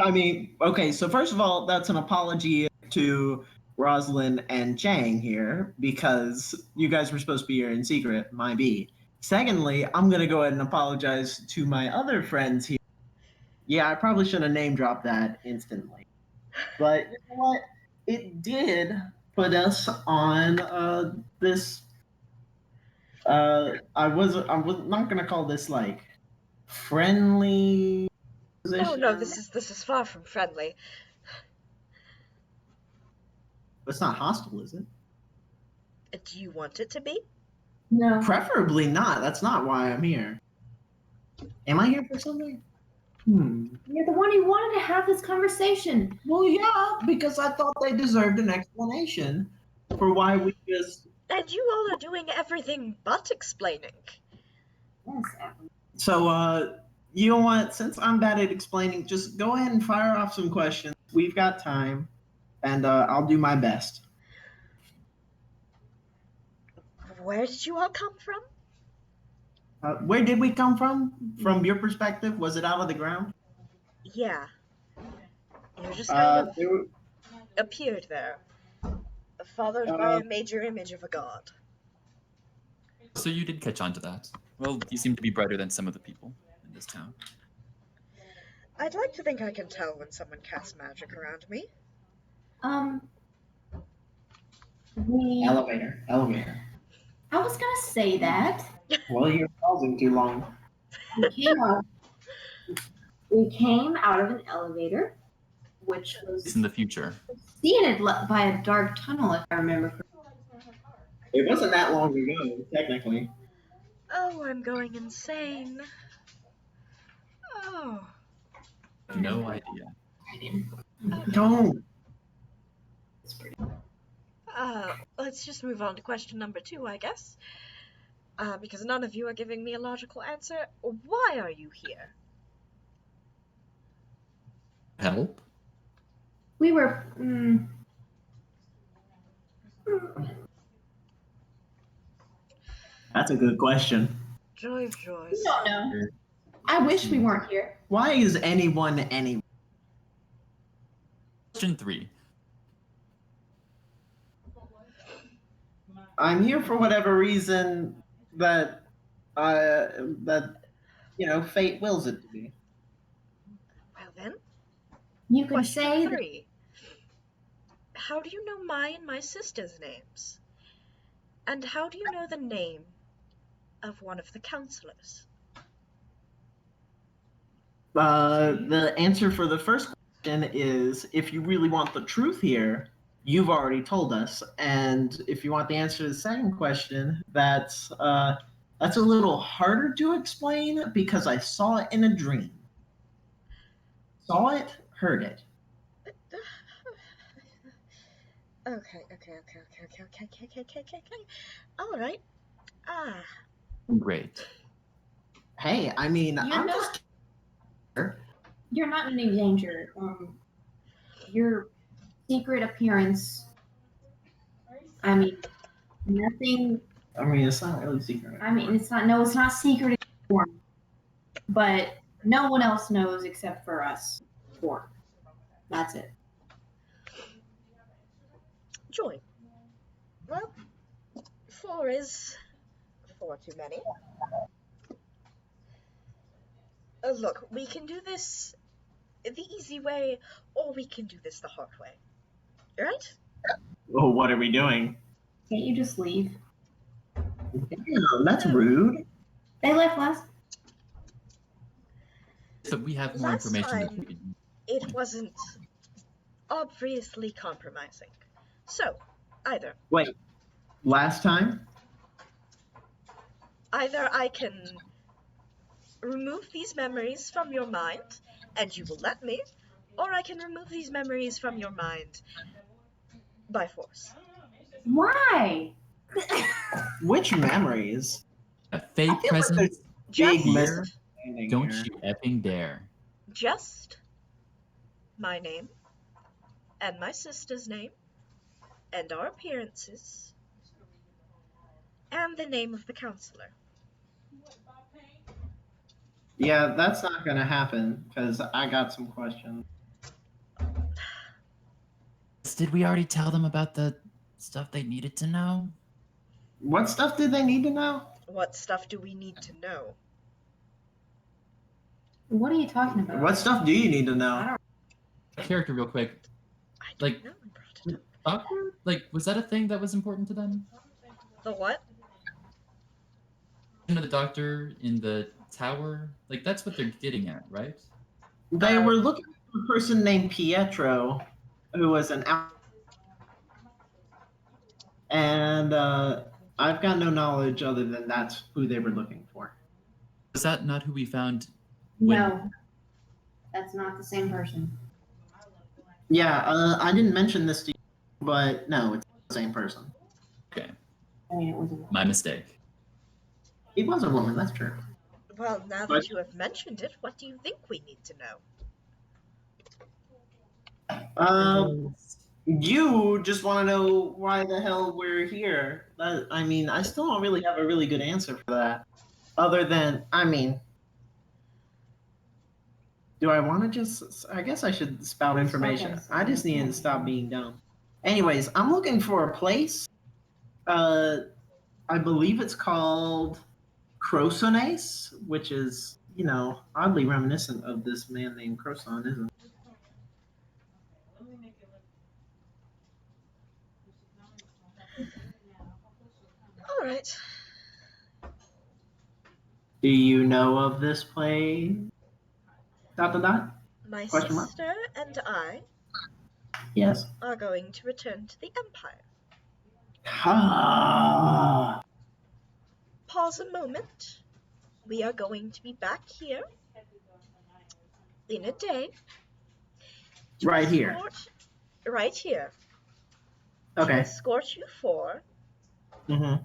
Speaker 4: I mean, okay, so first of all, that's an apology to Rosalind and Chang here because you guys were supposed to be here in secret, my B. Secondly, I'm gonna go ahead and apologize to my other friends here. Yeah, I probably should have name dropped that instantly. But you know what? It did put us on this I was not gonna call this like friendly position.
Speaker 1: Oh no, this is far from friendly.
Speaker 4: It's not hostile, is it?
Speaker 1: Do you want it to be?
Speaker 2: No.
Speaker 4: Preferably not. That's not why I'm here. Am I here for something?
Speaker 2: You're the one who wanted to have this conversation.
Speaker 4: Well, yeah, because I thought they deserved an explanation for why we just.
Speaker 1: And you all are doing everything but explaining.
Speaker 2: Yes, Evan.
Speaker 4: So, you know what? Since I'm bad at explaining, just go ahead and fire off some questions. We've got time, and I'll do my best.
Speaker 1: Where did you all come from?
Speaker 4: Where did we come from? From your perspective, was it out of the ground?
Speaker 1: Yeah. You just kind of
Speaker 4: There were,
Speaker 1: appeared there, followed by a major image of a god.
Speaker 3: So you did catch on to that. Well, you seem to be brighter than some of the people in this town.
Speaker 1: I'd like to think I can tell when someone casts magic around me.
Speaker 2: We.
Speaker 4: elevator.
Speaker 2: I was gonna say that.
Speaker 4: Well, you're pausing too long.
Speaker 2: We came out of an elevator, which
Speaker 3: It's
Speaker 2: was
Speaker 3: in the future.
Speaker 2: preceded by a dark tunnel, if I remember correctly.
Speaker 4: It wasn't that long ago, technically.
Speaker 1: Oh, I'm going insane. Oh.
Speaker 3: No idea.
Speaker 4: Don't.
Speaker 1: Let's just move on to question number 2, I guess. Because none of you are giving me a logical answer. Why are you here?
Speaker 3: Help?
Speaker 2: We were.
Speaker 4: That's a good question.
Speaker 1: Joy of joys.
Speaker 2: I don't know. I wish we weren't here.
Speaker 4: Why is anyone any?
Speaker 3: Question 3.
Speaker 4: I'm here for whatever reason that fate wills it to be.
Speaker 1: Well then,
Speaker 2: You can
Speaker 1: question
Speaker 2: say that
Speaker 1: 3. How do you know my and my sister's names? And how do you know the name of one of the counselors?
Speaker 4: The answer for the first question is, if you really want the truth here, you've already told us. And if you want the answer to the second question, that's a little harder to explain because I saw it in a dream. Saw it, heard it.
Speaker 1: Okay. All right.
Speaker 3: Great.
Speaker 4: Hey, I mean,
Speaker 2: You're
Speaker 4: I'm
Speaker 2: not-
Speaker 4: just.
Speaker 2: you're not in any danger. Your secret appearance. I mean, nothing.
Speaker 4: I mean, it's not really secret.
Speaker 2: I mean, it's not secret anymore. But no one else knows except for us 4. That's it.
Speaker 1: Joy. Well, 4 is 4 too many. Look, we can do this the easy way, or we can do this the hard way. Right?
Speaker 4: Well, what are we doing?
Speaker 2: Can't you just leave?
Speaker 4: Damn, that's rude.
Speaker 2: They left last.
Speaker 3: So we have more
Speaker 1: Last
Speaker 3: information
Speaker 1: time-
Speaker 3: that we can.
Speaker 1: It wasn't obviously compromising. So, either
Speaker 4: Wait, last time?
Speaker 1: I can remove these memories from your mind, and you will let me, or I can remove these memories from your mind by force.
Speaker 2: Why?
Speaker 4: Which memories?
Speaker 3: A fake
Speaker 4: I feel like
Speaker 3: presence?
Speaker 4: there's
Speaker 1: Just,
Speaker 4: big misunderstanding
Speaker 3: Don't
Speaker 4: here.
Speaker 3: you effing dare.
Speaker 1: just my name, and my sister's name, and our appearances, and the name of the counselor.
Speaker 4: Yeah, that's not gonna happen because I got some questions.
Speaker 3: Did we already tell them about the stuff they needed to know?
Speaker 4: What stuff did they need to know?
Speaker 1: What stuff do we need to know?
Speaker 2: What are you talking about?
Speaker 4: What stuff do you need to
Speaker 2: I
Speaker 4: know?
Speaker 2: don't.
Speaker 3: Character, real quick.
Speaker 1: I don't
Speaker 3: Like-
Speaker 1: know. I brought it up.
Speaker 3: Doctor? Like, was that a thing that was important to them?
Speaker 1: The what?
Speaker 3: You know, the doctor in the tower? Like, that's what they're getting at, right?
Speaker 4: They were looking for a person named Pietro, who was an out. And I've got no knowledge other than that's who they were looking for.
Speaker 3: Was that not who we found when
Speaker 2: No.
Speaker 5: That's not the same person.
Speaker 4: Yeah, I didn't mention this to you, but no, it's the same person.
Speaker 3: Okay,
Speaker 5: I mean, it was a
Speaker 3: my mistake.
Speaker 4: He was a woman, that's true.
Speaker 1: Well, now
Speaker 4: But-
Speaker 1: that you have mentioned it, what do you think we need to know?
Speaker 4: You just want to know why the hell we're here. I mean, I still don't really have a really good answer for that. Other than, I mean, do I want to just? I guess I should spout information.
Speaker 5: Okay.
Speaker 4: I just need to stop being dumb. Anyways, I'm looking for a place. I believe it's called Crosones, which is, oddly reminiscent of this man named Croson, isn't it?
Speaker 1: All right.
Speaker 4: Do you know of this place? Dot dot dot.
Speaker 1: My
Speaker 4: Question mark?
Speaker 1: sister and I
Speaker 4: Yes.
Speaker 1: are going to return to the Empire.
Speaker 4: Ah.
Speaker 1: Pause a moment. We are going to be back here in a day. to
Speaker 4: Right here.
Speaker 1: escort- Right here. To
Speaker 4: Okay.
Speaker 1: escort you four
Speaker 4: Mm-hmm.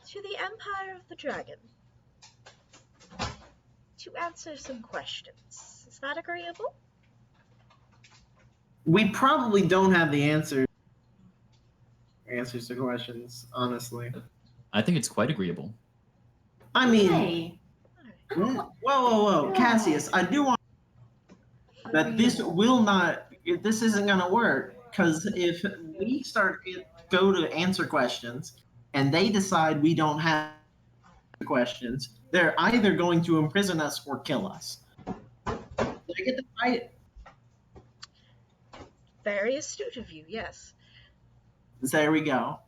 Speaker 1: to the Empire of the Dragon. To answer some questions. Is that agreeable?
Speaker 4: We probably don't have the answers to questions, honestly.
Speaker 3: I think it's quite agreeable.
Speaker 4: I mean,
Speaker 5: Hey,
Speaker 4: whoa, Cassius, I do want that this will not. This isn't gonna work because if we go to answer questions and they decide we don't have questions, they're either going to imprison us or kill us. Did I get that right?
Speaker 1: Very astute of you, yes.
Speaker 4: There we go.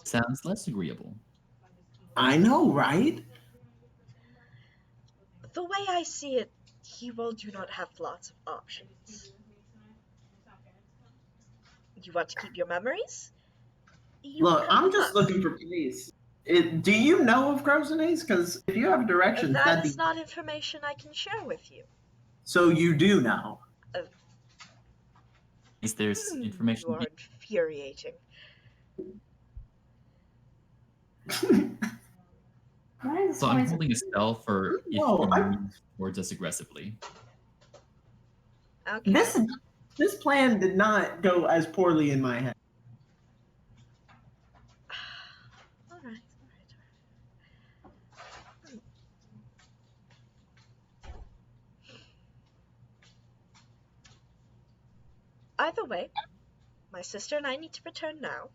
Speaker 3: Sounds less agreeable.
Speaker 4: I know, right?
Speaker 1: The way I see it, you all do not have lots of options. You want to keep your memories? You
Speaker 4: Look,
Speaker 1: come
Speaker 4: I'm
Speaker 1: with
Speaker 4: just
Speaker 1: us.
Speaker 4: looking for police. Do you know of Crosones? Because if you have directions,
Speaker 1: That
Speaker 4: that'd
Speaker 1: is
Speaker 4: be.
Speaker 1: not information I can share with you.
Speaker 4: So you do know.
Speaker 3: At least there's information.
Speaker 1: You are infuriating.
Speaker 5: why is
Speaker 3: So I'm
Speaker 5: this
Speaker 3: holding a spell for if
Speaker 4: Whoa,
Speaker 3: you move towards us aggressively.
Speaker 1: Okay.
Speaker 4: This plan did not go as poorly in my head.
Speaker 1: All right. Either way, my sister and I need to return now.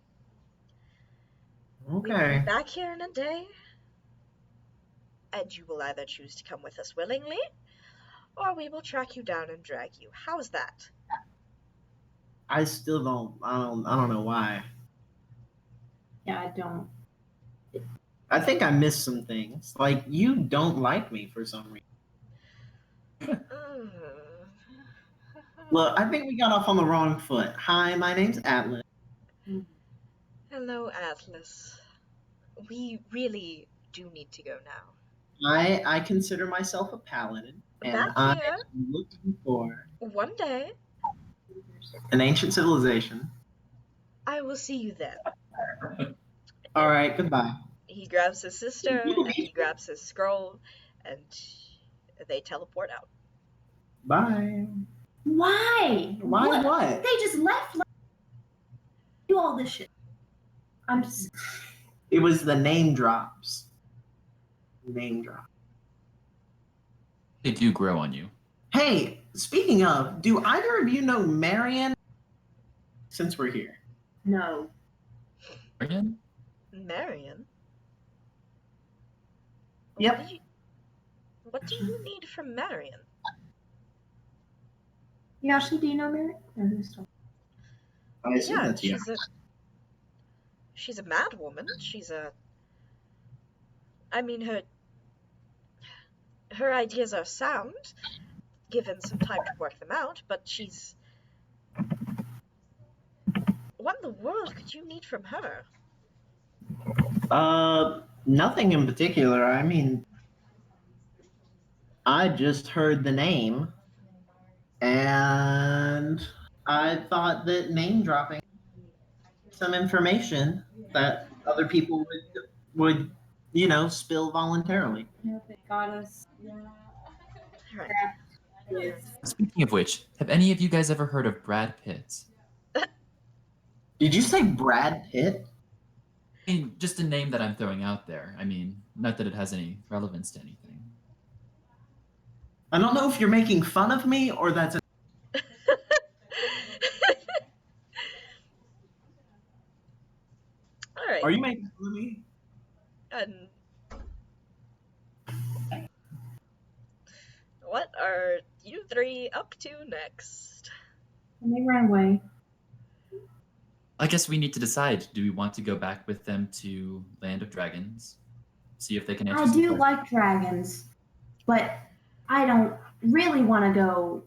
Speaker 1: We will be
Speaker 4: Okay.
Speaker 1: back here in a day, and you will either choose to come with us willingly, or we will track you down and drag you. How's that?
Speaker 4: I still don't. I don't know why.
Speaker 5: Yeah, I don't.
Speaker 4: I think I missed some things. Like you don't like me for some reason. Look, I think we got off on the wrong foot. Hi, my name's Atlas.
Speaker 1: Hello, Atlas. We really do need to go now.
Speaker 4: I consider myself a paladin, and
Speaker 1: Back
Speaker 4: I'm
Speaker 1: here,
Speaker 4: looking for
Speaker 1: one day,
Speaker 4: an ancient civilization.
Speaker 1: I will see you then.
Speaker 4: All right, goodbye.
Speaker 1: He grabs his sister, and he grabs his scroll, and they teleport out.
Speaker 4: Bye.
Speaker 5: Why?
Speaker 4: Why what?
Speaker 5: They just left. Do all this shit. I'm just.
Speaker 4: It was the name drops. Name drop.
Speaker 3: They do grow on you.
Speaker 4: Hey, speaking of, do either of you know Marion? Since we're here.
Speaker 5: No.
Speaker 3: Again?
Speaker 1: Marion?
Speaker 4: Yep.
Speaker 1: What do you need from Marion?
Speaker 5: Yoshi, do you know Mary? No, who's talking?
Speaker 4: I assume
Speaker 1: Yeah,
Speaker 4: that's you.
Speaker 1: she's a mad woman. I mean, her ideas are sound, given some time to work them out, but she's... What in the world could you need from her?
Speaker 4: Nothing in particular. I mean, I just heard the name, and I thought that name dropping some information that other people would spill voluntarily.
Speaker 5: Nope, it got us
Speaker 1: Right.
Speaker 5: trapped with.
Speaker 3: Speaking of which, have any of you guys ever heard of Brad Pitt?
Speaker 4: Did you say Brad Pitt?
Speaker 3: I mean, just a name that I'm throwing out there. I mean, not that it has any relevance to anything.
Speaker 4: I don't know if you're making fun of me or that's a.
Speaker 1: All right.
Speaker 4: Are you making fun of me?
Speaker 1: And what are you three up to next?
Speaker 5: And they ran away.
Speaker 3: I guess we need to decide, do we want to go back with them to Land of Dragons? See if they can answer
Speaker 2: I
Speaker 3: some
Speaker 2: do
Speaker 3: questions.
Speaker 2: like dragons, but I don't really want to go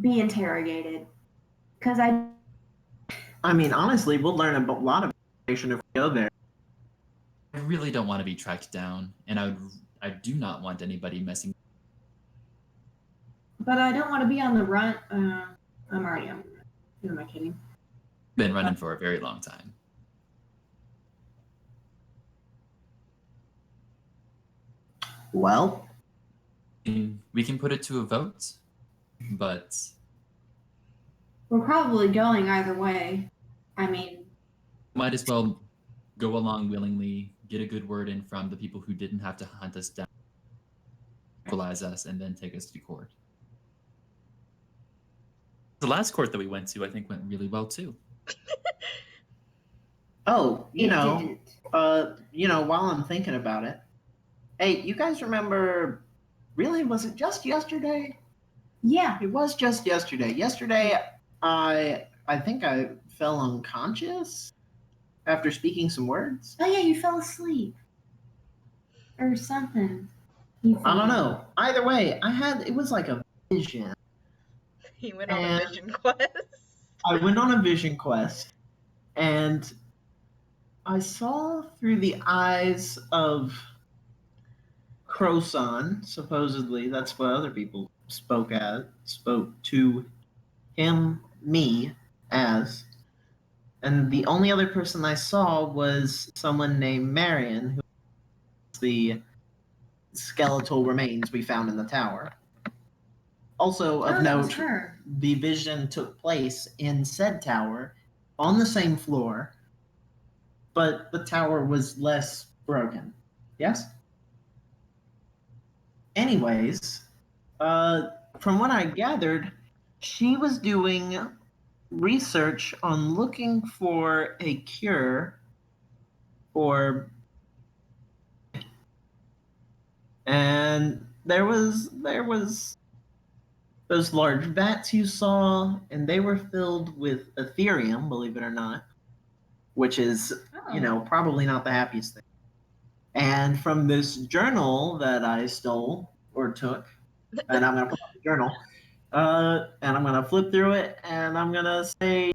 Speaker 2: be interrogated because
Speaker 4: I mean, honestly, we'll learn a lot of information if we go there.
Speaker 3: I really don't want to be tracked down, and I do not want anybody messing.
Speaker 2: don't want to be on the run. I'm already on the run. Who am I kidding?
Speaker 3: Been running for a very long time.
Speaker 4: Well,
Speaker 3: And we can put it to a vote, but
Speaker 2: We're probably going either way. I mean,
Speaker 3: might as well go along willingly, get a good word in from the people who didn't have to hunt us down, equalize us, and then take us to court. The last court that we went to, I think, went really well too.
Speaker 4: oh,
Speaker 2: it didn't.
Speaker 4: while I'm thinking about it, hey, you guys remember? Really, was it just yesterday?
Speaker 2: Yeah.
Speaker 4: It was just yesterday. Yesterday, I think I fell unconscious after speaking some words.
Speaker 2: Oh yeah, you fell asleep or something.
Speaker 4: I don't know. Either way, it was like a vision.
Speaker 1: He went on a
Speaker 4: And-
Speaker 1: vision quest.
Speaker 4: I went on a vision quest, and I saw through the eyes of Croson, supposedly. That's what other people spoke to me as. And the only other person I saw was someone named Marion, who was the skeletal remains we found in the tower. Also, of
Speaker 2: that was
Speaker 4: note,
Speaker 2: her.
Speaker 4: the vision took place in said tower on the same floor, but the tower was less broken. Yes? Anyways, from what I gathered, she was doing research on looking for a cure for, and there was those large vats you saw, and they were filled with Ethereum, believe it or not, which is probably not the happiest thing. And from this journal that I stole or took, and I'm gonna put up the journal, and I'm gonna flip through it, and I'm gonna say,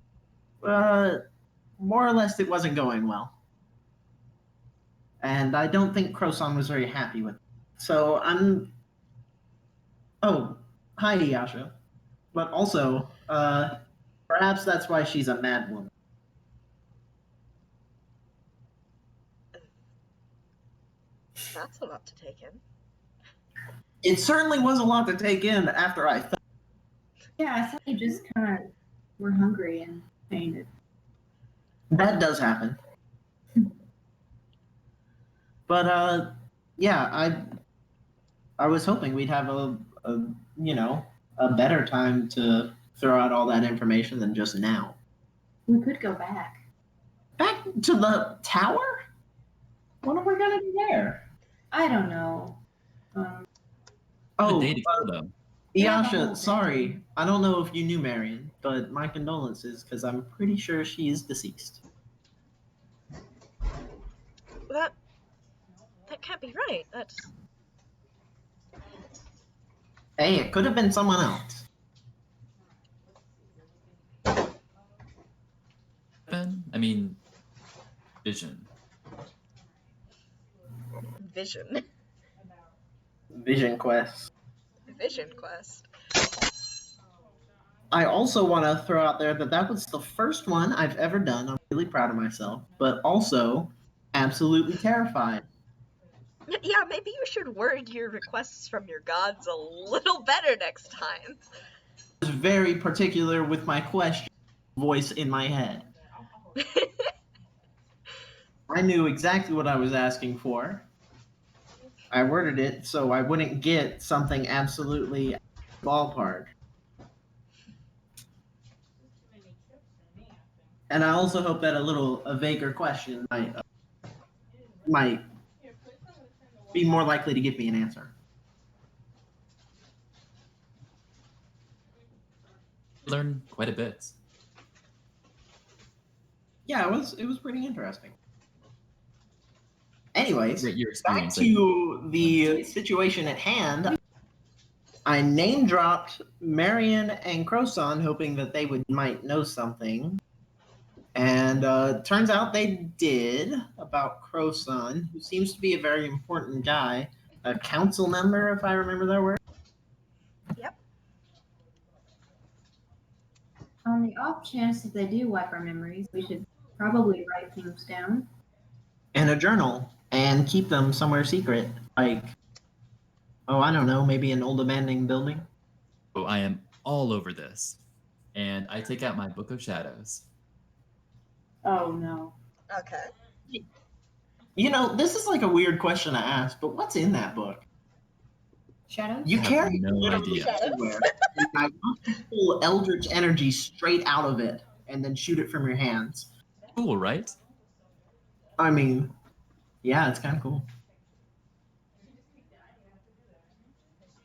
Speaker 4: more or less, it wasn't going well. And I don't think Croson was very happy with it. So I'm. Oh, hi, Yasha. But also, perhaps that's why she's a mad woman.
Speaker 1: That's a lot to take in.
Speaker 4: It certainly was a lot to take in after I fell.
Speaker 2: Yeah, I thought you just kind of were hungry and fainted.
Speaker 4: That does happen. But yeah, I was hoping we'd have a better time to throw out all that information than just now.
Speaker 2: We could go back.
Speaker 4: Back to the tower? What are we gonna do there?
Speaker 2: I don't know.
Speaker 3: The day to go, though.
Speaker 4: Yasha, sorry. I don't know if you knew Marion, but my condolences, because I'm pretty sure she is deceased.
Speaker 1: That can't be right. That's
Speaker 4: Hey, it could have been someone else.
Speaker 3: I mean, vision.
Speaker 1: vision.
Speaker 4: Vision Quest.
Speaker 1: Vision Quest.
Speaker 4: I also want to throw out there that was the first one I've ever done. I'm really proud of myself, but also absolutely terrified.
Speaker 1: Yeah, maybe you should word your requests from your gods a little better next time.
Speaker 4: I was very particular with my question voice in my head. I knew exactly what I was asking for. I worded it so I wouldn't get something absolutely ballpark. And I also hope that a vaguer question might be more likely to give me an answer.
Speaker 3: Learn quite a bit.
Speaker 4: Yeah, it was pretty interesting. Anyways,
Speaker 3: Great year
Speaker 4: back
Speaker 3: experience.
Speaker 4: to the situation at hand. I name dropped Marion and Croson, hoping that they might know something. And turns out they did about Croson, who seems to be a very important guy, a council member, if I remember that word.
Speaker 1: Yep.
Speaker 2: On the off chance that they do wipe our memories, we should probably write things down.
Speaker 4: And a journal and keep them somewhere secret, like, oh, I don't know, maybe an old abandoned building.
Speaker 3: Oh, I am all over this. And I take out my Book of Shadows.
Speaker 2: Oh no.
Speaker 1: Okay.
Speaker 4: You know, this is like a weird question to ask, but what's in that book?
Speaker 2: Shadows?
Speaker 4: You
Speaker 3: I have
Speaker 4: carry it
Speaker 3: no
Speaker 4: literally
Speaker 3: idea.
Speaker 4: everywhere. And I want to pull eldritch energy straight out of it and then shoot it from your hands.
Speaker 3: Cool, right?
Speaker 4: I mean, yeah, it's kind of cool.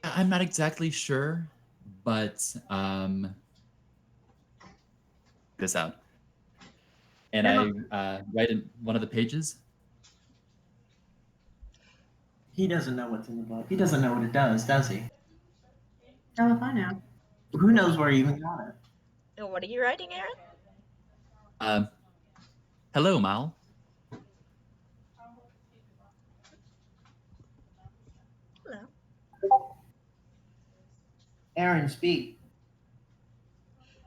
Speaker 3: I'm not exactly sure, but this out. And I write in one of the pages.
Speaker 4: He doesn't know what's in the book. He doesn't know what it does he?
Speaker 2: How if I know?
Speaker 4: Who knows where he even got it?
Speaker 1: And what are you writing, Aaron?
Speaker 3: Hello, Mal.
Speaker 1: Hello.
Speaker 4: Aaron, speak.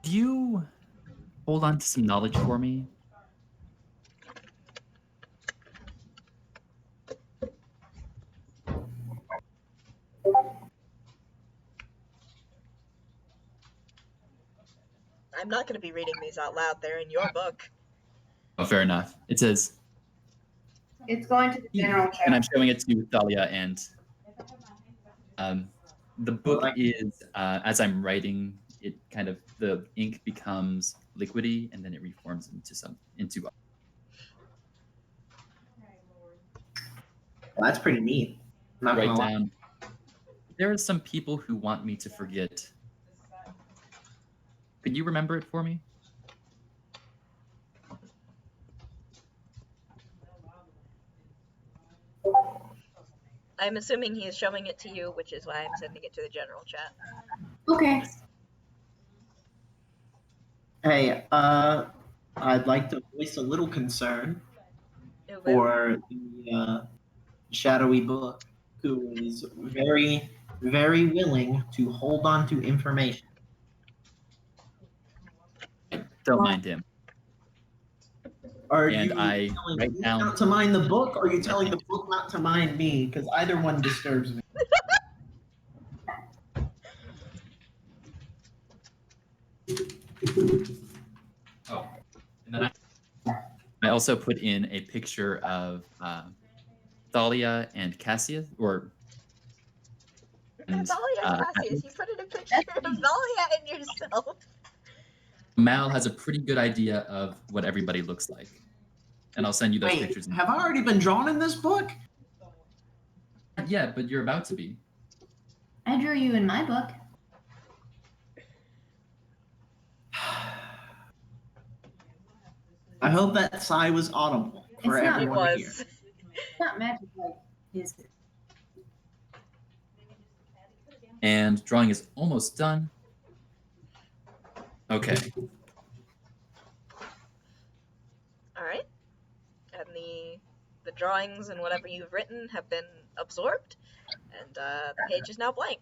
Speaker 3: Do you hold on to some knowledge for me?
Speaker 1: I'm not going to be reading these out loud. They're in your book.
Speaker 3: Oh, fair enough. It says,
Speaker 5: It's going to the general
Speaker 3: and I'm
Speaker 5: chat.
Speaker 3: showing it to Thalia, and the book is, as I'm writing, it kind of, the ink becomes liquidy, and then it reforms into.
Speaker 4: Well, that's pretty neat. Not
Speaker 3: Write
Speaker 4: gonna lie.
Speaker 3: down. There are some people who want me to forget. Could you remember it for me?
Speaker 1: I'm assuming he is showing it to you, which is why I'm sending it to the general chat.
Speaker 2: Okay.
Speaker 4: Hey, I'd like to voice a little concern
Speaker 1: It will.
Speaker 4: for the shadowy book, who is very, very willing to hold on to information.
Speaker 3: Don't mind him.
Speaker 4: Are
Speaker 3: And
Speaker 4: you
Speaker 3: I
Speaker 4: telling
Speaker 3: write
Speaker 4: me
Speaker 3: down.
Speaker 4: not to mind the book, or are you telling the book not to mind me? Because either one disturbs me.
Speaker 3: Oh, and then I also put in a picture of Thalia and Cassius, or
Speaker 1: Thalia and Cassius. You put in a picture of Thalia and yourself.
Speaker 3: Mal has a pretty good idea of what everybody looks like, and I'll send you those
Speaker 4: Wait,
Speaker 3: pictures.
Speaker 4: have I already been drawn in this book?
Speaker 3: Yeah, but you're about to be.
Speaker 2: I drew you in my book.
Speaker 4: I hope that sigh was audible for
Speaker 2: It's not-
Speaker 4: everyone
Speaker 1: It
Speaker 4: to hear.
Speaker 1: was.
Speaker 2: It's not magic like his.
Speaker 3: And drawing is almost done. Okay.
Speaker 1: All right. And the drawings and whatever you've written have been absorbed, And the page is now blank.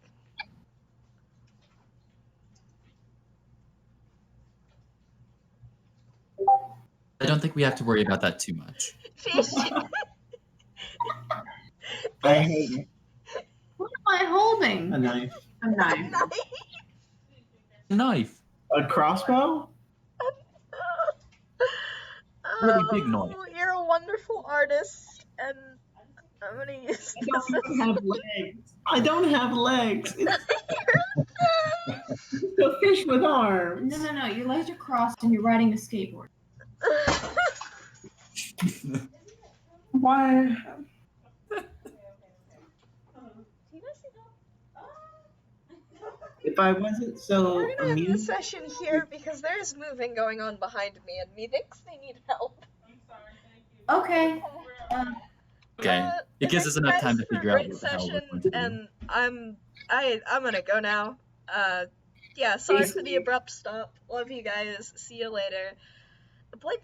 Speaker 3: I don't think we have to worry about that too much.
Speaker 1: Fish.
Speaker 4: I hate it.
Speaker 2: What am I holding?
Speaker 4: A knife.
Speaker 2: A knife.
Speaker 3: A knife.
Speaker 4: A crossbow?
Speaker 3: Really big knife.
Speaker 1: Oh, you're a wonderful artist, and I'm gonna use
Speaker 4: I don't even have legs. I don't have legs. It's a fish with arms.
Speaker 2: No. Your legs are crossed and you're riding a skateboard.
Speaker 4: Why? If I wasn't so
Speaker 1: We're gonna end the
Speaker 4: amused,
Speaker 1: session here because there's moving going on behind me, and methinks they need help.
Speaker 2: Okay.
Speaker 3: Okay. It gives us enough time to figure out what the hell we're going to do.
Speaker 1: And I'm gonna go now. Yeah, sorry for the abrupt stop. Love you guys. See you later. Boy.